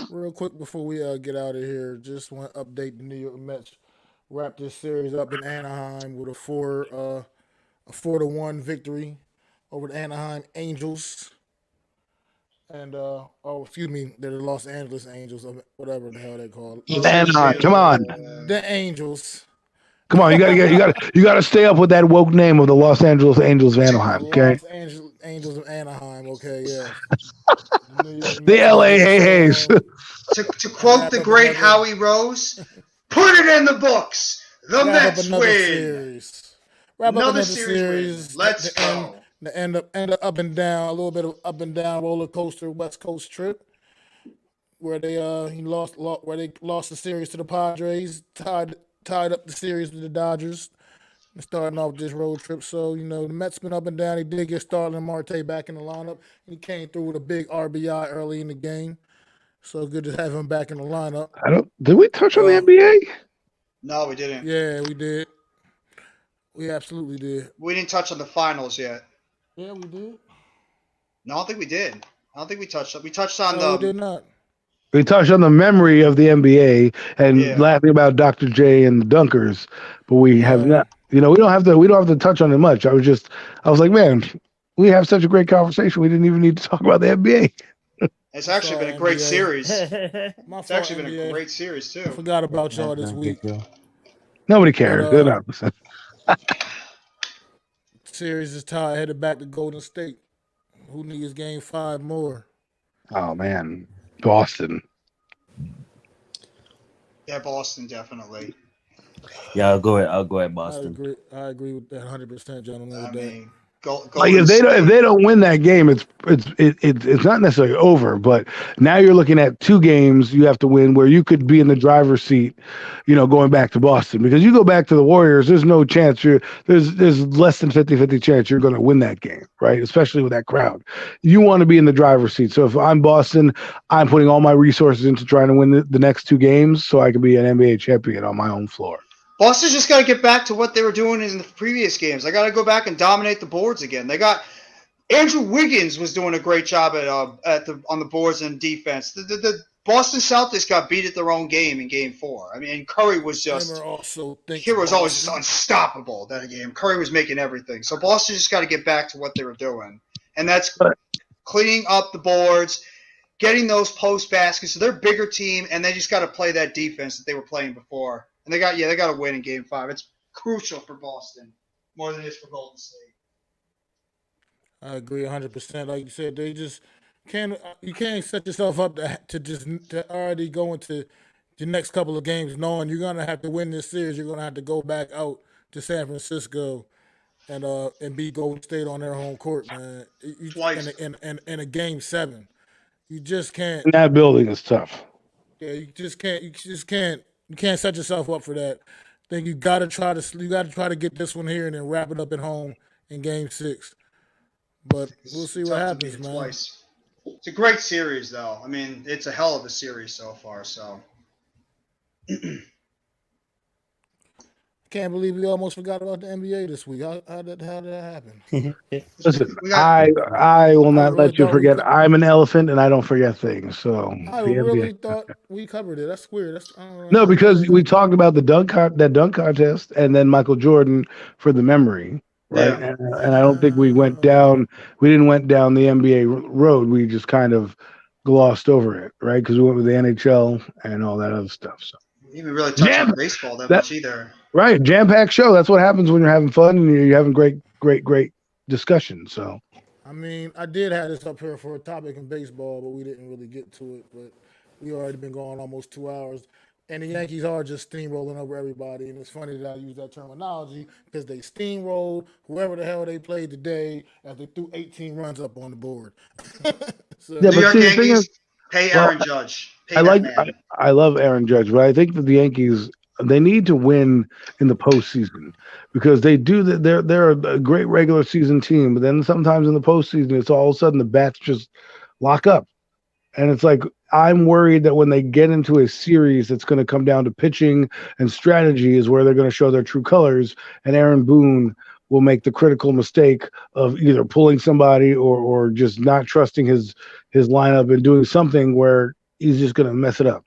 Real quick before we get out of here, just want to update the New York Mets. Wrap this series up in Anaheim with a 4-1 victory over the Anaheim Angels. And excuse me, they're the Los Angeles Angels, or whatever the hell they call it. Anaheim, come on. The Angels. Come on, you gotta stay up with that woke name of the Los Angeles Angels of Anaheim, okay? Los Angeles Angels of Anaheim, okay, yeah. The LAAs. To quote the great Howie Rose, put it in the books. The Mets win. Wrap up Another another series. Let's go. The end of up and down, a little bit of up and down roller coaster West Coast trip, where they lost the series to the Padres, tied up the series with the Dodgers, and starting off this road trip. So the Mets been up and down. They did get Starlin Marte back in the lineup. He came through with a big RBI early in the game. So good to have him back in the lineup. Did we touch on the NBA? No, we didn't. Yeah, we did. We absolutely did. We didn't touch on the finals yet. Yeah, we did. No, I don't think we did. I don't think we touched. We touched on No, we did not. We touched on the memory of the NBA and Yeah. laughing about Dr. J and the Dunkers, but we have not. We don't have to. We don't have to touch on it much. I was like, man, we have such a great conversation. We didn't even need to talk about the NBA. It's actually been a great series. It's actually been a great series too. I forgot about y'all this week. Nobody cares. They're not listening. Series is tied, headed back to Golden State. Who needs game 5 more? Oh man, Boston. Yeah, Boston definitely. Yeah, I'll go ahead, Boston. I agree with that 100%, gentlemen. I mean, Like if they don't win that game, it's not necessarily over. But now you're looking at 2 games you have to win where you could be in the driver's seat, going back to Boston, because you go back to the Warriors, there's no chance there's less than 50-50 chance you're going to win that game, right? Especially with that crowd. You want to be in the driver's seat. So if I'm Boston, I'm putting all my resources into trying to win the next 2 games so I can be an NBA champion on my own floor. Boston's just got to get back to what they were doing in the previous games. They got to go back and dominate the boards again. They got Andrew Wiggins was doing a great job on the boards and defense. The Boston Celtics got beat at their own game in Game 4. I mean, Curry was just always just unstoppable that game. Curry was making everything. So Boston just got to get back to what they were doing, and that's cleaning up the boards, getting those post baskets. So they're a bigger team, and they just got to play that defense that they were playing before. And they got to win in Game 5. It's crucial for Boston more than it is for Golden State. I agree 100%. Like you said, they just you can't set yourself up to already go into the next couple of games knowing you're gonna have to win this series. You're gonna have to go back out to San Francisco and beat Golden State on their home court, man. In a Game 7, you just can't. And that building is tough. Yeah, you can't. You can't set yourself up for that. I think you gotta try to get this one here and then wrap it up at home in Game 6. But we'll see what happens, man. Twice. It's a great series, though. I mean, it's a hell of a series so far. So. Can't believe we almost forgot about the NBA this week. How did that happen? Listen, I will not let you forget. I'm an elephant and I don't forget things. So I really thought we covered it. That's weird. No, because we talked about the dunk contest and then Michael Jordan for the memory, right? Yeah. And I don't think we went down. We didn't went down the NBA road. We just kind of glossed over it, right? Because we went with the NHL and all that other stuff. So we didn't really touch on baseball that much either. Right, jam-packed show. That's what happens when you're having fun and you're having great discussion. So, I mean, I did have this up here for a topic in baseball, but we didn't really get to it. But we already been going almost 2 hours, and the Yankees are just steamrolling over everybody. And it's funny that I use that terminology because they steamrolled whoever the hell they played today as they threw 18 runs up on the board. So, New York Yankees, pay Aaron Judge. I love Aaron Judge, but I think that the Yankees. They need to win in the postseason because they do that. They're a great regular season team, but then sometimes in the postseason, it's all of a sudden the bats just lock up, and it's like I'm worried that when they get into a series that's going to come down to pitching and strategy is where they're going to show their true colors, and Aaron Boone will make the critical mistake of either pulling somebody or just not trusting his lineup and doing something where he's just going to mess it up,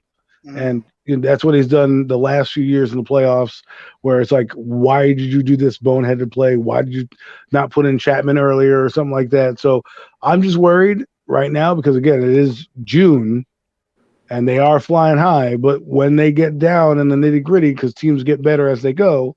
and that's what he's done the last few years in the playoffs, where it's like, why did you do this boneheaded play? Why did you not put in Chapman earlier or something like that? So I'm just worried right now because, again, it is June and they are flying high. But when they get down in the nitty gritty, because teams get better as they go,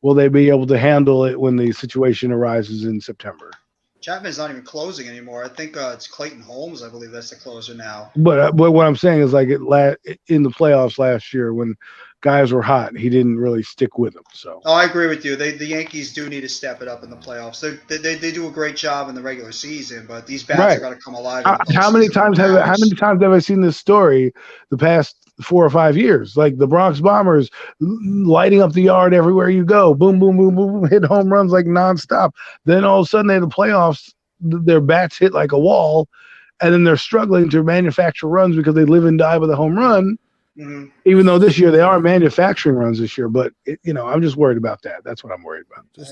will they be able to handle it when the situation arises in September? Chapman's not even closing anymore. I think it's Clayton Holmes. I believe that's the closer now. But what I'm saying is, like in the playoffs last year when guys were hot, he didn't really stick with them. So I agree with you. The Yankees do need to step it up in the playoffs. They do a great job in the regular season, but these bats are going to come alive. How many times have I seen this story the past 4 or 5 years? Like the Bronx Bombers lighting up the yard everywhere you go, boom, boom, boom, boom, hit home runs like nonstop. Then all of a sudden, in the playoffs, their bats hit like a wall, and then they're struggling to manufacture runs because they live and die by the home run. Mm-hmm. Even though this year they are manufacturing runs this year, but I'm just worried about that. That's what I'm worried about. This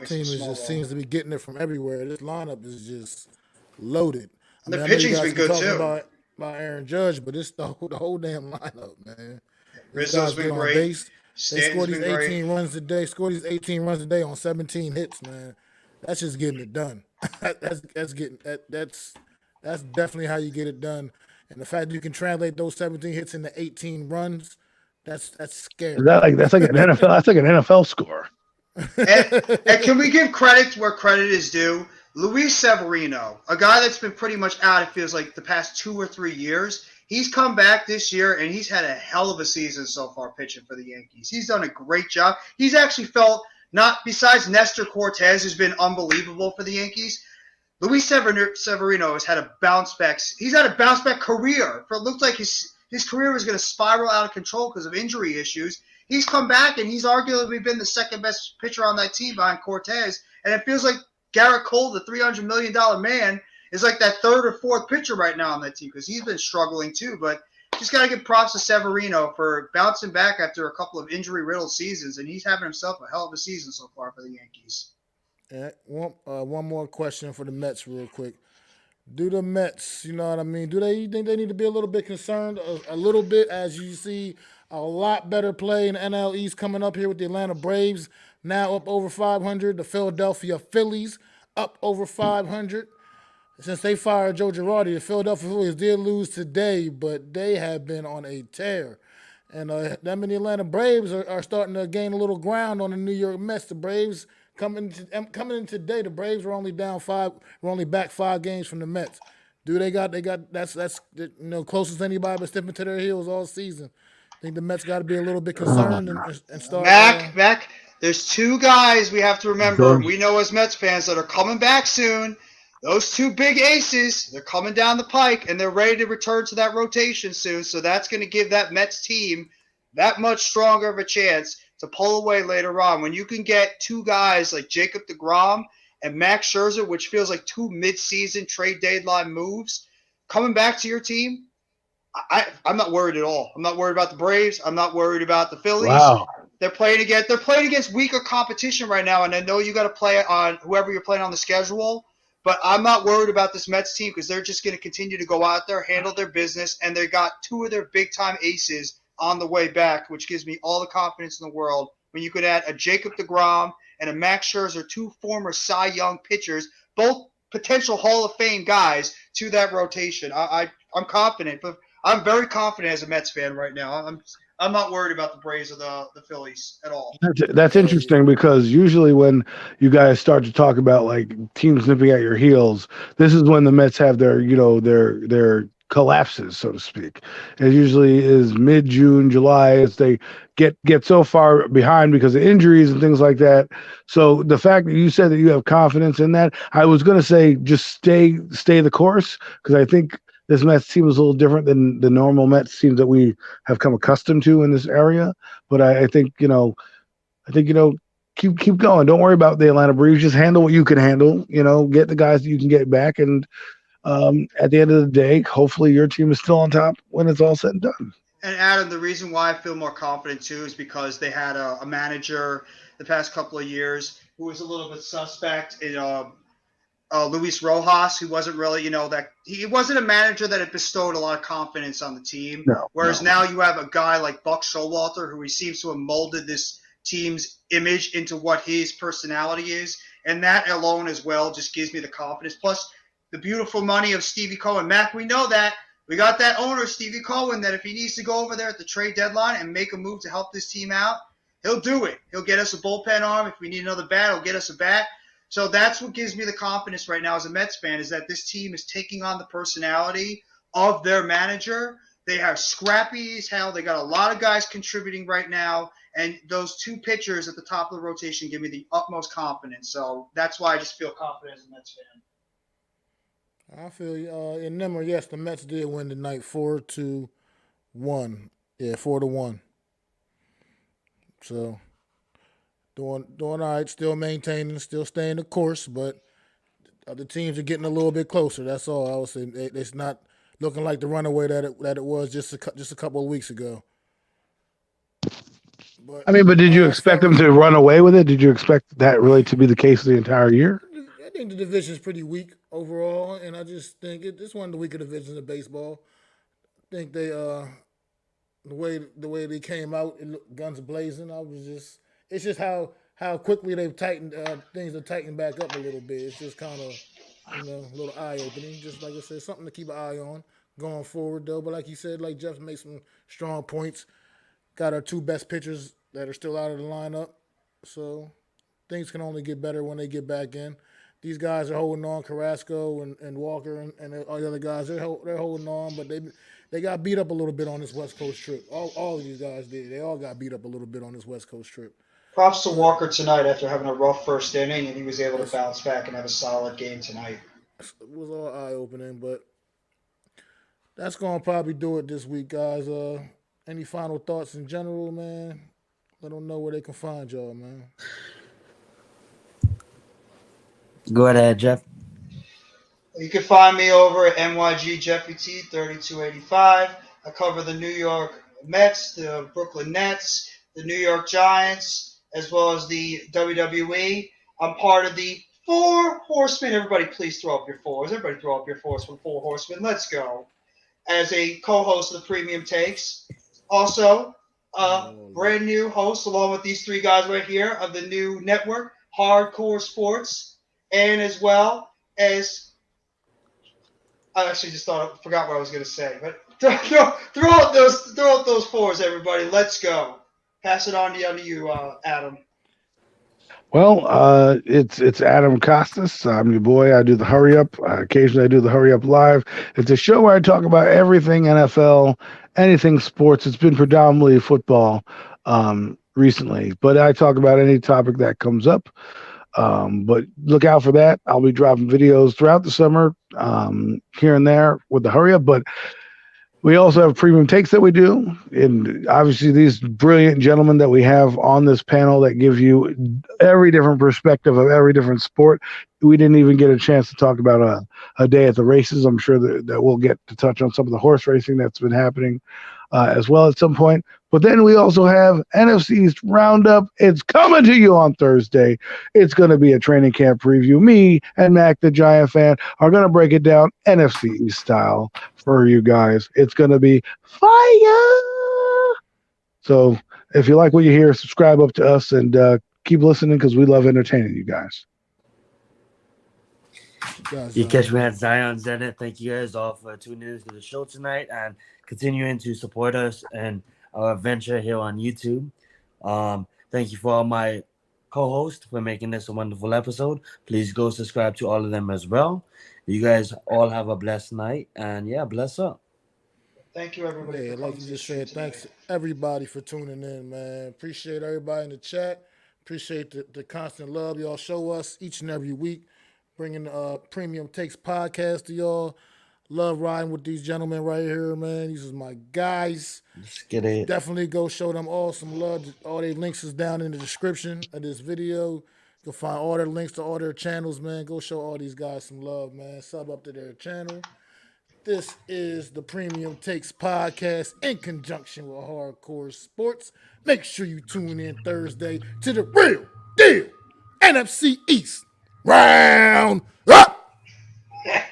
team seems to be getting it from everywhere. This lineup is just loaded. And the pitching's been good too. by Aaron Judge, but it's the whole damn lineup, man. These Rizzo's guys been get on great. base. They score Stanton's these been great. 18 runs a day. Score these 18 runs a day on 17 hits, man. That's just getting it done. That's definitely how you get it done. And the fact that you can translate those 17 hits into 18 runs, that's Is scary. that like that's like an NFL? That's like an NFL score. And can we give credit where credit is due? Luis Severino, a guy that's been pretty much out, it feels like, the past 2 or 3 years. He's come back this year, and he's had a hell of a season so far pitching for the Yankees. He's done a great job. He's actually felt, not besides Nestor Cortez, who's been unbelievable for the Yankees, Luis Severino has had a bounce back. He's had a bounce back career. It looked like his career was going to spiral out of control because of injury issues. He's come back, and he's arguably been the second best pitcher on that team behind Cortez. And it feels like Garrett Cole, the $300 million man, is like that third or fourth pitcher right now on that team because he's been struggling too. But just got to give props to Severino for bouncing back after a couple of injury-riddled seasons, and he's having himself a hell of a season so far for the Yankees. And one more question for the Mets, real quick. Do the Mets, you know what I mean? Do they think they need to be a little bit concerned, a little bit, as you see a lot better play in the NL East coming up here with the Atlanta Braves now up over 500, the Philadelphia Phillies up over 500. Since they fired Joe Girardi, the Philadelphia Phillies did lose today, but they have been on a tear. And them and the Atlanta Braves are starting to gain a little ground on the New York Mets. The Braves coming in today, the Braves were only down 5. We're only back 5 games from the Mets. They got that's closest anybody but stepping to their heels all season. I think the Mets got to be a little bit concerned and start. Mac, there's 2 guys we have to remember. We know as Mets fans that are coming back soon. Those 2 big aces, they're coming down the pike, and they're ready to return to that rotation soon. So that's going to give that Mets team that much stronger of a chance to pull away later on. When you can get 2 guys like Jacob deGrom and Max Scherzer, which feels like 2 mid-season trade deadline moves, coming back to your team, I'm not worried at all. I'm not worried about the Braves. I'm not worried about the Phillies. Wow. They're playing against weaker competition right now, and I know you got to play on whoever you're playing on the schedule. But I'm not worried about this Mets team because they're just going to continue to go out there, handle their business, and they got 2 of their big-time aces on the way back, which gives me all the confidence in the world. When you could add a Jacob deGrom and a Max Scherzer, 2 former Cy Young pitchers, both potential Hall of Fame guys, to that rotation. I'm confident, but I'm very confident as a Mets fan right now. I'm not worried about the Braves or the Phillies at all. That's interesting because usually when you guys start to talk about like teams nipping at your heels, this is when the Mets have their their collapses, so to speak. It usually is mid-June, July, as they get so far behind because of injuries and things like that. So the fact that you said that you have confidence in that, I was going to say just stay the course because I think this Mets team is a little different than the normal Mets team that we have come accustomed to in this area. But I think keep going. Don't worry about the Atlanta Braves. Just handle what you can handle. Get the guys that you can get back, and at the end of the day, hopefully your team is still on top when it's all said and done. And Adam, the reason why I feel more confident too is because they had a manager the past couple of years who was a little bit suspect in Luis Rojas, who wasn't really, that he wasn't a manager that had bestowed a lot of confidence on the team. Whereas now you have a guy like Buck Showalter, who he seems to have molded this team's image into what his personality is. And that alone as well just gives me the confidence. Plus the beautiful money of Stevie Cohen. Mac, we know that. We got that owner, Stevie Cohen, that if he needs to go over there at the trade deadline and make a move to help this team out, he'll do it. He'll get us a bullpen arm. If we need another bat, he'll get us a bat. So that's what gives me the confidence right now as a Mets fan, is that this team is taking on the personality of their manager. They are scrappy as hell. They got a lot of guys contributing right now. And those 2 pitchers at the top of the rotation give me the utmost confidence. So that's why I just feel confident as a Mets fan. I feel in number, yes, the Mets did win tonight 4-1. Yeah, 4-1. So doing all right, still maintaining, still staying the course, but other teams are getting a little bit closer. That's all I would say. It's not looking like the runaway that it was just a couple of weeks ago. But did you expect them to run away with it? Did you expect that really to be the case the entire year? I think the division is pretty weak overall, and I just think it's one of the weaker divisions of baseball. think they the way they came out, guns blazing. It's just how quickly they've tightened things are tightened back up a little bit. It's just kind of a little eye opening. Just like I said, something to keep an eye on going forward though. But like you said, like Jeff made some strong points. Got our two best pitchers that are still out of the lineup, so things can only get better when they get back in. These guys are holding on. Carrasco and Walker and all the other guys, they're holding on, but they got beat up a little bit on this West Coast trip. All of these guys did. They all got beat up a little bit on this West Coast trip. Props to Walker tonight after having a rough first inning, and he was able to bounce back and have a solid game tonight. It was all eye-opening, but that's going to probably do it this week, guys. Any final thoughts in general, man? Let them know where they can find y'all, man. Go ahead, Jeff. You can find me over at NYG Jeffy T 3285. I cover the New York Mets, the Brooklyn Nets, the New York Giants, as well as the WWE. I'm part of the Four Horsemen. Everybody please throw up your fours. Everybody throw up your fours for the Four Horsemen. Let's go. As a co-host of the Premium Takes. Also, brand new host along with these three guys right here of the new network, Hardcore Sports. And as well as, I actually just forgot what I was going to say. But throw out those fours, everybody. Let's go. Pass it on to you, Adam. Well, it's Adam Costas. I'm your boy. I do the Hurry Up. Occasionally I do the Hurry Up Live. It's a show where I talk about everything NFL, anything sports. It's been predominantly football recently, but I talk about any topic that comes up. But look out for that. I'll be dropping videos throughout the summer here and there with the Hurry Up, but we also have premium takes that we do. And obviously these brilliant gentlemen that we have on this panel that give you every different perspective of every different sport. We didn't even get a chance to talk about a day at the races. I'm sure that we'll get to touch on some of the horse racing that's been happening as well at some point. But then we also have NFC East Roundup. It's coming to you on Thursday. It's going to be a training camp preview. Me and Mac the Giant Fan are going to break it down NFC East style for you guys. It's going to be fire. So if you like what you hear, subscribe up to us and keep listening because we love entertaining you guys. You catch me at Zion Zenith. Thank you guys all for tuning into the show tonight and continuing to support us and our venture here on YouTube. Thank you for all my co-hosts for making this a wonderful episode. Please go subscribe to all of them as well. You guys all have a blessed night, and bless up. Thank you, everybody. Yeah, like you just said, thanks everybody for tuning in, man. Appreciate everybody in the chat. Appreciate the constant love y'all show us each and every week. Bringing the Premium Takes podcast to y'all. Love riding with these gentlemen right here, man. These is my guys. Let's get it. Definitely go show them all some love. All their links is down in the description of this video. You'll find all their links to all their channels, man. Go show all these guys some love, man. Sub up to their channel. This is the Premium Takes podcast in conjunction with Hardcore Sports. Make sure you tune in Thursday to the real deal NFC East Round Up.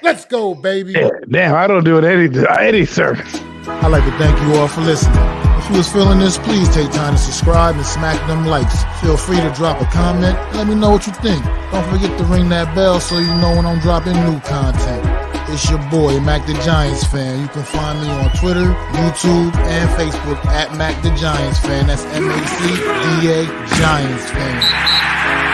Let's go, baby. Yeah, damn, I don't do it any service. I'd like to thank you all for listening. If you was feeling this, please take time to subscribe and smack them likes. Feel free to drop a comment. Let me know what you think. Don't forget to ring that bell so you know when I'm dropping new content. It's your boy, Mac the Giants Fan. You can find me on Twitter, YouTube, and Facebook at Mac the Giants Fan. That's MacDa Giants Fan.